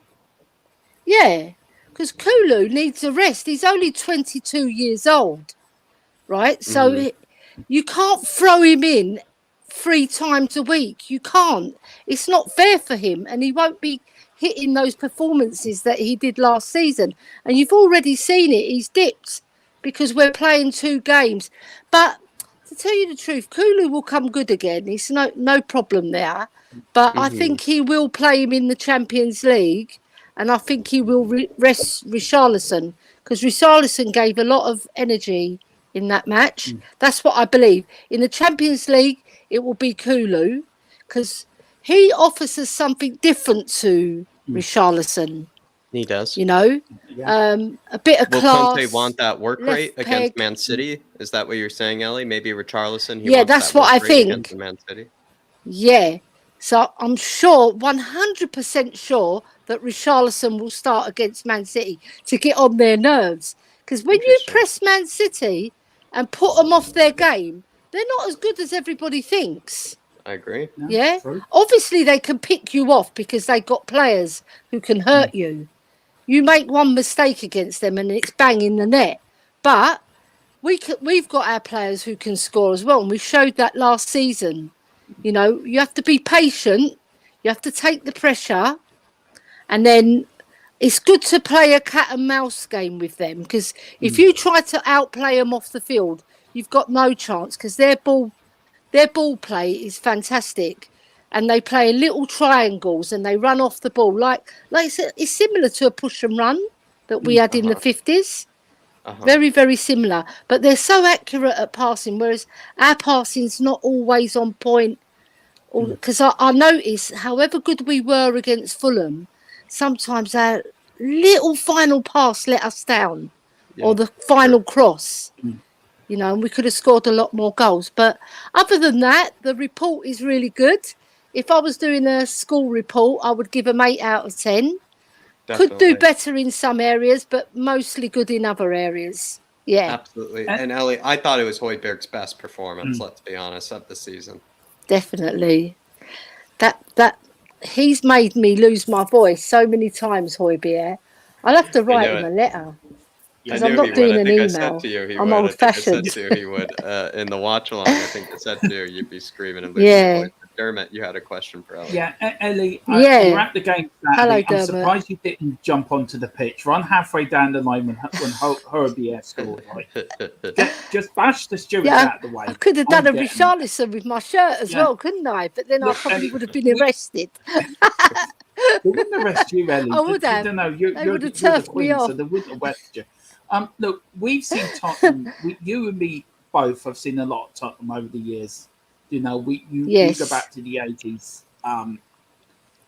S8: because Kulu needs a rest. He's only 22 years old, right? So you can't throw him in 3 times a week. You can't. It's not fair for him, and he won't be hitting those performances that he did last season. And you've already seen it. He's dipped because we're playing 2 games. But to tell you the truth, Kulu will come good again. It's no problem there. But I think he will play him in the Champions League. and I think he will rest Richarlison, because Richarlison gave a lot of energy in that match. That's what I believe. In the Champions League, it will be Kulu, because he offers us something different to Richarlison.
S1: He does.
S8: You know, a bit of
S1: Will
S8: class.
S1: Conte want that work
S8: left
S1: rate against
S8: peg.
S1: Man City? Is that what you're saying, Ellie? Maybe Richarlison?
S8: Yeah,
S1: wants
S8: that's
S1: that
S8: what
S1: work
S8: I
S1: rate
S8: think.
S1: against Man City?
S8: Yeah. So I'm sure, 100% sure, that Richarlison will start against Man City to get on their nerves. Because when you press Man City and put them off their game, they're not as good as everybody thinks.
S1: I agree.
S8: Yeah. Obviously, they can pick you off because they got players who can hurt you. You make one mistake against them and it's bang in the net. But we've got our players who can score as well. And we showed that last season. You know, you have to be patient. You have to take the pressure. And then it's good to play a cat and mouse game with them. Because if you try to outplay them off the field, you've got no chance, because their ball play is fantastic. And they play little triangles and they run off the ball. Like it's similar to a push and run that we had in the 50s. Very, very similar. But they're so accurate at passing, whereas our passing's not always on point. Because I noticed, however good we were against Fulham, sometimes our little final pass let us down, or the final cross. You know, and we could have scored a lot more goals. But other than that, the report is really good. If I was doing a school report, I would give them 8 out of 10.
S1: Definitely.
S8: Could do better in some areas, but mostly good in other areas. Yeah.
S1: Absolutely. And Ellie, I thought it was Højbjerg's best performance, let's be honest, of the season.
S8: Definitely. That he's made me lose my voice so many times, Højbjerg. I'll have to write him a letter. Because I'm not doing an email.
S1: I said to you he
S8: I'm
S1: would.
S8: old-fashioned.
S1: I said to you he would. In the watch along, I think I said to you you'd be screaming and losing your voice. Dermot, you had a question for Ellie.
S2: Yeah, Ellie, you're at the game Saturday.
S8: Hello,
S2: I'm
S8: Dermot.
S2: surprised you didn't jump onto the pitch. Run halfway down the line when Højbjerg scored. Right? Just bash the stewards out of the way.
S8: I could have done a Richarlison with my shirt as well, couldn't I? But then I probably would have been arrested.
S2: They wouldn't arrest you, Ellie.
S8: I would have.
S2: They
S8: would have turfed me off.
S2: So they wouldn't arrest you. Look, we've seen Tottenham. You and me both have seen a lot of Tottenham over the years. You know, you go back to the 80s.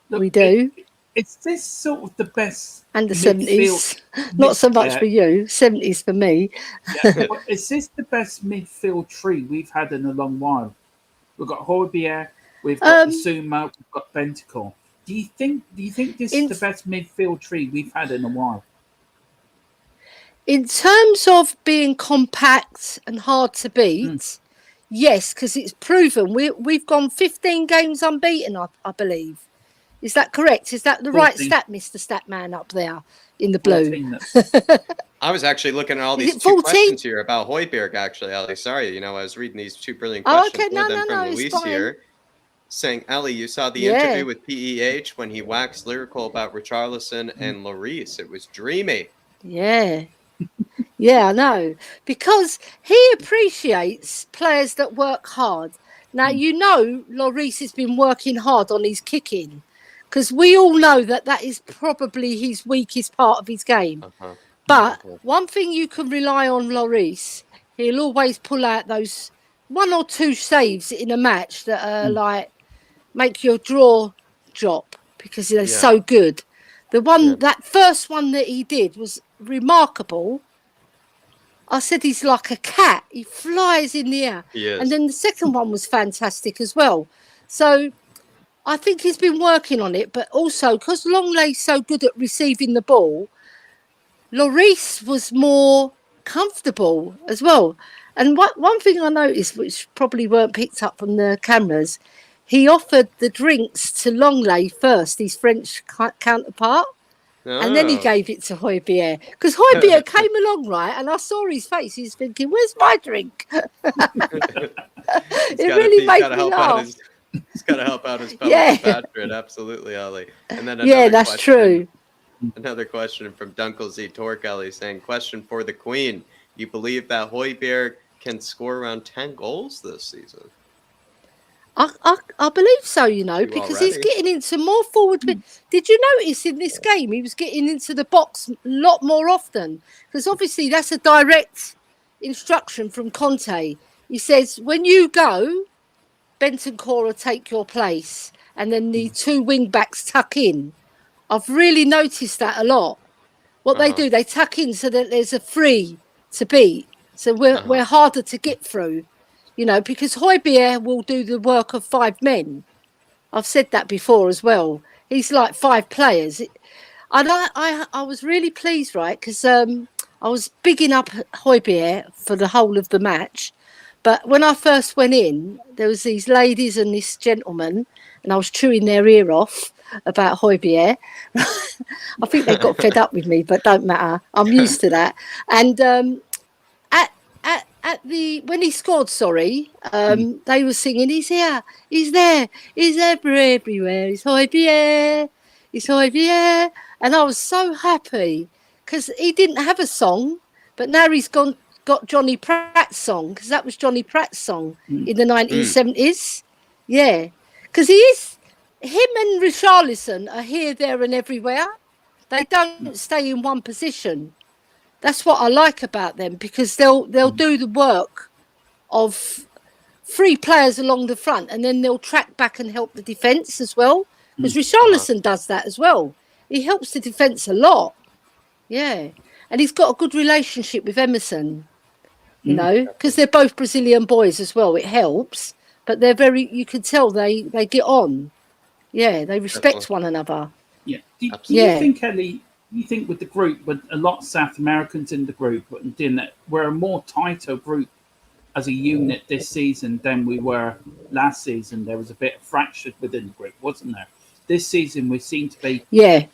S2: Look,
S8: we do.
S2: It's this sort of the best.
S8: And the 70s. Not so much for you. 70s for me.
S2: Is this the best midfield tree we've had in a long while? We've got Højbjerg, we've got Zuma, we've got Bentancur. Do you think this is the best midfield tree we've had in a while?
S8: In terms of being compact and hard to beat, yes, because it's proven. We've gone 15 games unbeaten, I believe. Is that correct? Is that the 14. Right stat, Mr. Statman up there in the blue?
S1: I was actually looking at all these 2 questions here about Højbjerg, actually, Ellie. Sorry, I was reading these 2 brilliant questions.
S8: Okay, no,
S1: from Luis here, saying, Ellie, you saw the interview with PEH when he waxed lyrical about Richarlison and Lloris. It was dreamy.
S8: Yeah. Yeah, I know. Because he appreciates players that work hard. Now, Lloris has been working hard on his kicking, because we all know that is probably his weakest part of his game. But one thing you can rely on Lloris, he'll always pull out those 1 or 2 saves in a match that are like make your jaw drop, because they're so good. That first one that he did was remarkable. I said he's like a cat. He flies in the air. And then the second one was fantastic as well. So I think he's been working on it, but also because Longlay's so good at receiving the ball, Lloris was more comfortable as well. And one thing I noticed, which probably weren't picked up from the cameras, he offered the drinks to Longley first, his French counterpart. And then he gave it to Højbjerg, because Højbjerg came along, right, and I saw his face. He's thinking, "Where's my drink?" It really made me laugh.
S1: He's got to help out his fellow compatriot, absolutely, Ellie. And then
S8: that's true.
S1: Another question from Dunkel Z Torque, Ellie, saying, "Question for the Queen: You believe that Højbjerg can score around 10 goals this season?"
S8: I believe so, you know,
S1: You
S8: because he's
S1: already?
S8: getting into more forward. Did you notice in this game he was getting into the box a lot more often? Because obviously that's a direct instruction from Conte. He says, when you go, Bentancur will take your place, and then the two wing backs tuck in. I've really noticed that a lot. What they do, they tuck in so that there's a free to beat. So we're harder to get through, you know, because Højbjerg will do the work of 5 men. I've said that before as well. He's like 5 players. And I was really pleased, right? Because I was bigging up Højbjerg for the whole of the match. But when I first went in, there was these ladies and this gentleman, and I was chewing their ear off about Højbjerg. I think they got fed up with me, but don't matter. I'm used to that. And when he scored, they were singing, he's here, he's there, he's everywhere, he's Højbjerg, he's Højbjerg. And I was so happy because he didn't have a song, but now he's got Johnny Pratt's song, because that was Johnny Pratt's song in the 1970s. Yeah, because him and Richarlison are here, there and everywhere. They don't stay in one position. That's what I like about them, because they'll do the work of 3 players along the front, and then they'll track back and help the defence as well. Because Richarlison does that as well. He helps the defence a lot. Yeah, and he's got a good relationship with Emerson. You know, because they're both Brazilian boys as well. It helps, but they're you can tell they get on. Yeah, they respect one another.
S2: Yeah. Do you think, Ellie, you think with the group, with a lot of South Americans in the group, and doing that, we're a more tighter group as a unit this season than we were last season? There was a bit fractured within the group, wasn't there? This season we seem to be a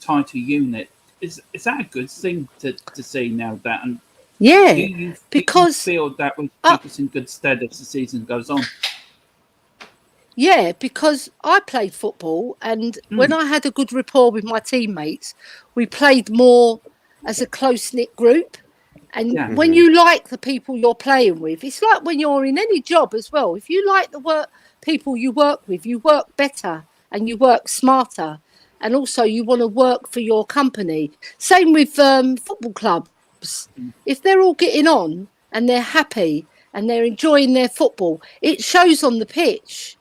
S2: tighter unit. Is that a good thing to see now? That and because you feel that will keep us in good stead as the season goes on.
S8: Yeah, because I played football, and when I had a good rapport with my teammates, we played more as a close-knit group. And when you like the people you're playing with, it's like when you're in any job as well. If you like the people you work with, you work better and you work smarter. And also you want to work for your company. Same with football clubs. If they're all getting on and they're happy and they're enjoying their football, it shows on the pitch.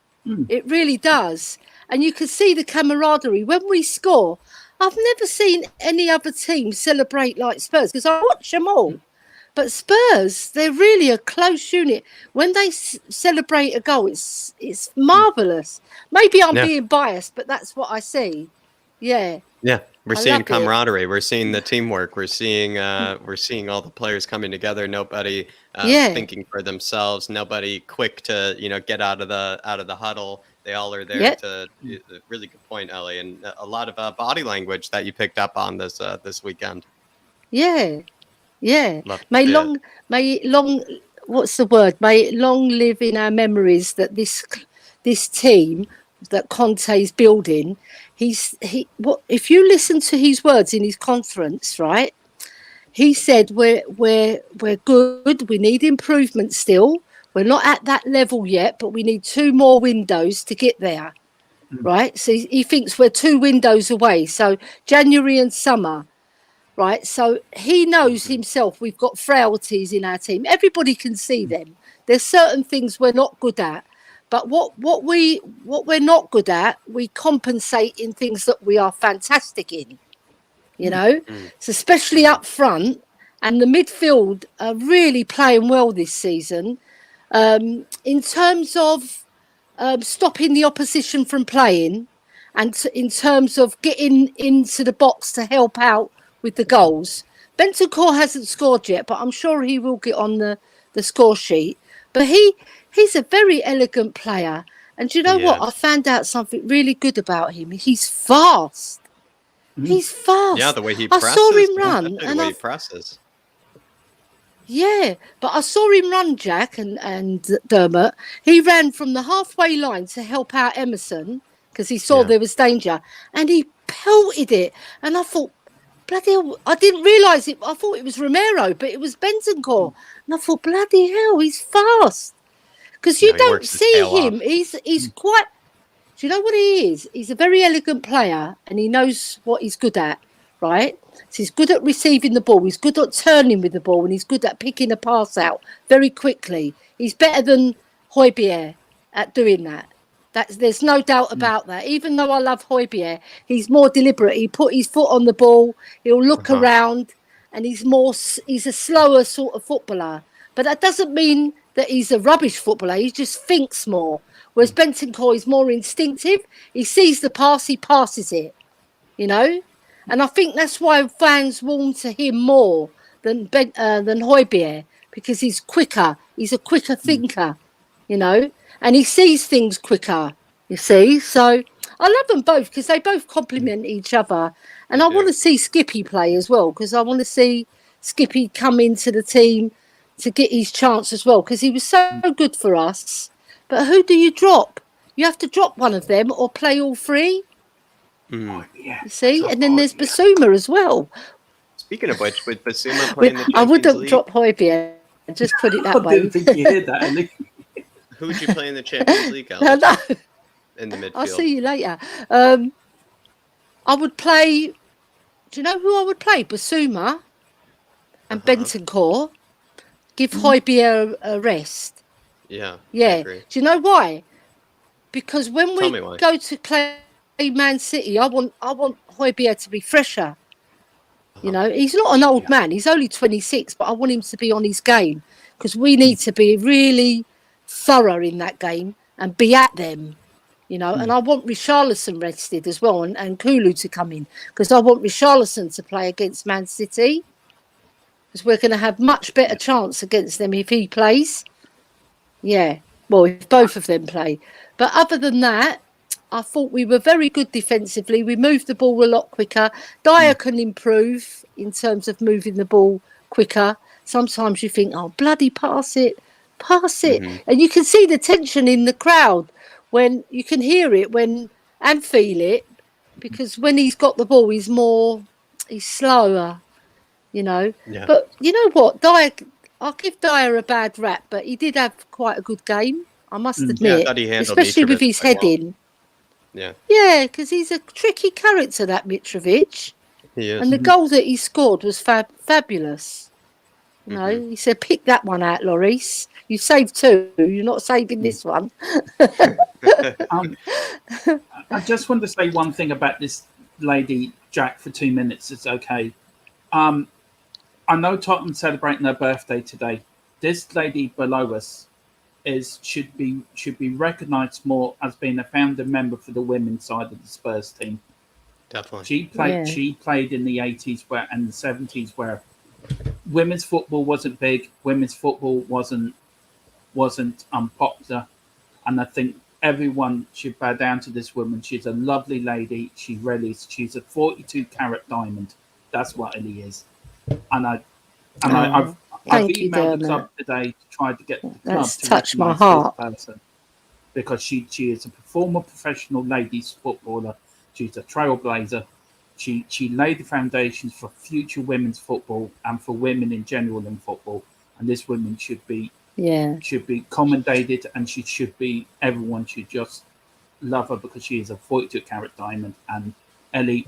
S8: It really does. And you can see the camaraderie. When we score, I've never seen any other team celebrate like Spurs, because I watch them all. But Spurs, they're really a close unit. When they celebrate a goal, it's marvellous. Maybe I'm being biased, but that's what I see. Yeah.
S1: Yeah. We're seeing camaraderie. We're seeing the teamwork. We're seeing all the players coming together. Nobody thinking for themselves. Nobody quick to get out of the huddle. They all are there to. Really good point, Ellie, and a lot of body language that you picked up on this weekend.
S8: Yeah. May what's the word? May it long live in our memories that this team that Conte's building. If you listen to his words in his conference, right? He said we're good. We need improvement still. We're not at that level yet, but we need 2 more windows to get there, right? So he thinks we're 2 windows away. So January and summer, right? So he knows himself we've got frailties in our team. Everybody can see them. There's certain things we're not good at. But what we're not good at, we compensate in things that we are fantastic in, So especially up front, and the midfield are really playing well this season. In terms of stopping the opposition from playing, and in terms of getting into the box to help out with the goals. Bentancur hasn't scored yet, but I'm sure he will get on the score sheet. But he's a very elegant player. And do you know what? I found out something really good about him. He's fast. He's fast.
S1: Yeah, the way he presses.
S8: I saw him run.
S1: The way he presses.
S8: Yeah, but I saw him run, Jack and Dermot. He ran from the halfway line to help out Emerson because he saw there was danger. And he pelted it. And I thought, bloody hell, I didn't realise it. I thought it was Romero, but it was Bentancur. And I thought, bloody hell, he's fast. because
S1: No,
S8: you
S1: he
S8: don't
S1: works his
S8: see
S1: tail
S8: him.
S1: off.
S8: He's quite. Do you know what he is? He's a very elegant player, and he knows what he's good at, right? So he's good at receiving the ball. He's good at turning with the ball, and he's good at picking a pass out very quickly. He's better than Højbjerg at doing that. There's no doubt about that. Even though I love Højbjerg, he's more deliberate. He put his foot on the ball. He'll look around, and he's a slower sort of footballer. But that doesn't mean that he's a rubbish footballer. He just thinks more. Whereas Bentancur is more instinctive. He sees the pass, he passes it, you know. And I think that's why fans warm to him more than Højbjerg, because he's quicker. He's a quicker thinker, you know, and he sees things quicker, you see. So I love them both because they both complement each other. And I want to see Skippy play as well, because I want to see Skippy come into the team to get his chance as well, because he was so good for us. But who do you drop? You have to drop one of them or play all three. You see, and then there's Basuma as well.
S1: Speaking of which, with Basuma playing the Champions
S8: I wouldn't
S1: League,
S8: drop Højbjerg. Just put it that
S2: I
S8: way.
S2: didn't think you heard that, Ellie.
S1: who would you play in the Champions League,
S8: No,
S1: Alex,
S8: no.
S1: in the midfield?
S8: I'll see you later. I would play. Do you know who I would play? Basuma and Bentancur. Give Højbjerg a rest.
S1: Yeah. I
S8: Yeah.
S1: agree.
S8: Do you know why? Because when
S1: Tell
S8: we
S1: me why.
S8: go to play Man City, I want Højbjerg to be fresher. You know, he's not an old man. He's only 26, but I want him to be on his game, because we need to be really thorough in that game and be at them. You know, and I want Richarlison rested as well, and Kulu to come in, because I want Richarlison to play against Man City, because we're going to have much better chance against them if he plays. Yeah, well, if both of them play. But other than that, I thought we were very good defensively. We moved the ball a lot quicker. Dyer can improve in terms of moving the ball quicker. Sometimes you think, oh, bloody pass it. And you can see the tension in the crowd when you can hear it and feel it, because when he's got the ball, he's slower, you know.
S1: Yeah.
S8: But you know what? Dyer, I'll give Dyer a bad rap, but he did have quite a good game, I must
S1: Yeah, I
S8: admit,
S1: thought he handled
S8: especially with
S1: Mitrovic
S8: his
S1: quite well.
S8: heading.
S1: Yeah,
S8: Yeah, because he's a tricky character, that Mitrovic.
S1: he is.
S8: And the goal that he scored was fabulous. You know, he said, pick that one out, Lloris. You saved two. You're not saving this one.
S2: I just want to say one thing about this lady, Jack, for 2 minutes. It's okay. I know Tottenham celebrating her birthday today. This lady below us should be recognised more as being a founder member for the women's side of the Spurs team.
S1: Definitely.
S2: She played in the 80s and the 70s where women's football wasn't big, women's football wasn't unpopular, and I think everyone should bow down to this woman. She's a lovely lady. She really is. She's a 42-carat diamond. That's what Ellie is. And I've emailed the club today to try to get the club to
S8: touched my
S2: recognise
S8: heart.
S2: this person, because she is a former professional ladies footballer. She's a trailblazer. She laid the foundations for future women's football and for women in general in football. And this woman should be commendated, and everyone should just love her, because she is a 42-carat diamond. And Ellie,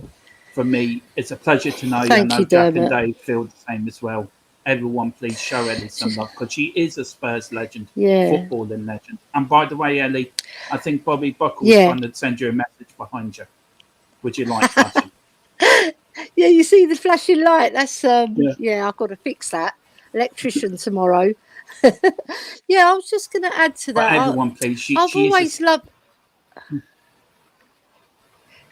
S2: for me, it's a pleasure to know you. I know Jack and Dave feel the same as well. Everyone, please show Ellie some love, because she is a Spurs legend, footballing legend. And by the way, Ellie, I think Bobby Buckle's trying to send you a message behind you. Would you like flashing?
S8: Yeah, you see the flashing light. That's I've got to fix that. Electrician tomorrow. Yeah, I was just going to add to that.
S2: But everyone, please.
S8: I've always loved.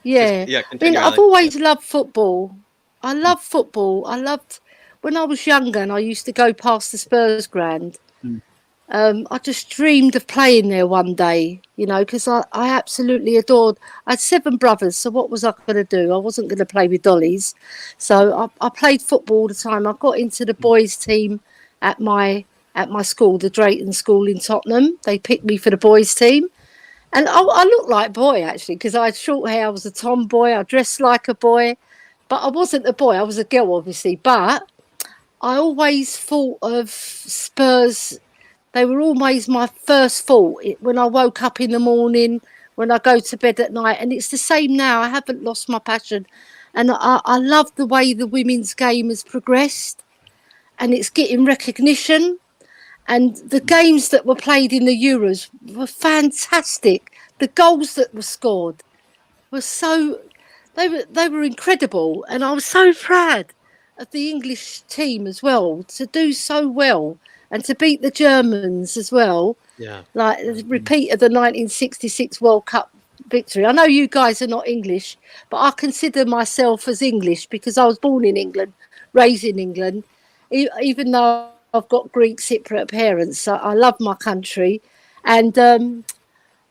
S8: Yeah,
S1: continue,
S8: I've always loved football. I love football. I loved when I was younger and I used to go past the Spurs ground. I just dreamed of playing there one day, you know, because I absolutely adored. I had 7 brothers, so what was I going to do? I wasn't going to play with dollies, so I played football all the time. I got into the boys' team at my school, the Drayton School in Tottenham. They picked me for the boys' team, and I looked like a boy actually, because I had short hair. I was a tomboy. I dressed like a boy, but I wasn't a boy. I was a girl, obviously. But I always thought of Spurs They were always my first thought when I woke up in the morning, when I go to bed at night. And it's the same now. I haven't lost my passion. And I love the way the women's game has progressed, and it's getting recognition. And the games that were played in the Euros were fantastic. The goals that were scored were they were incredible. And I was so proud of the English team as well, to do so well and to beat the Germans as well.
S1: Yeah.
S8: Like the repeat of the 1966 World Cup victory. I know you guys are not English, but I consider myself as English because I was born in England, raised in England, even though I've got Greek Cypriot parents. So I love my country. And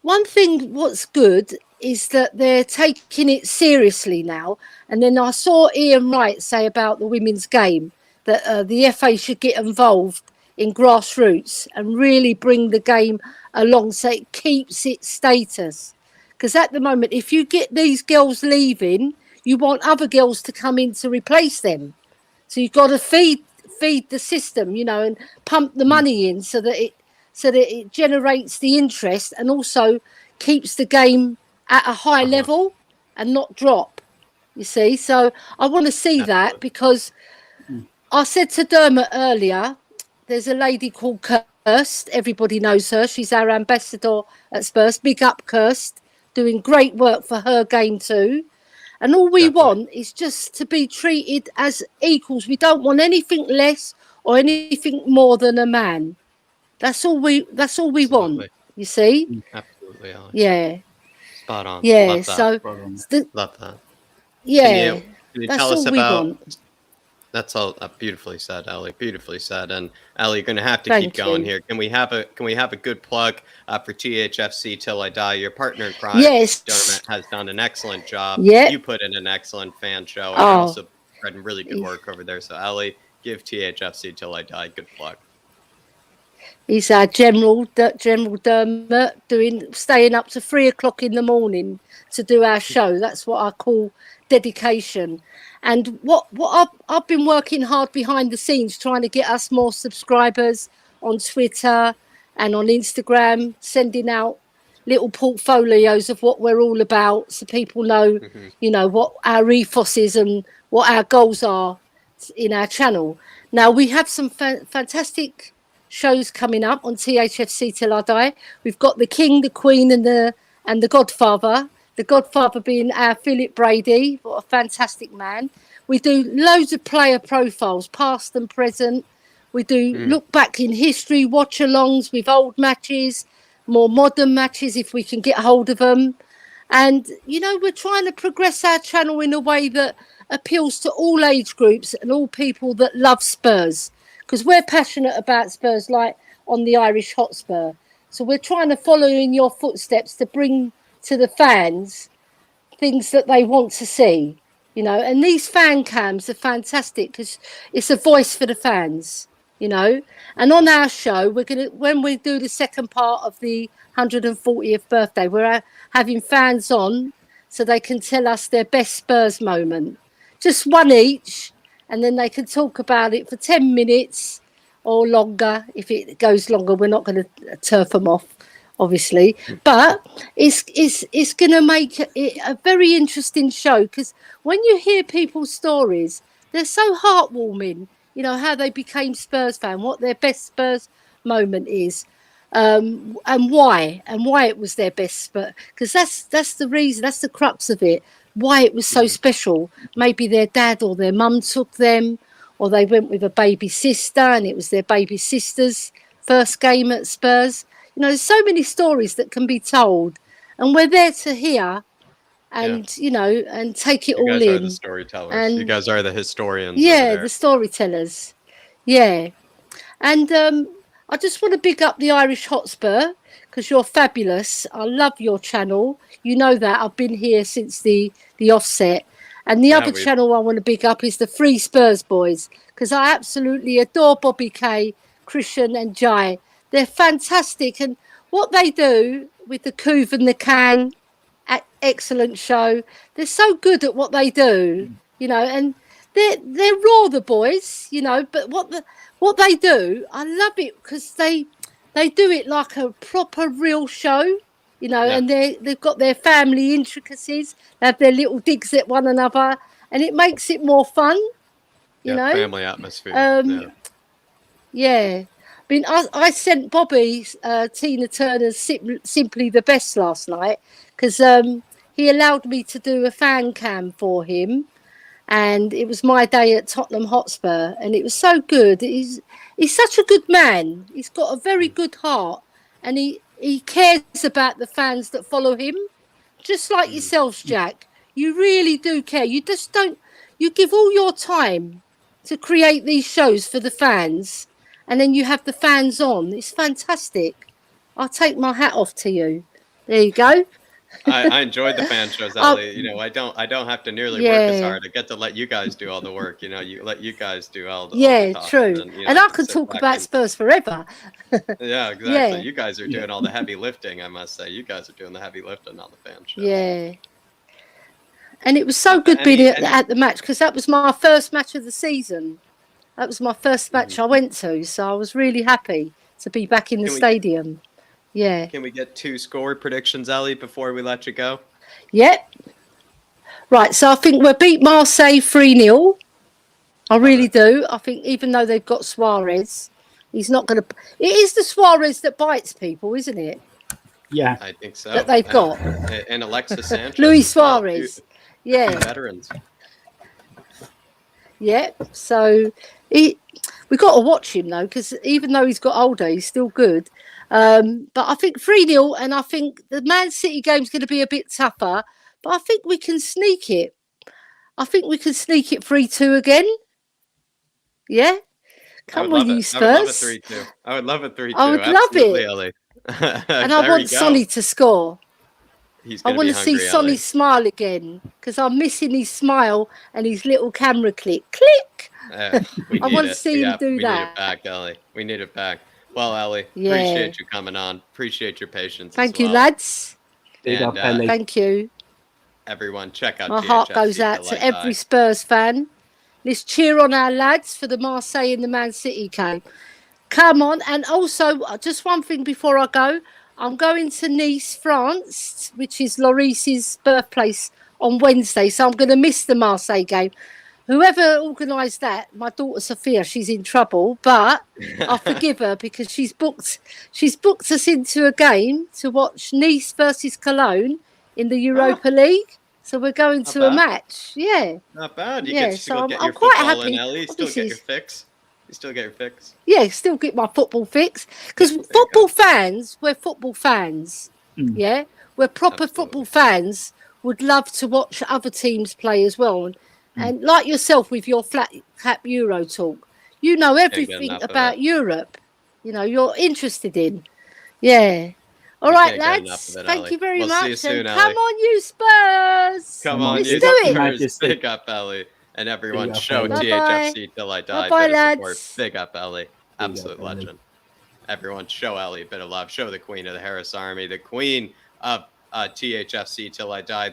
S8: one thing what's good is that they're taking it seriously now. And then I saw Ian Wright say about the women's game that the FA should get involved in grassroots and really bring the game along so it keeps its status. Because at the moment, if you get these girls leaving, you want other girls to come in to replace them. So you've got to feed the system, you know, and pump the money in so that it generates the interest and also keeps the game at a high level and not drop. You see, so I want to see that, because I said to Dermot earlier, there's a lady called Kirst. Everybody knows her. She's our ambassador at Spurs. Big up, Kirst. Doing great work for her game too. And all we want is just to be treated as equals. We don't want anything less or anything more than a man. That's all we want. You see?
S1: Absolutely. Ellie.
S8: Yeah.
S1: Spot on.
S8: Yeah.
S1: Love that.
S8: So
S1: Love that.
S8: yeah.
S1: Can you
S8: That's
S1: tell us
S8: all we
S1: about?
S8: want.
S1: That's all beautifully said, Ellie. Beautifully said. And Ellie, you're going to have to
S8: Thank
S1: keep going
S8: you.
S1: here. Can we have a good plug for THFC Till I Die? Your partner in crime,
S8: Yes.
S1: Dermot, has done an excellent job.
S8: Yeah.
S1: You put in an excellent fan show, and you're also spreading really good work over there. So Ellie, give THFC Till I Die a good plug.
S8: He's our General Dermot, staying up to 3 o'clock in the morning to do our show. That's what I call dedication. And what I've been working hard behind the scenes, trying to get us more subscribers on Twitter and on Instagram, sending out little portfolios of what we're all about, so people know, you know, what our ethos is and what our goals are in our channel. Now we have some fantastic shows coming up on THFC Till I Die. We've got the King, the Queen, and the Godfather. The Godfather being our Philip Brady. What a fantastic man. We do loads of player profiles, past and present. We do look back in history, watch-alongs with old matches, more modern matches if we can get hold of them. And, you know, we're trying to progress our channel in a way that appeals to all age groups and all people that love Spurs. Because we're passionate about Spurs, like on the Irish Hotspur. So we're trying to follow in your footsteps to bring to the fans things that they want to see, you know. And these fan cams are fantastic because it's a voice for the fans, you know. And on our show, when we do the second part of the 140th birthday, we're having fans on so they can tell us their best Spurs moment, just one each, and then they can talk about it for 10 minutes or longer. If it goes longer, we're not going to turf them off, obviously, but it's going to make it a very interesting show, because when you hear people's stories, they're so heartwarming, you know, how they became Spurs fan, what their best Spurs moment is, and why it was their best Spurs, because that's the reason, that's the crux of it, why it was so special. Maybe their dad or their mum took them, or they went with a baby sister and it was their baby sister's first game at Spurs. You know, there's so many stories that can be told, and we're there to hear and, you know, and take it all in.
S1: You guys are the storytellers.
S8: And
S1: you guys are the historians.
S8: yeah, the storytellers. Yeah. And I just want to big up the Irish Hotspur, because you're fabulous. I love your channel. You know that. I've been here since the offset. And the other channel I want to big up is the Free Spurs Boys, because I absolutely adore Bobby Kay, Christian and Jai. They're fantastic. And what they do with the Couve and the Can, excellent show. They're so good at what they do, you know, and they're raw, the boys, you know, but what they do, I love it, because they they do it like a proper real show, you know,
S1: Yeah.
S8: and they've got their family intricacies. They have their little digs at one another, and it makes it more fun, you know.
S1: Family atmosphere.
S8: Yeah. I mean, I sent Bobby Tina Turner's Simply the Best last night because he allowed me to do a fan cam for him, and it was my day at Tottenham Hotspur, and it was so good. He's such a good man. He's got a very good heart, and he cares about the fans that follow him, just like yourselves, Jack. You really do care. You just don't. You give all your time to create these shows for the fans, and then you have the fans on. It's fantastic. I'll take my hat off to you. There you go.
S1: I enjoyed the fan shows, Ellie. You know, I don't have to nearly work as hard. I get to let you guys do all the work. You know, you let you guys do all the talk,
S8: true. And I can
S1: sit
S8: talk
S1: back
S8: about Spurs forever.
S1: Yeah, exactly.
S8: Yeah.
S1: You guys are doing all the heavy lifting, I must say. You guys are doing the heavy lifting on the fan show.
S8: Yeah. And it was so good being at the match because that was my first match of the season. That was my first match I went to, so I was really happy to be back in the stadium. Yeah.
S1: Can we get 2 score predictions, Ellie, before we let you go?
S8: Yep. Right, so I think we'll beat Marseille 3-0. I really do. I think even though they've got Suarez, he's not going to... It is the Suarez that bites people, isn't it?
S2: Yeah.
S1: I think so.
S8: That they've got.
S1: And Alexis Sanchez.
S8: Luis Suarez. Yeah.
S1: Veterans.
S8: Yeah, so we got to watch him though, because even though he's got older, he's still good. But I think 3-0, and I think the Man City game's going to be a bit tougher, but I think we can sneak it. I think we can sneak it 3-2 again. Yeah? Come on, you Spurs.
S1: I would love a 3-2.
S8: I would love it.
S1: Ellie.
S8: And I want Sonny to score. I want to see Sonny
S1: Ellie.
S8: smile again because I'm missing his smile and his little camera click. Click! I want to see him do
S1: we
S8: that.
S1: We need it back, Ellie. We need it back. Well, Ellie,
S8: Yeah.
S1: appreciate you coming on. Appreciate your patience.
S8: Thank
S1: as
S8: you,
S1: well.
S8: lads.
S1: And,
S8: Thank you.
S1: everyone, check out
S8: My heart
S1: THFC
S8: goes out
S1: Till I
S8: to every
S1: Die.
S8: Spurs fan. Let's cheer on our lads for the Marseille and the Man City game. Come on. And also, just one thing before I go. I'm going to Nice, France, which is Lloris's birthplace, on Wednesday. So I'm going to miss the Marseille game. Whoever organised that, my daughter Sophia, she's in trouble, but I forgive her because she's booked us into a game to watch Nice versus Cologne in the Europa League. So we're going to a match. Yeah.
S1: Not bad. You
S8: Yeah,
S1: get to
S8: so
S1: go
S8: I'm-
S1: get
S8: I'm
S1: your
S8: quite
S1: football
S8: happy.
S1: in, Ellie. Still
S8: Obviously,
S1: get your fix. You still get your fix.
S8: Yeah, still get my football fix. Because football fans, we're football fans. Yeah, we're proper football fans. Would love to watch other teams play as well. And like yourself with your flat cap Euro talk, you know everything about Europe. You know, you're interested in. Yeah. All right, lads. Thank you very much.
S1: See you soon,
S8: and come on, you Spurs.
S1: Come on,
S8: Let's
S1: you
S8: do it.
S1: Spurs. Big up, Ellie. And everyone, show
S2: Ellie.
S1: THFC Till I Die.
S8: Bye-bye,
S1: Bit of support.
S8: lads.
S1: Big up, Ellie. Absolute
S2: up, Ellie.
S1: legend. Everyone, show Ellie a bit of love. Show the queen of the Harris Army, the queen of THFC Till I Die.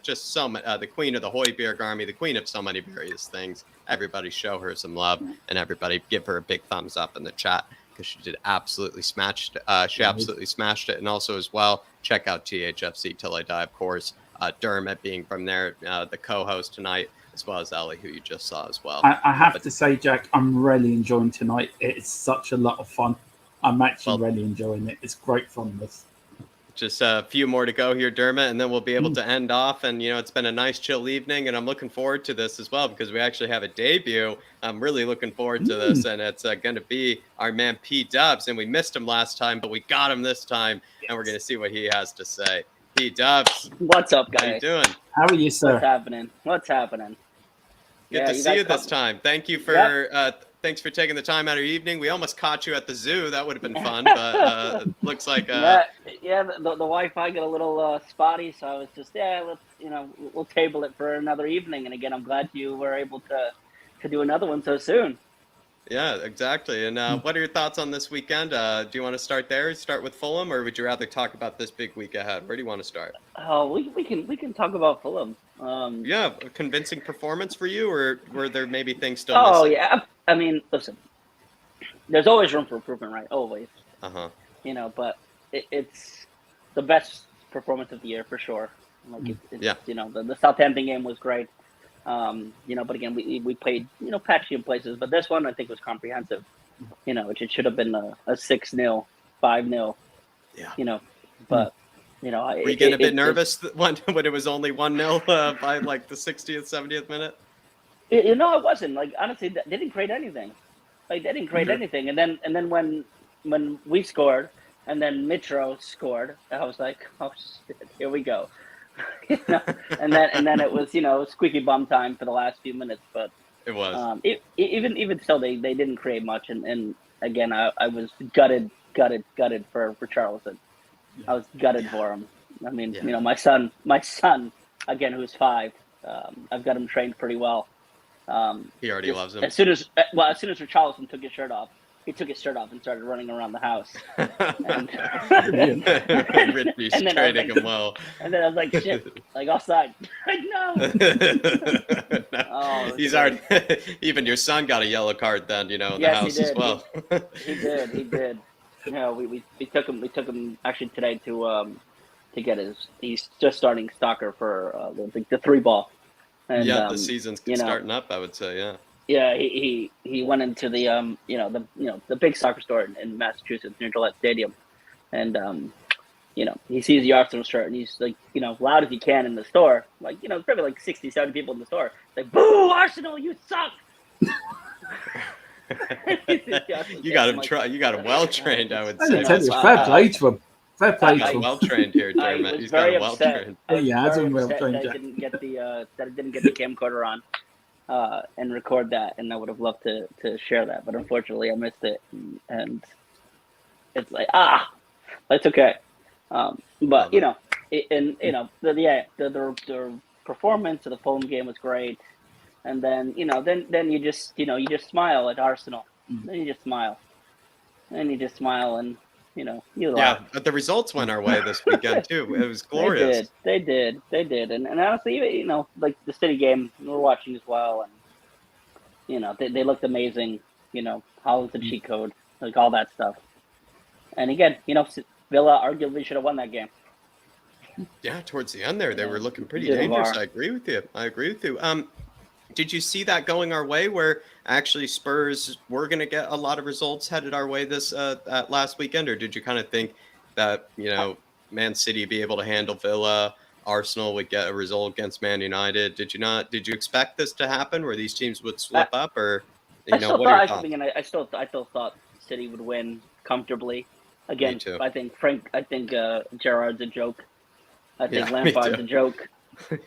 S1: Just the queen of the Hooiberg Army, the queen of so many various things. Everybody show her some love, and everybody give her a big thumbs up in the chat because she did absolutely smashed. She absolutely smashed it, and also as well, check out THFC Till I Die, of course. Dermot being from there, the co-host tonight, as well as Ellie, who you just saw as well.
S2: I have to say, Jack, I'm really enjoying tonight. It's such a lot of fun. I'm actually really enjoying it. It's great fun.
S1: Just a few more to go here, Dermot, and then we'll be able to end off. And, it's been a nice, chill evening, and I'm looking forward to this as well because we actually have a debut. I'm really looking forward to this, and it's going to be our man P Dubs. And we missed him last time, but we got him this time, and we're going to see what he has to say. P Dubs,
S9: what's up, guys?
S1: how you doing?
S2: How are you, sir?
S9: What's happening?
S1: Good to see you this time. Thank you for thanks for taking the time out of your evening. We almost caught you at the zoo. That would have been fun, but looks like
S9: the Wi-Fi got a little spotty, so I was just we'll table it for another evening. And again, I'm glad you were able to do another one so soon.
S1: Yeah, exactly. And what are your thoughts on this weekend? Do you want to start there? Start with Fulham, or would you rather talk about this big week ahead? Where do you want to start?
S9: Oh, we can talk about Fulham.
S1: Yeah, a convincing performance for you, or were there maybe things still missing?
S9: Yeah. I mean, listen, there's always room for improvement, right? Always. but it's the best performance of the year for sure. Like it's the Southampton game was great. But again, we played patchy in places, but this one I think was comprehensive. It should have been a 6-0, 5-0.
S1: Yeah.
S9: But
S1: were you getting a bit nervous when it was only 1-0 by like the 60th, 70th minute?
S9: I wasn't. Like honestly, they didn't create anything. Like they didn't create anything, and then when we scored, and then Mitro scored, I was like, oh shit, here we go. and then it was squeaky bum time for the last few minutes, but
S1: it was
S9: even still they didn't create much, and again I was gutted for Charlton. I was gutted for him. I mean, my son again, who's 5, I've got him trained pretty well.
S1: He already loves him.
S9: As soon as Richarlison took his shirt off, he took his shirt off and started running around the house.
S1: Richie's training him well.
S9: And then I was like, shit, like offside. No.
S1: No. He's already. Even your son got a yellow card then, in the house as well.
S9: He did. We took him actually today to get he's just starting soccer for the 3-ball. And,
S1: the season's starting up, I would say, yeah.
S9: Yeah, he went into the the big soccer store in Massachusetts near Gillette Stadium, and he sees the Arsenal shirt and he's like loud as he can in the store, like probably like 60, 70 people in the store, like, boo Arsenal, you suck.
S1: You got him. You got him well trained, I would say.
S2: Fair play to him. Fair play to him.
S1: Well trained here, Dermot. He's got him well trained.
S2: Yeah, has him well trained.
S9: That I didn't get the camcorder on. And record that, and I would have loved to share that, but unfortunately I missed it, and it's like it's okay. But the performance of the Fulham game was great, and then then you just smile at Arsenal, then you just smile, and you laugh.
S1: Yeah, but the results went our way this weekend too. It was glorious.
S9: They did, and honestly, like the City game we're watching as well, and they looked amazing. Holland's the cheat code, like all that stuff. And again, Villa arguably should have won that game.
S1: Yeah, towards the end there, they were looking pretty dangerous. I agree with you. Did you see that going our way, where actually Spurs were going to get a lot of results headed our way this last weekend, or did you kind of think that Man City be able to handle Villa, Arsenal would get a result against Man United? Did you not? Did you expect this to happen, where these teams would slip up, or what are your thoughts?
S9: I still thought City would win comfortably. Again,
S1: Me too.
S9: I think Gerrard's a joke. I think Lampard's a joke.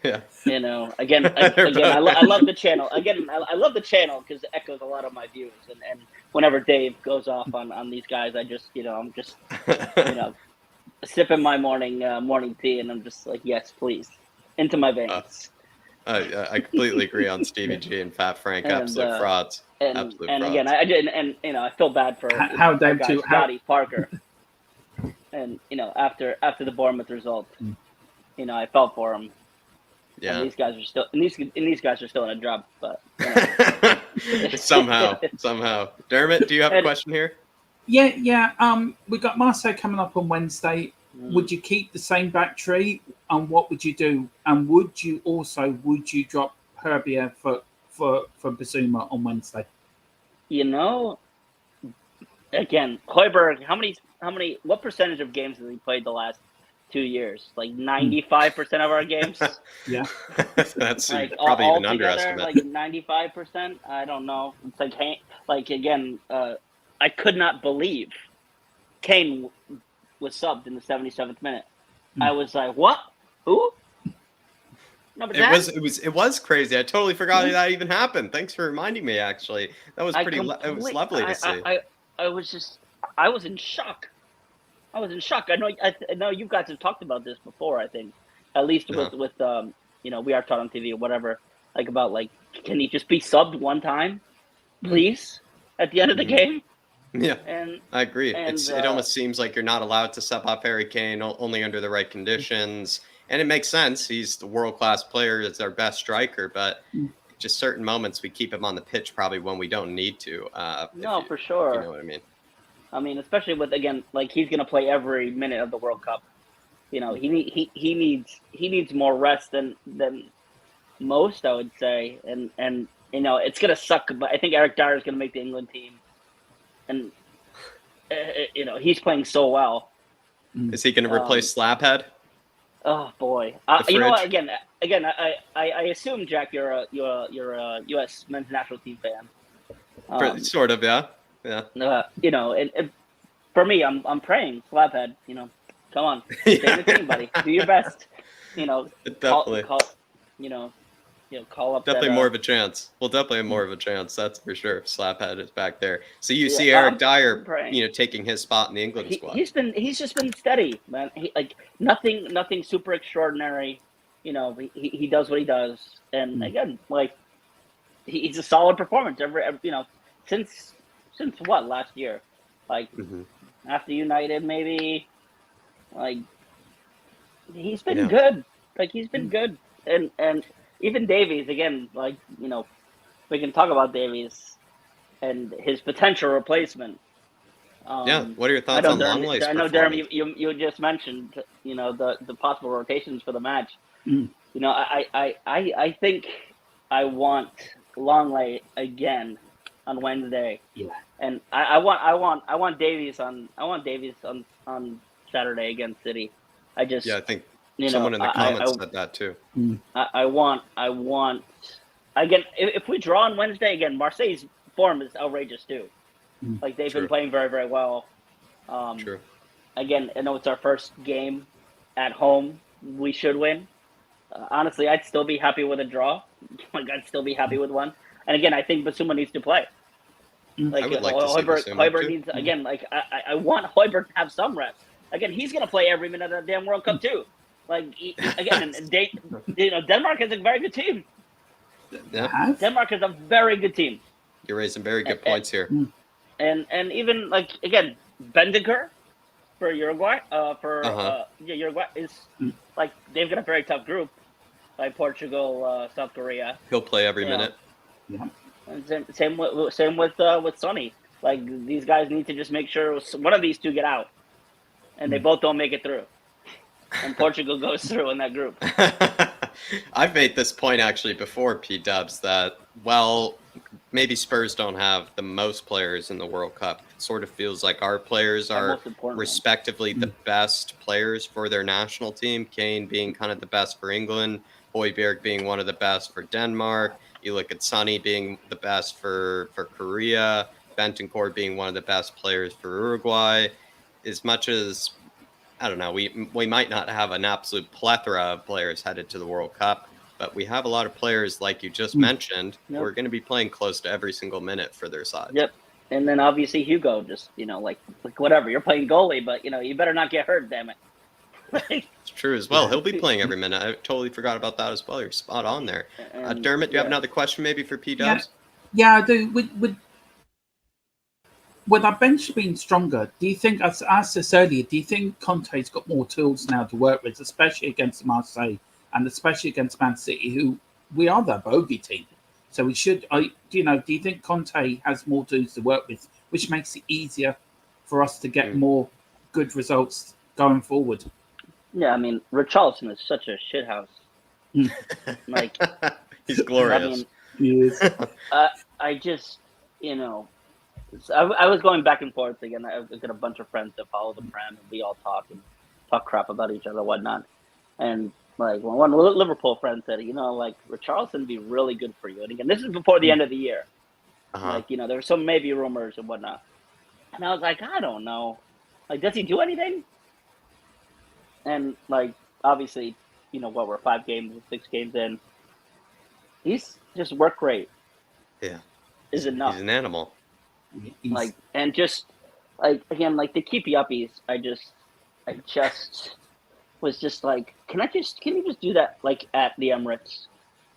S1: Yeah.
S9: Again, I love the channel. Again, I love the channel because it echoes a lot of my views. And whenever Dave goes off on these guys, I just, I'm just, sipping my morning tea, and I'm just like, yes, please, into my veins.
S1: I completely agree on Stevie G and Fat Frank. Absolute frauds. Absolute frauds.
S9: Again, I did, and I feel bad for Scotty Parker. And after the Bournemouth result, I felt for him.
S1: Yeah,
S9: and these guys are still in a job, but
S1: somehow. Dermot, do you have a question here?
S2: Yeah. We got Marseille coming up on Wednesday. Would you keep the same back three, and what would you do? And would you drop Herbier for Bazuma on Wednesday?
S9: Again, Højbjerg, what percentage of games has he played the last 2 years? Like 95% of our games.
S1: Yeah, that's probably even underestimate.
S9: Like 95%. I don't know. It's like again, I could not believe Kane was subbed in the 77th minute. I was like, what? Who?
S1: It was crazy. I totally forgot that even happened. Thanks for reminding me. Actually, that was pretty. It was lovely to see.
S9: I was in shock. I know you guys have talked about this before. I think, at least with we are taught on TV or whatever. Like about can he just be subbed one time, please, at the end of the game?
S1: Yeah, and I agree. It almost seems like you're not allowed to sub off Harry Kane only under the right conditions, and it makes sense. He's the world-class player. It's our best striker, but just certain moments we keep him on the pitch probably when we don't need to.
S9: For sure.
S1: You know what I mean?
S9: I mean, especially with, again, like, he's going to play every minute of the World Cup. You know, he needs more rest than most, I would say, and you know, it's going to suck. But I think Eric Dyer is going to make the England team, and you know, he's playing so well.
S1: Is he going to replace Slabhead?
S9: Oh boy, you know what? Again, I assume, Jack, you're a U.S. men's national team fan.
S1: Sort of, yeah.
S9: You know, and for me, I'm praying Slabhead. You know, come on, stay in the team, buddy. Do your best. You know,
S1: definitely.
S9: Call up.
S1: Definitely more of a chance. Well, definitely more of a chance. That's for sure. If Slabhead is back there. So you see Eric Dyer, you know, taking his spot in the England squad.
S9: He's just been steady, man. Nothing super extraordinary. You know, he does what he does, and again, like, he's a solid performance every you know, since what, last year, like after United maybe, like, he's been good. Like, he's been good, and even Davies, again, like, you know, we can talk about Davies and his potential replacement.
S1: What are your thoughts on Longley's
S9: I know,
S1: performance?
S9: Jeremy, you just mentioned, you know, the possible rotations for the match. You know, I think I want Longley again on Wednesday. Yeah. And I want Davies on Saturday against City. I think
S1: someone in the comments said that too.
S9: I want again, if we draw on Wednesday, again, Marseille's form is outrageous too. Like, they've been playing very, very well. True. Again, I know it's our first game at home. We should win. Honestly, I'd still be happy with a draw. Like, I'd still be happy with one. And again, I think Basuma needs to play. Like, Højbjerg needs, again, like, I want Højbjerg to have some rest. Again, he's going to play every minute of the damn World Cup too. Like, again, you know, Denmark is a very good team.
S1: Yeah.
S9: Denmark is a very good team.
S1: You're raising very good points here.
S9: And even, like, again, Bendiker for Uruguay, Uruguay is, like, they've got a very tough group, like Portugal, South Korea.
S1: He'll play every minute.
S2: Yeah.
S9: And same with Sonny. Like, these guys need to just make sure one of these two get out, and they both don't make it through, and Portugal goes through in that group.
S1: I've made this point actually before, P-Dubs, that, well, maybe Spurs don't have the most players in the World Cup. It sort of feels like our players are respectively the best players for their national team. Kane being kind of the best for England, Højbjerg being one of the best for Denmark. You look at Sonny being the best for Korea, Bentancur being one of the best players for Uruguay. As much as, I don't know, we might not have an absolute plethora of players headed to the World Cup, but we have a lot of players, like you just mentioned, who are going to be playing close to every single minute for their side.
S9: Yep. And then obviously Hugo, just, you know, like whatever, you're playing goalie, but, you know, you better not get hurt, damn it.
S1: It's true as well. He'll be playing every minute. I totally forgot about that as well. You're spot on there. Dermot, do you have another question maybe for P-Dubs?
S2: Yeah, I do. With our bench being stronger, do you think, as I asked this earlier, do you think Conte's got more tools now to work with, especially against Marseille and especially against Man City, who we are their bogey team? So we should, do you think Conte has more tools to work with, which makes it easier for us to get more good results going forward?
S9: Yeah, I mean, Richarlison is such a shithouse. Like,
S1: he's glorious.
S9: I mean, I just, you know, I was going back and forth again. I've got a bunch of friends that follow the Prem, and we all talk crap about each other and whatnot. And, like, one Liverpool friend said, you know, like, Richarlison would be really good for you. And again, this is before the end of the year. Like, you know, there were some maybe rumors and whatnot. And I was like, I don't know. Like, does he do anything? And, like, obviously, you know, we're 5 games, 6 games in. He's just work rate.
S1: Yeah.
S9: Is enough.
S1: He's an animal.
S9: Like, and just, like, again, like, the keepy uppies, I just was just like, can you just do that, like, at the Emirates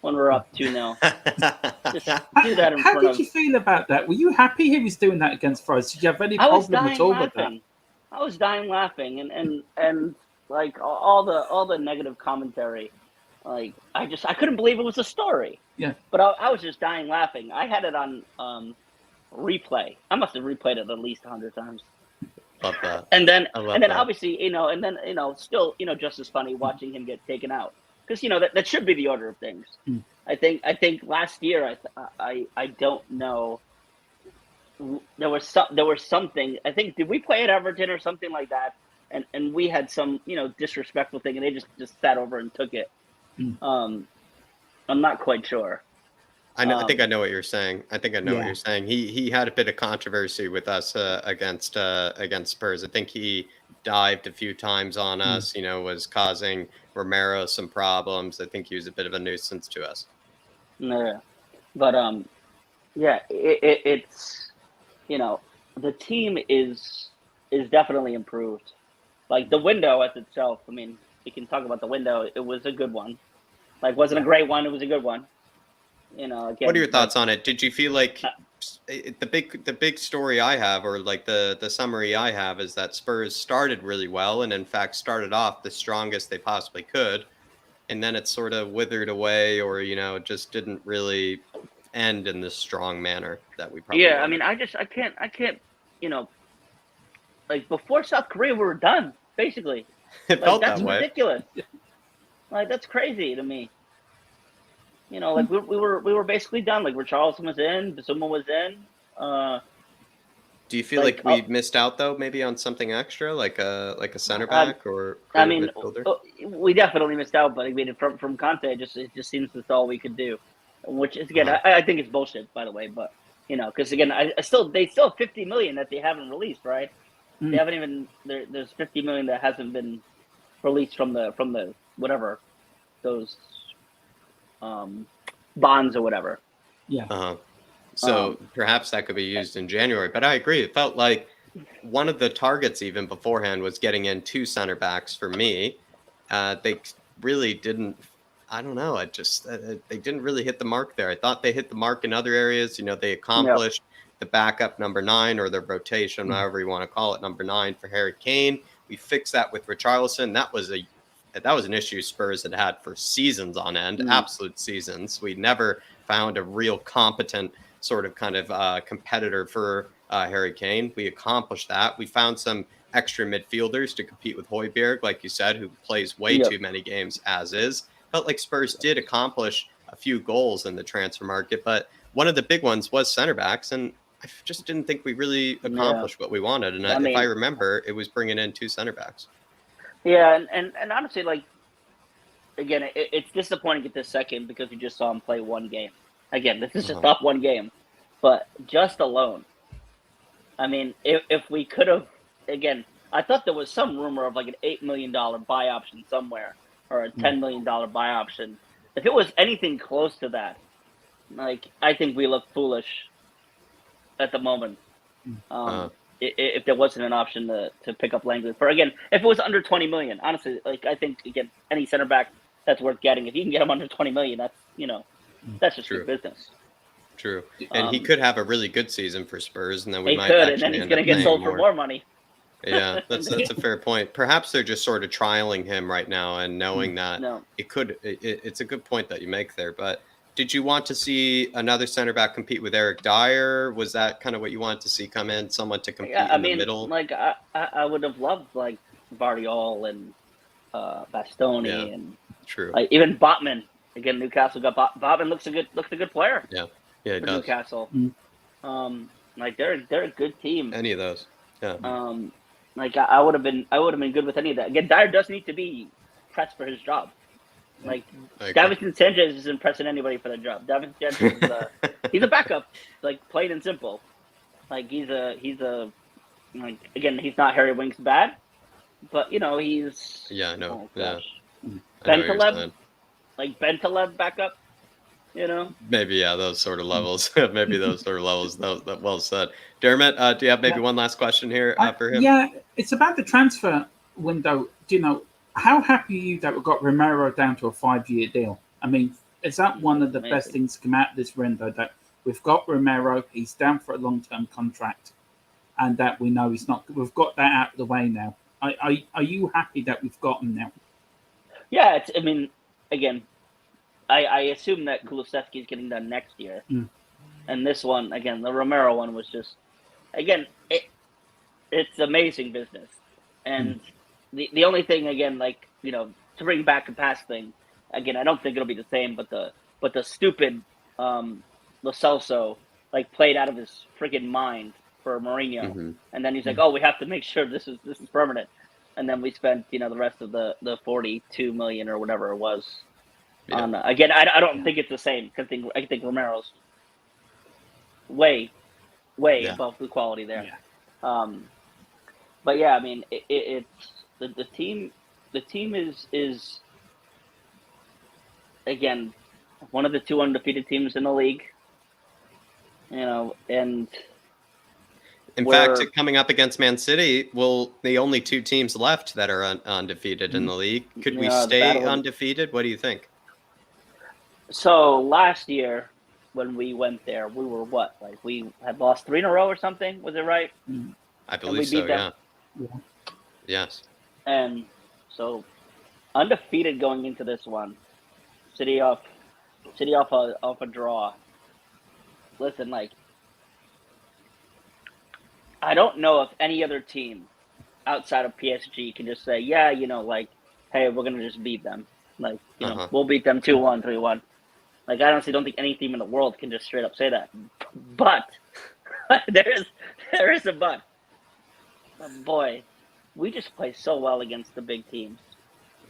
S9: when we're up 2-0? Just do that in front of...
S2: How did you feel about that? Were you happy he was doing that against France? Did you have any problem at all with that?
S9: I was dying laughing, and like, all the negative commentary, like, I couldn't believe it was a story.
S2: Yeah.
S9: But I was just dying laughing. I had it on replay. I must have replayed it at least 100 times.
S1: Love that.
S9: And then
S1: I love that.
S9: obviously, still, just as funny watching him get taken out, because that should be the order of things.
S2: Mm.
S9: I think last year I don't know. There was something. I think, did we play at Everton or something like that? And we had some disrespectful thing, and they just sat over and took it.
S2: Mm.
S9: I'm not quite sure.
S1: I think I know what you're saying. I think I know what
S2: Yeah.
S1: you're saying. He had a bit of controversy with us against Spurs. I think he dived a few times on us. Was causing Romero some problems. I think he was a bit of a nuisance to us.
S9: Yeah, but yeah, it's the team is definitely improved. Like the window as itself. I mean, we can talk about the window. It was a good one. Like, wasn't a great one. It was a good one. Again,
S1: What are your thoughts on it? Did you feel like the big story I have, or like the summary I have, is that Spurs started really well, and in fact started off the strongest they possibly could, and then it sort of withered away, or just didn't really end in this strong manner that we probably
S9: Yeah,
S1: wanted.
S9: I mean, I can't, like before South Korea, we were done basically.
S1: It felt
S9: that's
S1: that way.
S9: ridiculous. Like, that's crazy to me. Like we were basically done. Like, Richarlison was in, Bissouma was in.
S1: Do you feel like we missed out though, maybe on something extra, like a center back or
S9: I mean,
S1: midfielder?
S9: we definitely missed out. But I mean, from Conte, it just seems that's all we could do. Which is, again, I think it's bullshit, by the way. But because again, they still have 50 million that they haven't released, right?
S2: Mm.
S9: They haven't even there's 50 million that hasn't been released from the whatever those bonds or whatever.
S2: Yeah.
S1: So perhaps that could be used in January. But I agree. It felt like one of the targets even beforehand was getting in 2 center backs for me. They really didn't. I don't know. They didn't really hit the mark there. I thought they hit the mark in other areas. They accomplished the backup number 9, or the rotation, however you want to call it, number 9 for Harry Kane. We fixed that with Richarlison. That was an issue Spurs had for seasons on end, absolute seasons. We never found a real competent sort of kind of competitor for Harry Kane. We accomplished that. We found some extra midfielders to compete with Højbjerg, like you said, who plays way too many games as is. Felt like Spurs did accomplish a few goals in the transfer market, but one of the big ones was center backs, and I just didn't think we really accomplished what we wanted. And if I remember, it was bringing in 2 center backs.
S9: Yeah, and honestly, like, again, it's disappointing at this second because we just saw him play one game. Again, this is just not one game, but just alone. I mean, if we could have, again, I thought there was some rumor of like an $8 million buy option somewhere, or a $10 million buy option. If it was anything close to that, like, I think we look foolish at the moment. If there wasn't an option to pick up Langley for, again, if it was under 20 million, honestly, like, I think, again, any center back that's worth getting, if you can get him under 20 million, that's just good business.
S1: True. And he could have a really good season for Spurs, and then we might
S9: could,
S1: actually
S9: and then he's
S1: end
S9: going to
S1: up
S9: get sold
S1: paying
S9: for more money.
S1: Yeah, that's a fair point. Perhaps they're just sort of trialing him right now and knowing that it's a good point that you make there. But did you want to see another center back compete with Eric Dyer? Was that kind of what you wanted to see come in, someone to compete in the middle?
S9: Like, I would have loved, like, Vardiol and Bastoni and
S1: true.
S9: Like, even Botman. Again, Newcastle got Botman looks a good player.
S1: Yeah, he does.
S9: Newcastle. Like, they're a good team.
S1: Any of those. Yeah.
S9: Like, I would have been good with any of that. Again, Dyer does need to be pressed for his job. Like, Davinson Sanchez isn't pressing anybody for the job. Davinson Sanchez he's a backup, like, plain and simple. Like, he's a like, again, he's not Harry Winks bad, but he's Bentaleb, like Bentaleb backup.
S1: Maybe those sort of levels. Maybe those sort of levels. That well said. Dermot, do you have maybe one last question here for him?
S2: Yeah, it's about the transfer window. How happy are you that we got Romero down to a 5-year deal? I mean, is that one of the best things to come out of this window, that we've got Romero, he's down for a long-term contract, and that we know he's not. We've got that out of the way now. Are you happy that we've got him now?
S9: Yeah, I mean, again, I assume that Kulusevski is getting done next year. And this one, again, the Romero one was just, again, it's amazing business. And the only thing, again, like, you know, to bring back a past thing, again, I don't think it'll be the same, but the stupid Lo Celso like played out of his freaking mind for Mourinho, and then he's like, "Oh, we have to make sure this is permanent," and then we spent, you know, the rest of the 42 million or whatever it was on. Again, I don't think it's the same. I think Romero's way above the quality there. But yeah, I mean, it's the team. The team is again one of the 2 undefeated teams in the league. You know, and
S1: in fact, coming up against Man City, the only 2 teams left that are undefeated in the league. Could we stay undefeated? What do you think?
S9: So last year, when we went there, we were what? Like, we had lost 3 in a row or something. Was it right?
S1: I believe so. Yeah. Yes.
S9: And so undefeated going into this one, City off a draw. Listen, like, I don't know if any other team outside of PSG can just say, yeah, you know, like, hey, we're gonna just beat them. Like, you know, we'll beat them 2-1, 3-1. Like, I honestly don't think any team in the world can just straight up say that. But there is a but. But boy, we just play so well against the big teams.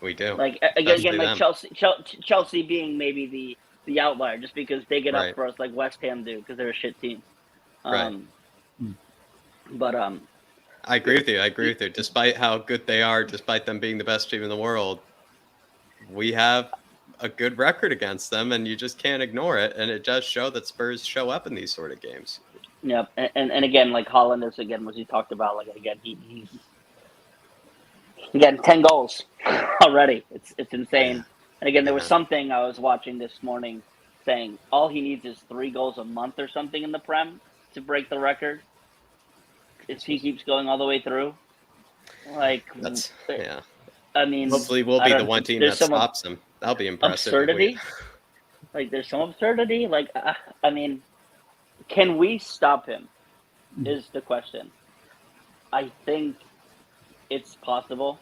S1: We do.
S9: Like, again, like Chelsea being maybe the outlier, just because they get up for us like West Ham do, because they're a shit team. But
S1: I agree with you. Despite how good they are, despite them being the best team in the world, we have a good record against them, and you just can't ignore it. And it does show that Spurs show up in these sort of games.
S9: Yeah, and again, like Holland is, again, what you talked about. Like, again, he's again 10 goals already. It's insane. Yeah. And again, there was something I was watching this morning saying all he needs is 3 goals a month or something in the Prem to break the record. If he keeps going all the way through, like,
S1: that's
S9: I mean,
S1: hopefully we'll be the one team that stops him. That'll be impressive.
S9: Absurdity. Like, there's some absurdity. Like, I mean, can we stop him? Is the question. I think it's possible.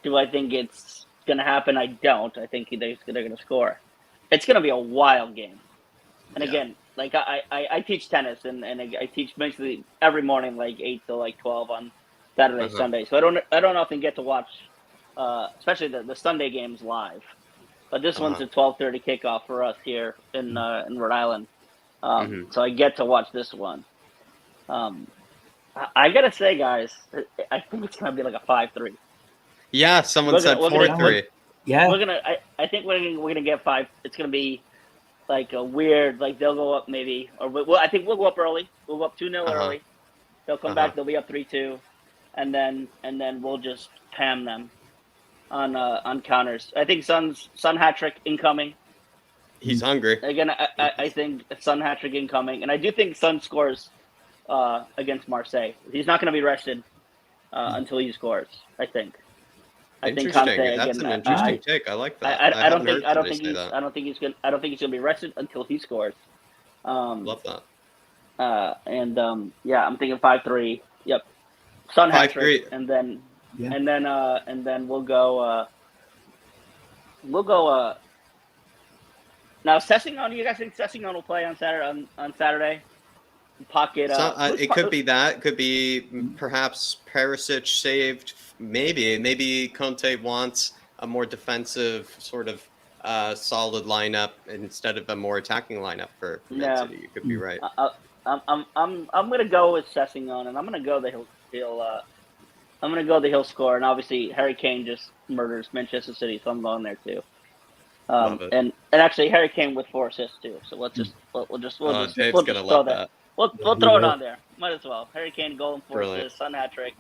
S9: Do I think it's going to happen? I don't. I think they're going to score. It's going to be a wild game. And again, like, I teach tennis, and I teach basically every morning, like 8 to like 12 on Saturday, Sunday. So I don't often get to watch, especially the Sunday games live. But this one's a 12:30 kickoff for us here in Rhode Island. So I get to watch this one. I gotta say, guys, I think it's gonna be like a 5-3.
S1: Yeah, someone said 4-3.
S2: Yeah,
S9: I think we're gonna get 5. It's gonna be like a weird, like, they'll go up maybe, or I think we'll go up early. We'll go up 2-0 early. They'll come back. They'll be up 3-2, and then we'll just pam them on counters. I think Son hat trick incoming.
S1: He's hungry.
S9: Again, I think Son hat trick incoming, and I do think Son scores against Marseille. He's not going to be rested until he scores, I think. I think Conte,
S1: that's an interesting take. I like that.
S9: I don't think he's going to be rested until he scores.
S1: Love that.
S9: I'm thinking 5-3. Yep. Son hat trick, and then we'll go now, Sessegnon, you guys think Sessegnon will play on Saturday? Pocket.
S1: It could be that. It could be perhaps Perisic saved. Maybe Conte wants a more defensive sort of solid lineup instead of a more attacking lineup for Man City. You could be right.
S9: I'm gonna go with Sessegnon, and I'm gonna go he'll score. And obviously Harry Kane just murders Manchester City, so I'm going there too. And actually Harry Kane with 4 assists too. So we'll just throw that. We'll throw it on there. Might as well. Harry Kane goal and 4 assists, Son hat trick,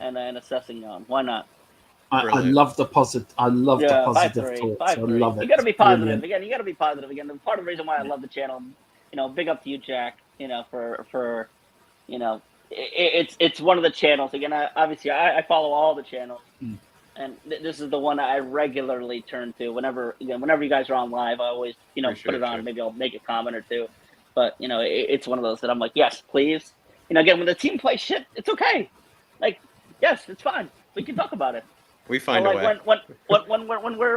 S9: and then a Sessegnon. Why not?
S2: I love the positive. I love the positive thoughts. I love it.
S9: You got to be positive. Brilliant. Again, you got to be positive. Again, part of the reason why I love the channel, big up to you, Jack. For it's one of the channels. Again, obviously I follow all the channels, and this is the one I regularly turn to whenever you guys are on live. I always put it on. Maybe I'll make a comment or two, but it's one of those that I'm like, yes, please. again, when the team plays shit, it's okay. Like, yes, it's fine. We can talk about it.
S1: We find
S9: But
S1: a
S9: like
S1: way.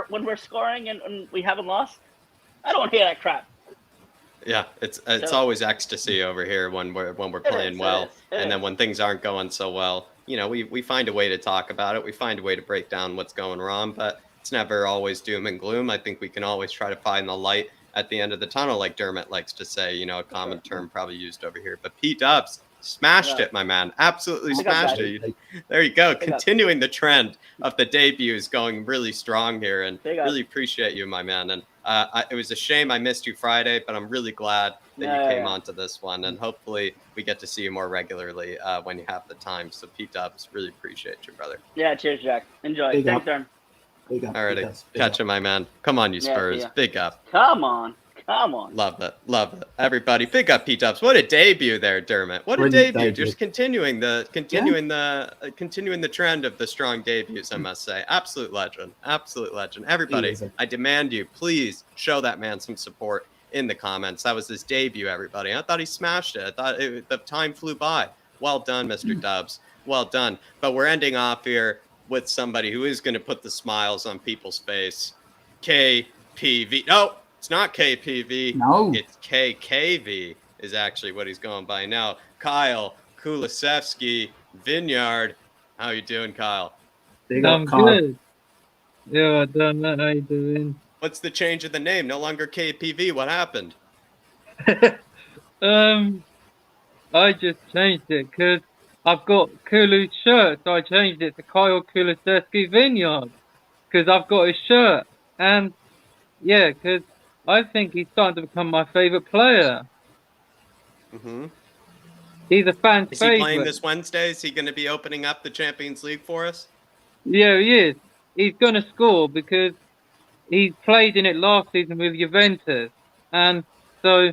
S9: when we're scoring and we haven't lost, I don't hear that crap.
S1: Yeah, it's
S9: So-
S1: always ecstasy over here when we're playing well, and then when things aren't going so well, we find a way to talk about it. We find a way to break down what's going wrong, but it's never always doom and gloom. I think we can always try to find the light at the end of the tunnel, like Dermot likes to say. A common term probably used over here. But P Dubs smashed it, my man. Absolutely
S9: Big up,
S1: smashed
S9: buddy.
S1: it. There you go.
S9: Big up.
S1: Continuing the trend of the debuts going really strong here, and
S9: Big up.
S1: really appreciate you, my man. And it was a shame I missed you Friday, but I'm really glad that
S9: Yeah,
S1: you came
S9: yeah.
S1: onto this one, and hopefully we get to see you more regularly when you have the time. So Pete Dubs, really appreciate you, brother.
S9: Yeah, cheers, Jack. Enjoy.
S2: Big
S9: Thanks,
S2: up.
S9: Darn.
S2: Big up,
S1: Alrighty,
S2: big up, big
S1: catch
S2: up.
S1: you, my man. Come on, you
S9: Yeah,
S1: Spurs.
S9: yeah.
S1: Big up.
S9: Come on.
S1: Love it. Everybody, big up Pete Dubs. What a debut there, Dermot. What a
S2: Brilliant
S1: debut.
S2: debut.
S1: Just continuing the trend of the strong debuts, I must say. Absolute legend. Everybody,
S2: He is a-
S1: I demand you, please show that man some support in the comments. That was his debut, everybody. I thought he smashed it. I thought the time flew by. Well done, Mr. Dubs. Well done. But we're ending off here with somebody who is going to put the smiles on people's face. KPV. No, it's not KPV.
S2: No.
S1: It's KKV is actually what he's going by now. Kyle Kulisevsky, Vineyard. How you doing, Kyle?
S2: Big up,
S10: I'm
S2: Carl.
S10: good. Yeah, I don't know how you doing.
S1: What's the change of the name? No longer KPV. What happened?
S10: I just changed it because I've got Kulu's shirt, so I changed it to Kyle Kulisevsky Vineyard because I've got his shirt, and yeah, because I think he's starting to become my favorite player.
S1: Mm-hmm.
S10: He's a fan's
S1: Is he
S10: favorite.
S1: playing this Wednesday? Is he going to be opening up the Champions League for us?
S10: Yeah, he is. He's going to score because he played in it last season with Juventus, and so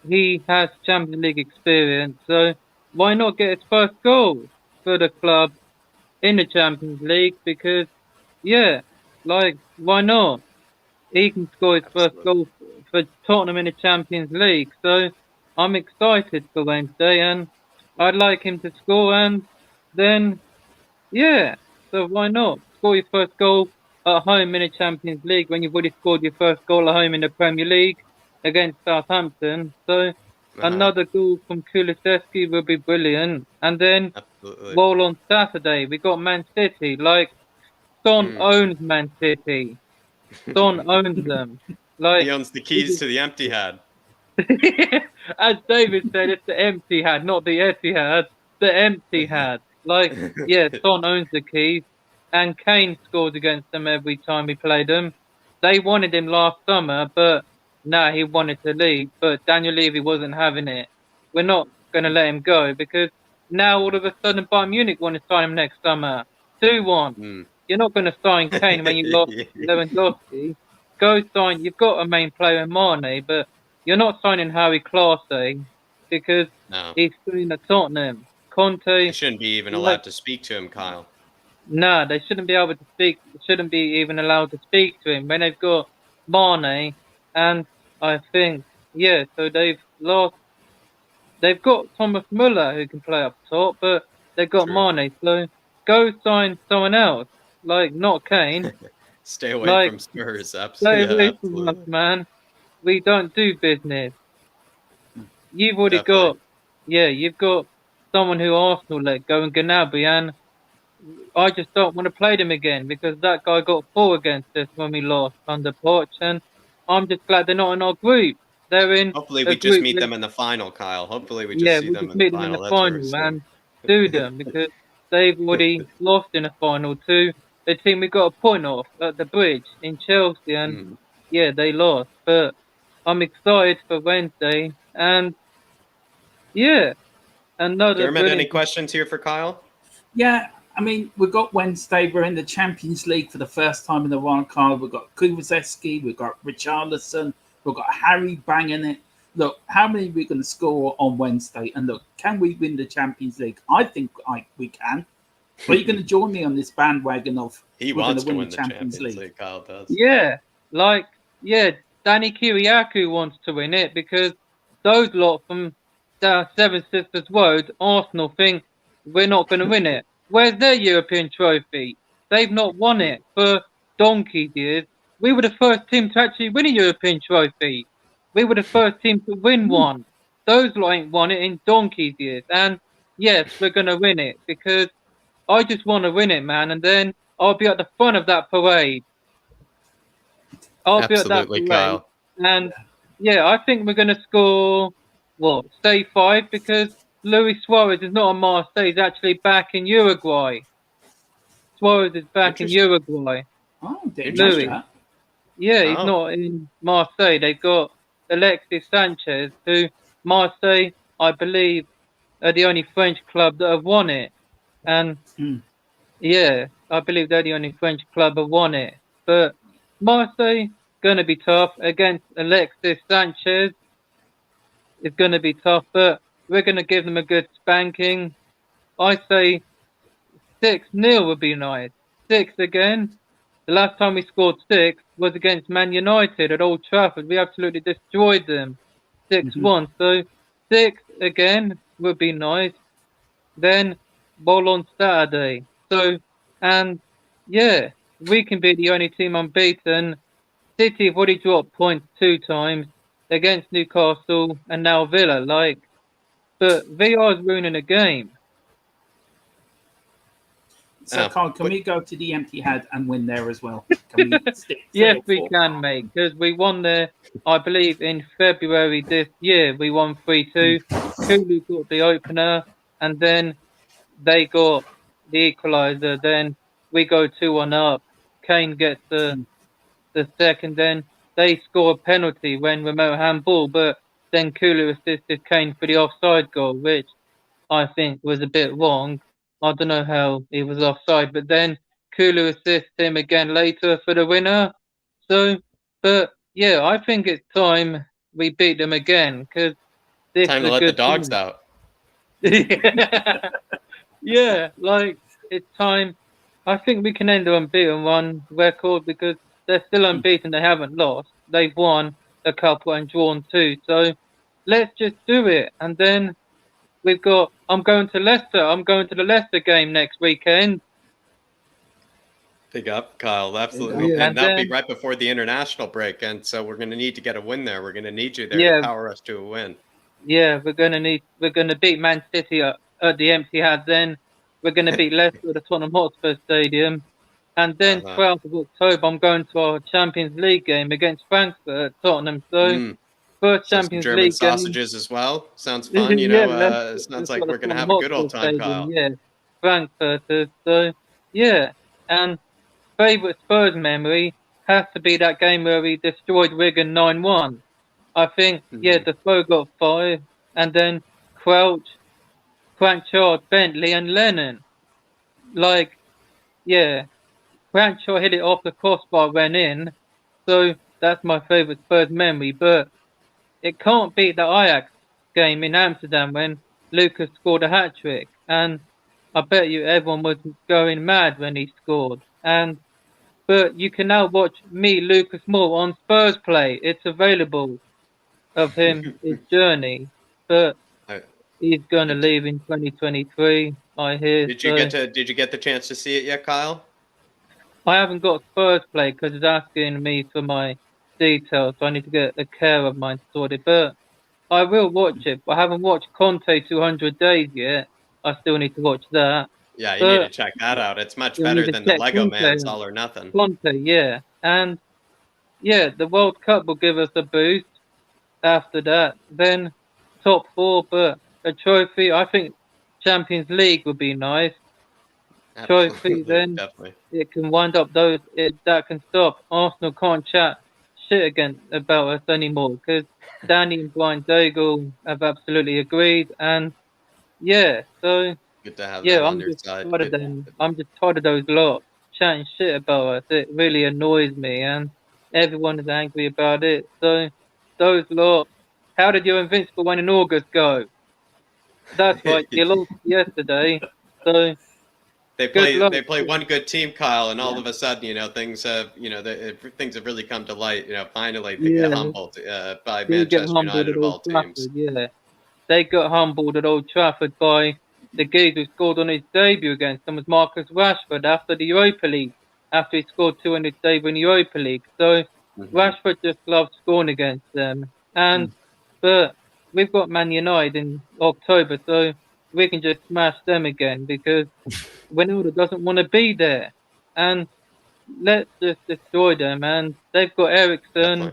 S10: he has Champions League experience. So why not get his first goal for the club in the Champions League? Because, yeah, like, why not? He can score his first goal for Tottenham in the Champions League. So I'm excited for Wednesday, and I'd like him to score, and then, yeah, so why not? Score your first goal at home in the Champions League when you've already scored your first goal at home in the Premier League against Southampton. So another goal from Kulisevsky will be brilliant. And then,
S1: Absolutely.
S10: well, on Saturday, we got Man City. Like, Son owns Man City. Son owns them. Like,
S1: He owns the keys to the empty head.
S10: as David said, it's the empty hat, not the Etihad, the empty hat. Like, yeah, Son owns the keys, and Kane scored against them every time he played them. They wanted him last summer, but he wanted to leave. But Daniel Levy wasn't having it. We're not going to let him go because now all of a sudden Bayern Munich want to sign him next summer. 2-1. You're not going to sign Kane when you lost Lewandowski. Go sign. You've got a main player in Mane, but you're not signing Harry Clase because
S1: No.
S10: he's playing at Tottenham. Conte.
S1: They shouldn't be even allowed to speak to him, Kyle.
S10: No, they shouldn't be able to speak. Shouldn't be even allowed to speak to him when they've got Mane, and I think so they've lost. They've got Thomas Muller who can play up top, but they've got Mane. So go sign someone else, like not Kane.
S1: Stay away from Spurs.
S10: Stay
S1: Absolutely.
S10: away from us, man. We don't do business. You've already got, you've got someone who Arsenal let go in Gnabry, and I just don't want to play them again because that guy got 4 against us when we lost under Poch, and I'm just glad they're not in our group. They're in.
S1: Hopefully, we just meet them in the final, Kyle. Hopefully, we just see
S10: we
S1: them
S10: just
S1: in
S10: meet
S1: the
S10: them in
S1: final.
S10: the
S1: That's what we're
S10: final
S1: saying.
S10: and do them because they've already lost in a final to the team we got a point off at the bridge in Chelsea, and they lost. But I'm excited for Wednesday, and another.
S1: Dermot, any questions here for Kyle?
S2: Yeah, I mean, we've got Wednesday. We're in the Champions League for the first time in the wild card. We've got Kulisevsky, we've got Richarlison, we've got Harry banging it. Look, how many are we going to score on Wednesday? And look, can we win the Champions League? I think we can. Are you going to join me on this bandwagon of
S1: He
S2: we're
S1: wants
S2: going
S1: to
S2: win
S1: win the Champions League. Kyle does.
S10: Danny Kiriakou wants to win it because those lot from Seven Sisters Road, Arsenal think we're not going to win it. Where's their European trophy? They've not won it for donkey's years. We were the first team to actually win a European trophy. We were the first team to win one. Those lot ain't won it in donkey's years. And yes, we're going to win it because I just want to win it, man. And then I'll be at the front of that parade. I'll be at that
S1: Absolutely,
S10: parade.
S1: Kyle.
S10: And yeah, I think we're going to score, what, stay 5 because Luis Suarez is not on Marseille. He's actually back in Uruguay. Suarez is back in Uruguay.
S2: Oh, didn't know
S10: Louis.
S2: that.
S10: Yeah, he's
S1: Oh.
S10: not in Marseille. They've got Alexis Sanchez, who Marseille, I believe, are the only French club that have won it. And yeah, I believe they're the only French club that won it. But Marseille, going to be tough against Alexis Sanchez. It's going to be tough, but we're going to give them a good spanking. I say 6-0 would be nice. 6 again. The last time we scored 6 was against Man United at Old Trafford. We absolutely destroyed them. 6-1. So 6 again would be nice. Then ball on Saturday. So, and yeah, we can be the only team unbeaten. City have already dropped points 2 times against Newcastle and now Villa. But VR is ruining the game.
S2: So, Carl, can we go to the empty head and win there as well? Can we stick
S10: Yes,
S2: 3 or
S10: we
S2: 4?
S10: can, mate, because we won there, I believe, in February this year. We won 3-2. Kulu got the opener, and then they got the equaliser. Then we go 2-1 up. Kane gets the second. Then they score a penalty when remote handball, but then Kulu assisted Kane for the offside goal, which I think was a bit wrong. I don't know how he was offside, but then Kulu assists him again later for the winner. So, but yeah, I think it's time we beat them again because this
S1: Time
S10: is
S1: to
S10: a
S1: let the
S10: good
S1: dogs
S10: team.
S1: out.
S10: Yeah, it's time. I think we can end the unbeaten run record because they're still unbeaten. They haven't lost. They've won a couple and drawn 2. So let's just do it. And then we've got. I'm going to Leicester. I'm going to the Leicester game next weekend.
S1: Big up, Kyle. Absolutely.
S10: Yeah,
S1: And that'll be
S10: then-
S1: right before the international break. And so we're going to need to get a win there. We're going to need you there
S10: Yeah.
S1: to power us to a win.
S10: Yeah, we're gonna beat Man City at the empty head. Then we're gonna beat Leicester at the Tottenham Hotspur Stadium, and then 12th of October I'm going to our Champions League game against Frankfurt at Tottenham. So first
S1: So some
S10: Champions
S1: German
S10: League
S1: sausages as well. Sounds fun. You
S10: Yeah,
S1: know,
S10: Leicester-
S1: it sounds
S10: Leicester
S1: like
S10: at
S1: we're
S10: the
S1: going to have
S10: Tottenham
S1: a good old
S10: Hotspur
S1: time,
S10: Stadium,
S1: Kyle.
S10: Yeah, Frankfurters. So yeah, and favourite Spurs memory has to be that game where we destroyed Wigan 9-1. I think, yeah, Defoe got 5, and then Crouch, Cranchard, Bentley, and Lennon. Yeah, Cranchard hit it off the crossbar, went in. So that's my favourite Spurs memory. But it can't beat the Ajax game in Amsterdam when Lucas scored a hat trick. And I bet you everyone was going mad when he scored. But you can now watch me, Lucas Moore, on Spurs Play. It's available of him, his journey. But he's going to leave in 2023, I hear.
S1: Did you get the chance to see it yet, Kyle?
S10: I haven't got Spurs Play because it's asking me for my details, so I need to get a care of mine sorted. But I will watch it. I haven't watched Conte 200 Days yet. I still need to watch that.
S1: Yeah, you need to check that out. It's much
S10: you
S1: better
S10: need to
S1: than the
S10: check
S1: Lego
S10: Conte
S1: Man's
S10: out.
S1: All or Nothing.
S10: Conte, yeah. And yeah, the World Cup will give us a boost after that. Then top 4, but a trophy. I think Champions League would be nice. Trophy,
S1: Absolutely,
S10: then
S1: definitely.
S10: it can wind up those. That can stop. Arsenal can't chat shit about us anymore because Danny and Brian Daigle have absolutely agreed. And yeah, so
S1: Good to have
S10: yeah,
S1: that on
S10: I'm
S1: your
S10: just
S1: side.
S10: tired of
S1: Good-
S10: them. I'm just tired of those lot chatting shit about us. It really annoys me, and everyone is angry about it. So those lot. How did your Invincible one in August go? That's right, you lost yesterday. So
S1: They
S10: good luck.
S1: play one good team, Kyle, and all of a sudden, things have things have really come to light. Finally they get
S10: Yeah.
S1: humbled by
S10: they get
S1: Manchester
S10: humbled
S1: United
S10: at
S1: of all
S10: Old Trafford,
S1: teams.
S10: yeah. they got humbled at Old Trafford by the geezer who scored on his debut against them was Marcus Rashford after the Europa League, after he scored 2 in his debut in the Europa League. So Rashford just loves scoring against them. But we've got Man United in October, so we can just smash them again because Ronaldo doesn't want to be there. And let's just destroy them. And they've got Ericsson.
S1: Definitely.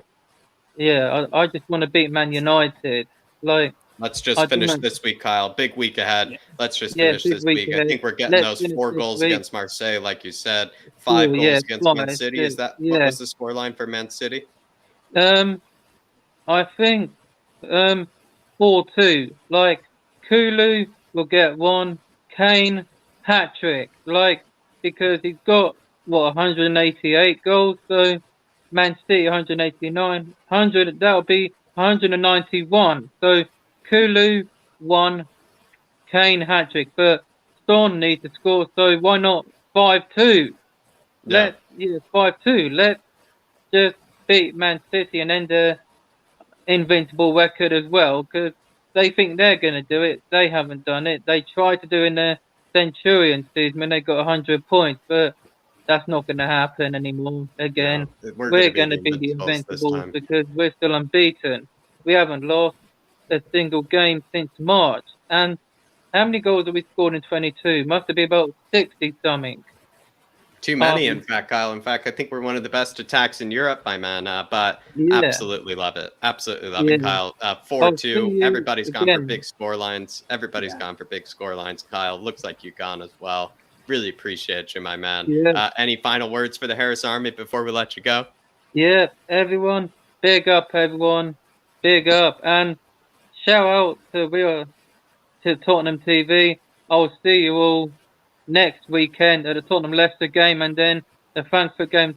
S10: Yeah, I just want to beat Man United. Like,
S1: Let's just finish this week, Kyle. Big week ahead. Let's just finish this week. I think we're getting those 4 goals against Marseille, like you said. 5 goals against Man City. Is that what was the scoreline for Man City?
S10: I think 4-2. Like, Kulu will get 1. Kane hat-trick. Like, because he's got 188 goals. So Man City 189. That'll be 191. So Kulu 1, Kane hat-trick. But Son needs to score. So why not 5-2?
S1: Yeah.
S10: 5-2. Let's just beat Man City and end the invincible record as well, because they think they're going to do it. They haven't done it. They tried to do in the Centurion season when they got 100 points, but that's not going to happen anymore again.
S1: No,
S10: we're going to be the Invincibles because we're still unbeaten. We haven't lost a single game since March. And how many goals have we scored in 22? Must have been about 60-something.
S1: Too many, in fact, Kyle. In fact, I think we're one of the best attacks in Europe by man. But absolutely love it. Absolutely love it, Kyle. 4-2. Everybody's gone for big score lines. Everybody's gone for big score lines, Kyle. Looks like you've gone as well. Really appreciate you, my man.
S10: Yeah.
S1: Any final words for the Harris Army before we let you go?
S10: Yeah, everyone. Big up, everyone. Big up. And shout out to Tottenham TV. I'll see you all next weekend at the Tottenham Leicester game and then the Frankfurt game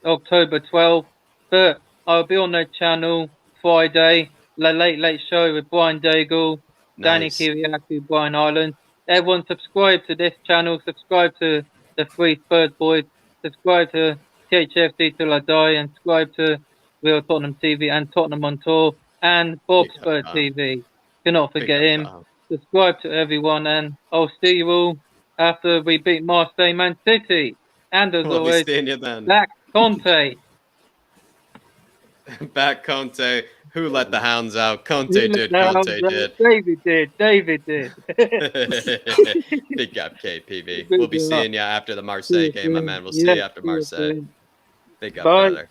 S10: October 12th. But I'll be on their channel Friday, the Late Show with Brian Daigle, Danny Kiriaki, Brian Ireland. Everyone subscribe to this channel, subscribe to the Three Spurs Boys, subscribe to THFC Till I Die, and subscribe to Real Tottenham TV and Tottenham on Tour and Bob Spurs TV. Cannot forget him. Subscribe to everyone and I'll see you all after we beat Marseille Man City. And as always, back Conte.
S1: Back Conte. Who let the hounds out? Conte did. Conte did.
S10: David did.
S1: Big up, KPV. We'll be seeing you after the Marseille game, my man. We'll see you after Marseille. Big up, brother.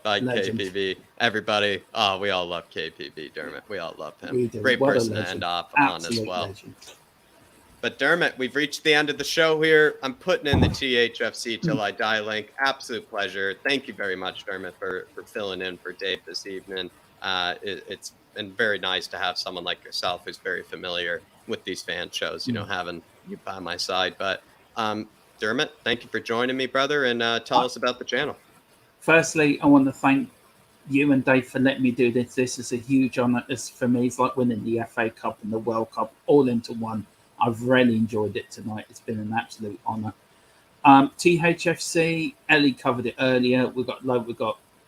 S1: Bye, KPV. Everybody. Oh, we all love KPV, Dermot. We all love him. Great person to end off on as well. But Dermot, we've reached the end of the show here. I'm putting in the THFC Till I Die link. Absolute pleasure. Thank you very much, Dermot, for filling in for Dave this evening. It's been very nice to have someone like yourself who's very familiar with these fan shows, having you by my side. But Dermot, thank you for joining me, brother, and tell us about the channel.
S2: Firstly, I want to thank you and Dave for letting me do this. This is a huge honor. For me, it's like winning the FA Cup and the World Cup all into one. I've really enjoyed it tonight. It's been an absolute honor. THFC, Ellie covered it earlier. We've got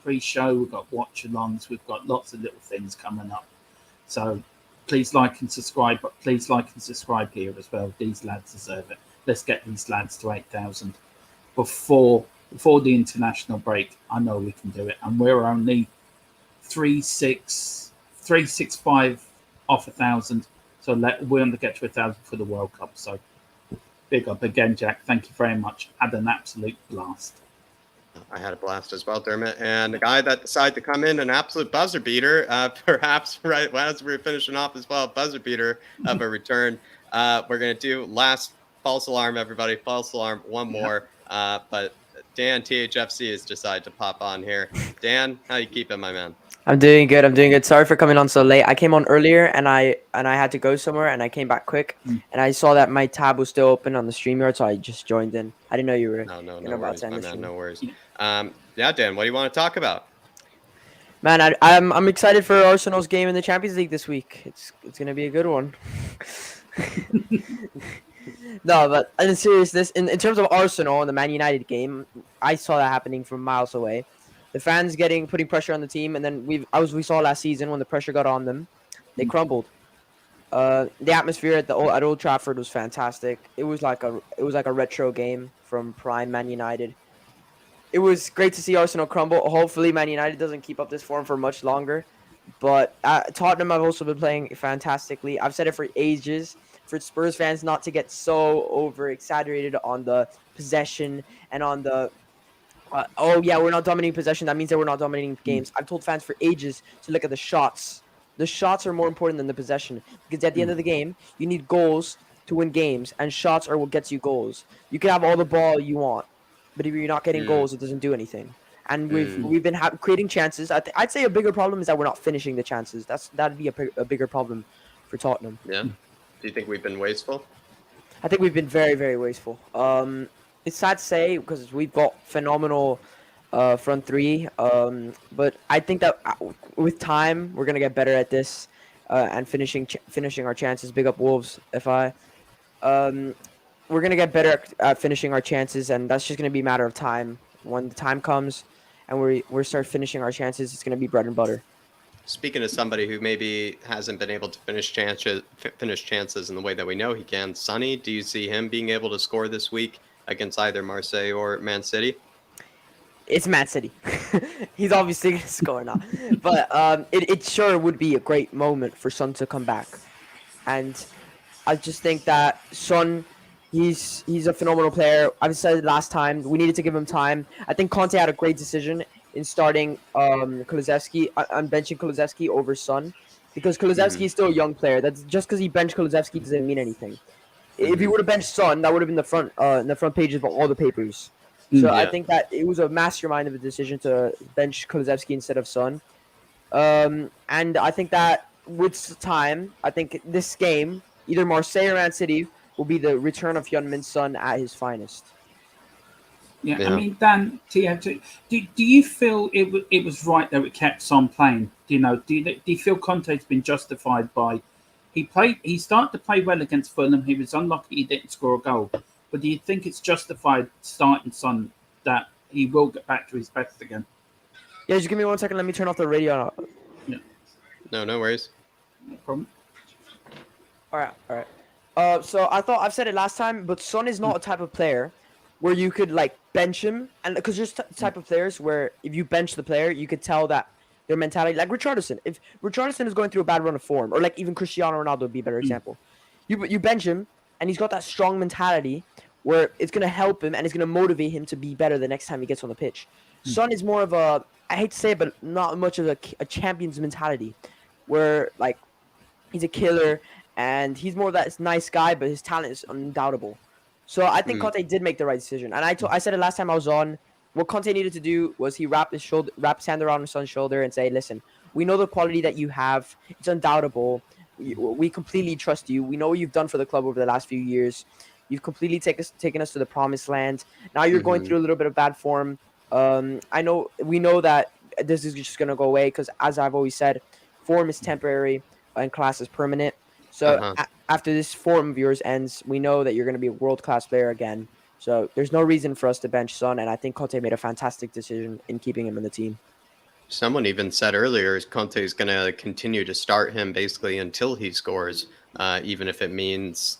S2: pre-show, we've got watch-alongs, we've got lots of little things coming up. So please like and subscribe, but please like and subscribe here as well. These lads deserve it. Let's get these lads to 8,000 before the international break. I know we can do it. And we're only 365 off 1,000. So we're going to get to 1,000 for the World Cup. So big up again, Jack. Thank you very much. Had an absolute blast.
S1: I had a blast as well, Dermot. And the guy that decided to come in, an absolute buzzer beater, perhaps right as we were finishing off as well, buzzer beater of a return. We're going to do last false alarm, everybody. False alarm, one more. But Dan, THFC, has decided to pop on here. Dan, how you keeping, my man?
S11: I'm doing good. Sorry for coming on so late. I came on earlier and I had to go somewhere and I came back quick and I saw that my tab was still open on the StreamYard, so I just joined in. I didn't know you were
S1: no worries, my man, no worries. Yeah, Dan, what do you want to talk about?
S11: Man, I'm excited for Arsenal's game in the Champions League this week. It's gonna be a good one. No, but in seriousness, in terms of Arsenal and the Man United game, I saw that happening from miles away. The fans putting pressure on the team, and then we saw last season when the pressure got on them, they crumbled. The atmosphere at Old Trafford was fantastic. It was like a retro game from prime Man United. It was great to see Arsenal crumble. Hopefully, Man United doesn't keep up this form for much longer. But Tottenham have also been playing fantastically. I've said it for ages. For Spurs fans not to get so over exaggerated on the possession and on the oh yeah, we're not dominating possession. That means that we're not dominating games. I've told fans for ages to look at the shots. The shots are more important than the possession because at the end of the game, you need goals to win games, and shots are what gets you goals. You can have all the ball you want, but if you're not getting goals, it doesn't do anything. And we've been creating chances. I'd say a bigger problem is that we're not finishing the chances. That'd be a bigger problem for Tottenham.
S1: Yeah. Do you think we've been wasteful?
S11: I think we've been very, very wasteful. It's sad to say because we've got phenomenal front three. But I think that with time, we're gonna get better at this and finishing our chances. Big up Wolves, FI. We're gonna get better at finishing our chances, and that's just gonna be a matter of time. When the time comes, and we start finishing our chances, it's gonna be bread and butter.
S1: Speaking of somebody who maybe hasn't been able to finish chances in the way that we know he can, Sonny, do you see him being able to score this week against either Marseille or Man City?
S11: It's Man City. He's obviously going to score now. But it sure would be a great moment for Son to come back. And I just think that Son, he's a phenomenal player. I've said it last time, we needed to give him time. I think Conte had a great decision in starting Kulusevski. I'm benching Kulusevski over Son. Because Kulusevski is still a young player. That's just because he benched Kulusevski doesn't mean anything. If he would have benched Son, that would have been in the front pages of all the papers. So I think that it was a mastermind of a decision to bench Kulusevski instead of Son. And I think that with time, I think this game, either Marseille or Man City, will be the return of Heung-min Son at his finest.
S2: Yeah, I mean, Dan, do you feel it was right that we kept Son playing? Do you feel Conte's been justified by he started to play well against Fulham. He was unlucky he didn't score a goal. But do you think it's justified starting Son that he will get back to his best again?
S11: Yeah, just give me 1 second. Let me turn off the radio.
S2: Yeah.
S1: No worries.
S2: No problem.
S11: All right. So I've said it last time, but Son is not a type of player where you could like bench him, and because there's type of players where if you bench the player, you could tell that their mentality, like Richarlison. If Richarlison is going through a bad run of form, or like even Cristiano Ronaldo would be a better example. You bench him, and he's got that strong mentality where it's going to help him and it's going to motivate him to be better the next time he gets on the pitch. Son is more of a, I hate to say it, but not much of a champion's mentality where like he's a killer and he's more of that nice guy, but his talent is undoubtable. So I think Conte did make the right decision. And I said it last time I was on, what Conte needed to do was he wrapped his hand around his son's shoulder and say, listen, we know the quality that you have. It's undoubtable. We completely trust you. We know what you've done for the club over the last few years. You've completely taken us to the promised land. Now you're going through a little bit of bad form. We know that this is just going to go away because, as I've always said, form is temporary and class is permanent. So after this form of yours ends, we know that you're going to be a world-class player again. So there's no reason for us to bench Son, and I think Conte made a fantastic decision in keeping him in the team.
S1: Someone even said earlier Conte is going to continue to start him basically until he scores, even if it means,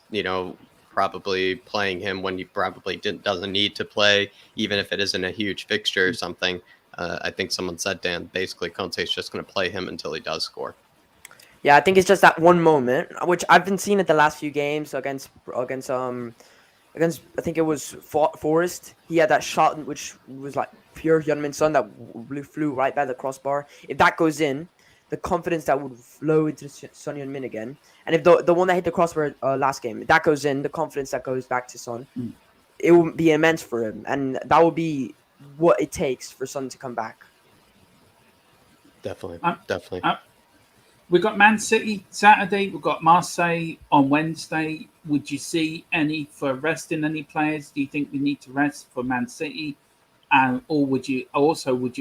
S1: probably playing him when he probably doesn't need to play, even if it isn't a huge fixture or something. I think someone said, Dan, basically Conte's just going to play him until he does score.
S11: Yeah, I think it's just that one moment, which I've been seeing at the last few games against I think it was Forest. He had that shot which was like pure Heung-min Son that flew right by the crossbar. If that goes in, the confidence that would flow into Son Heung-min again. And if the one that hit the crossbar last game, if that goes in, the confidence that goes back to Son, it will be immense for him. And that will be what it takes for Son to come back.
S1: Definitely.
S2: We've got Man City Saturday. We've got Marseille on Wednesday. Would you see any for resting any players? Do you think we need to rest for Man City? Or would you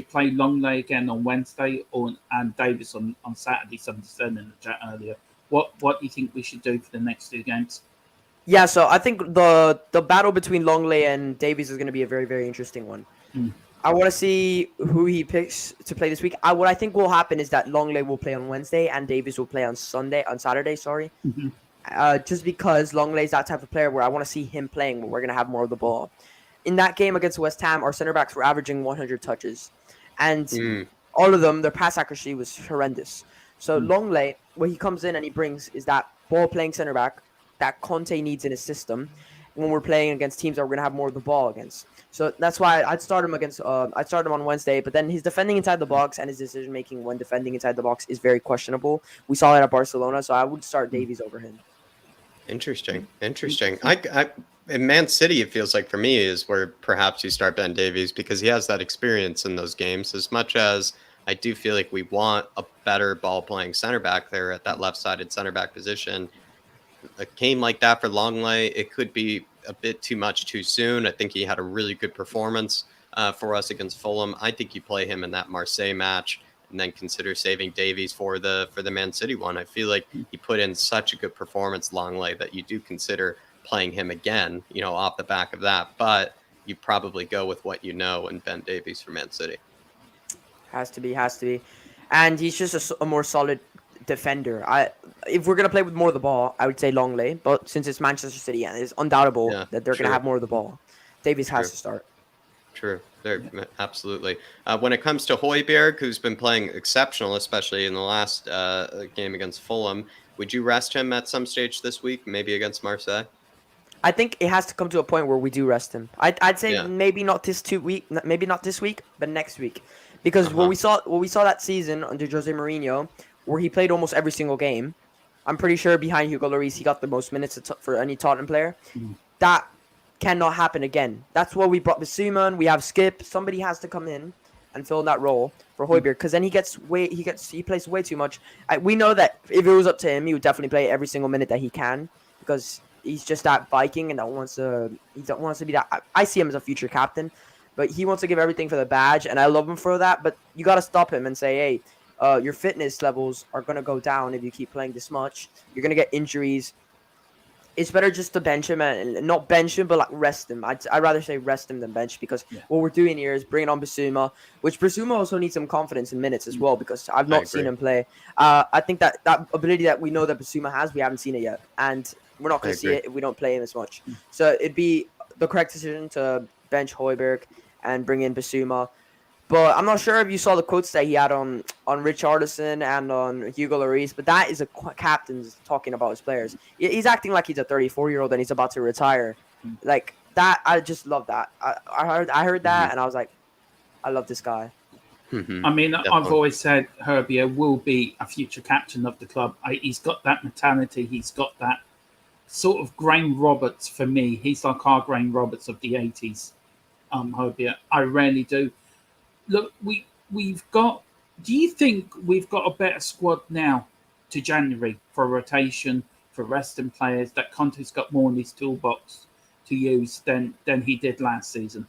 S2: play Longley again on Wednesday and Davis on Saturday? Somebody said in the chat earlier. What do you think we should do for the next two games?
S11: Yeah, so I think the battle between Longley and Davies is going to be a very, very interesting one. I want to see who he picks to play this week. What I think will happen is that Longley will play on Wednesday and Davies will play on Saturday. Sorry.
S2: Mhm.
S11: Just because Longley is that type of player where I want to see him playing, where we're going to have more of the ball. In that game against West Ham, our center backs were averaging 100 touches. And all of them, their pass accuracy was horrendous. So Longley, what he comes in and he brings is that ball-playing center back that Conte needs in his system when we're playing against teams that we're going to have more of the ball against. So that's why I'd start him I'd start him on Wednesday, but then his defending inside the box and his decision making when defending inside the box is very questionable. We saw that at Barcelona, so I would start Davies over him.
S1: Interesting. In Man City, it feels like for me is where perhaps you start Ben Davies because he has that experience in those games. As much as I do feel like we want a better ball playing center back there at that left-sided center back position. A game like that for Longley, it could be a bit too much too soon. I think he had a really good performance for us against Fulham. I think you play him in that Marseille match and then consider saving Davies for the Man City one. I feel like he put in such a good performance, Longley, that you do consider playing him again, off the back of that. But you probably go with what you know and Ben Davies for Man City.
S11: Has to be. And he's just a more solid defender. If we're gonna play with more of the ball, I would say Longley. But since it's Manchester City, and it's undoubtable that they're gonna have more of the ball, Davies has to start.
S1: True, absolutely. When it comes to Højbjerg, who's been playing exceptional, especially in the last game against Fulham, would you rest him at some stage this week, maybe against Marseille?
S11: I think it has to come to a point where we do rest him. I'd say maybe not this week, but next week, because what we saw that season under Jose Mourinho, where he played almost every single game. I'm pretty sure behind Hugo Lloris, he got the most minutes for any Tottenham player. That cannot happen again. That's why we brought Bissouma in. We have Skip. Somebody has to come in and fill that role for Højbjerg, because then he plays way too much. We know that if it was up to him, he would definitely play every single minute that he can, because he's just that Viking and he don't wants to be that. I see him as a future captain, but he wants to give everything for the badge, and I love him for that. But you got to stop him and say, hey, your fitness levels are going to go down if you keep playing this much. You're going to get injuries. It's better just to bench him, and not bench him, but like rest him. I'd rather say rest him than bench, because what we're doing here is bringing on Bissouma, which Bissouma also needs some confidence in minutes as well, because I've not seen him play. I think that ability that we know that Bissouma has, we haven't seen it yet, and we're not going to see it if we don't play him as much. So it'd be the correct decision to bench Højbjerg and bring in Bissouma. But I'm not sure if you saw the quotes that he had on Richarlison and on Hugo Lloris, but that is a captain talking about his players. He's acting like he's a 34-year-old and he's about to retire. Like that, I just love that. I heard that and I was like, I love this guy.
S2: I mean, I've always said Højbjerg will be a future captain of the club. He's got that mentality. He's got that sort of Graham Roberts for me. He's like our Graham Roberts of the 80s. Højbjerg. I really do. Look, we've got. Do you think we've got a better squad now to January for rotation, for resting players, that Conte's got more in his toolbox to use than he did last season?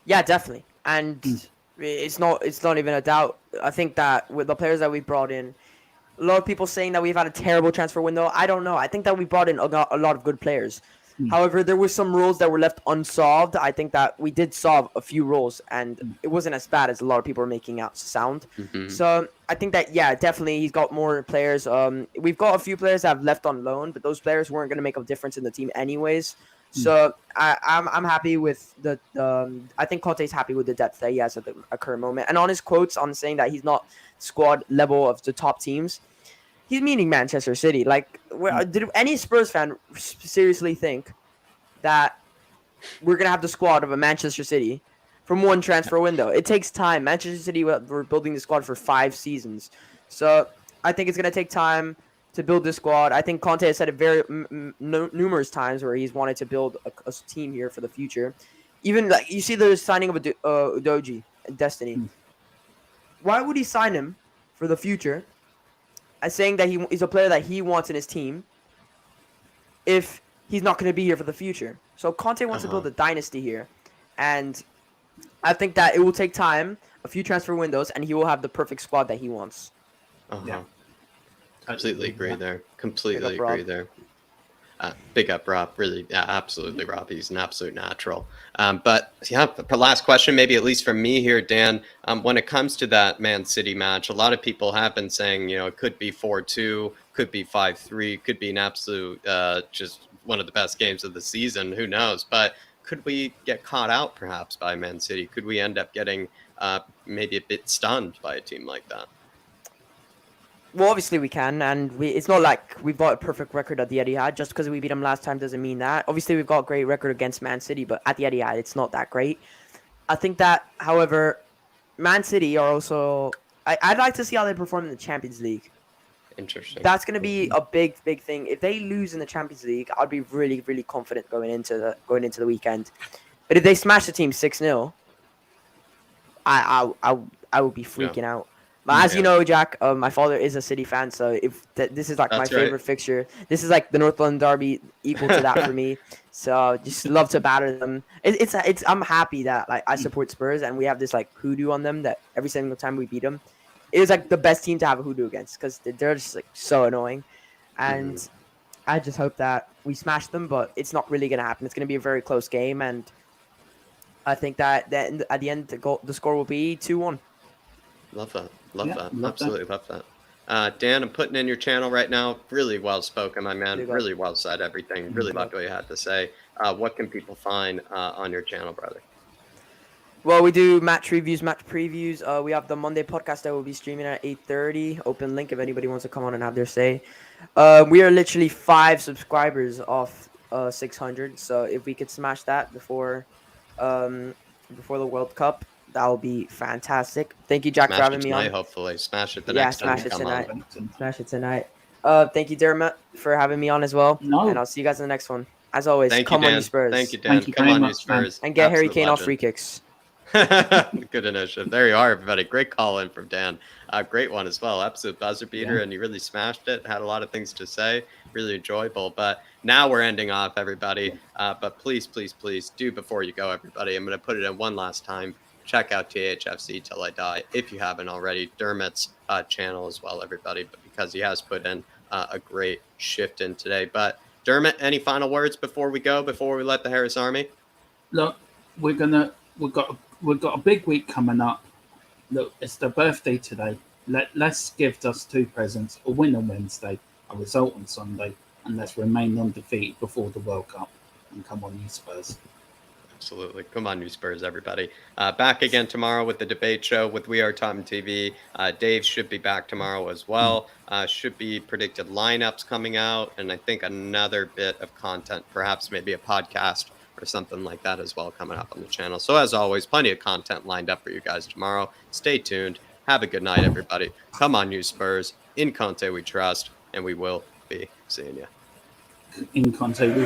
S11: Yeah, definitely. And it's not even a doubt. I think that with the players that we brought in, a lot of people saying that we've had a terrible transfer window. I don't know. I think that we brought in a lot of good players. However, there were some roles that were left unsolved. I think that we did solve a few roles, and it wasn't as bad as a lot of people are making out sound. So I think that, definitely he's got more players. We've got a few players that have left on loan, but those players weren't going to make a difference in the team anyways. So I'm happy with I think Conte's happy with the depth that he has at the current moment. And on his quotes on saying that he's not squad level of the top teams, he's meaning Manchester City. Like, did any Spurs fan seriously think that we're going to have the squad of a Manchester City from one transfer window? It takes time. Manchester City were building the squad for 5 seasons. So I think it's going to take time to build this squad. I think Conte has said it very numerous times where he's wanted to build a team here for the future. Even like you see the signing of Udogie in Destiny. Why would he sign him for the future? As saying that he's a player that he wants in his team if he's not going to be here for the future. So Conte wants to build a dynasty here. And I think that it will take time, a few transfer windows, and he will have the perfect squad that he wants.
S1: Completely agree there. Completely agree there. Big up, Rob. Really, absolutely, Rob. He's an absolute natural. But yeah, the last question, maybe at least from me here, Dan. When it comes to that Man City match, a lot of people have been saying, it could be 4-2, could be 5-3, could be an absolute, just one of the best games of the season. Who knows? But could we get caught out perhaps by Man City? Could we end up getting maybe a bit stunned by a team like that?
S11: Well, obviously we can, and it's not like we've got a perfect record at the Etihad. Just because we beat them last time doesn't mean that. Obviously, we've got a great record against Man City, but at the Etihad, it's not that great. I think that, however, Man City are also... I'd like to see how they perform in the Champions League.
S1: Interesting.
S11: That's going to be a big thing. If they lose in the Champions League, I'd be really, really confident going into the weekend. But if they smash the team 6-0, I would be freaking out. But as you know, Jack, my father is a City fan, so this is like my favorite fixture. This is like the North London derby, equal to that for me. So just love to batter them. I'm happy that like I support Spurs and we have this like hoodoo on them that every single time we beat them, it is like the best team to have a hoodoo against because they're just like so annoying. And I just hope that we smash them, but it's not really gonna happen. It's gonna be a very close game, and I think that at the end the score will be 2-1.
S1: Love that. Love that. Absolutely love that. Dan, I'm putting in your channel right now. Really well spoken, my man. Really well said everything. Really loved what you had to say. What can people find on your channel, brother?
S11: Well, we do match reviews, match previews. We have the Monday podcast that will be streaming at 8:30. Open link if anybody wants to come on and have their say. We are literally 5 subscribers off 600. So if we could smash that before the World Cup, that will be fantastic. Thank you, Jack, for having me on.
S1: Hopefully, smash it the next time you come on.
S11: Smash it tonight. Thank you, Dermot, for having me on as well. And I'll see you guys in the next one. As always, come on, you Spurs.
S1: Thank you, Dan. Come on, you Spurs.
S11: And get Harry Kane off free kicks.
S1: Good initiative. There you are, everybody. Great call in from Dan. Great one as well. Absolute buzzer beater, and you really smashed it. Had a lot of things to say. Really enjoyable. But now we're ending off, everybody. But please, please, please do before you go, everybody. I'm going to put it in one last time. Check out THFC Till I Die if you haven't already. Dermot's channel as well, everybody. But because he has put in a great shift in today. But Dermot, any final words before we go? Before we let the Harris Army?
S2: Look, we've got a big week coming up. Look, it's their birthday today. Let's give us 2 presents: a win on Wednesday, a result on Sunday, and let's remain undefeated before the World Cup. And come on, you Spurs.
S1: Absolutely. Come on, you Spurs, everybody. Back again tomorrow with the debate show with We Are Tottenham TV. Dave should be back tomorrow as well. Should be predicted lineups coming out, and I think another bit of content, perhaps maybe a podcast or something like that as well coming up on the channel. So as always, plenty of content lined up for you guys tomorrow. Stay tuned. Have a good night, everybody. Come on, you Spurs. In Conte we trust, and we will be seeing you.
S2: In Conte we...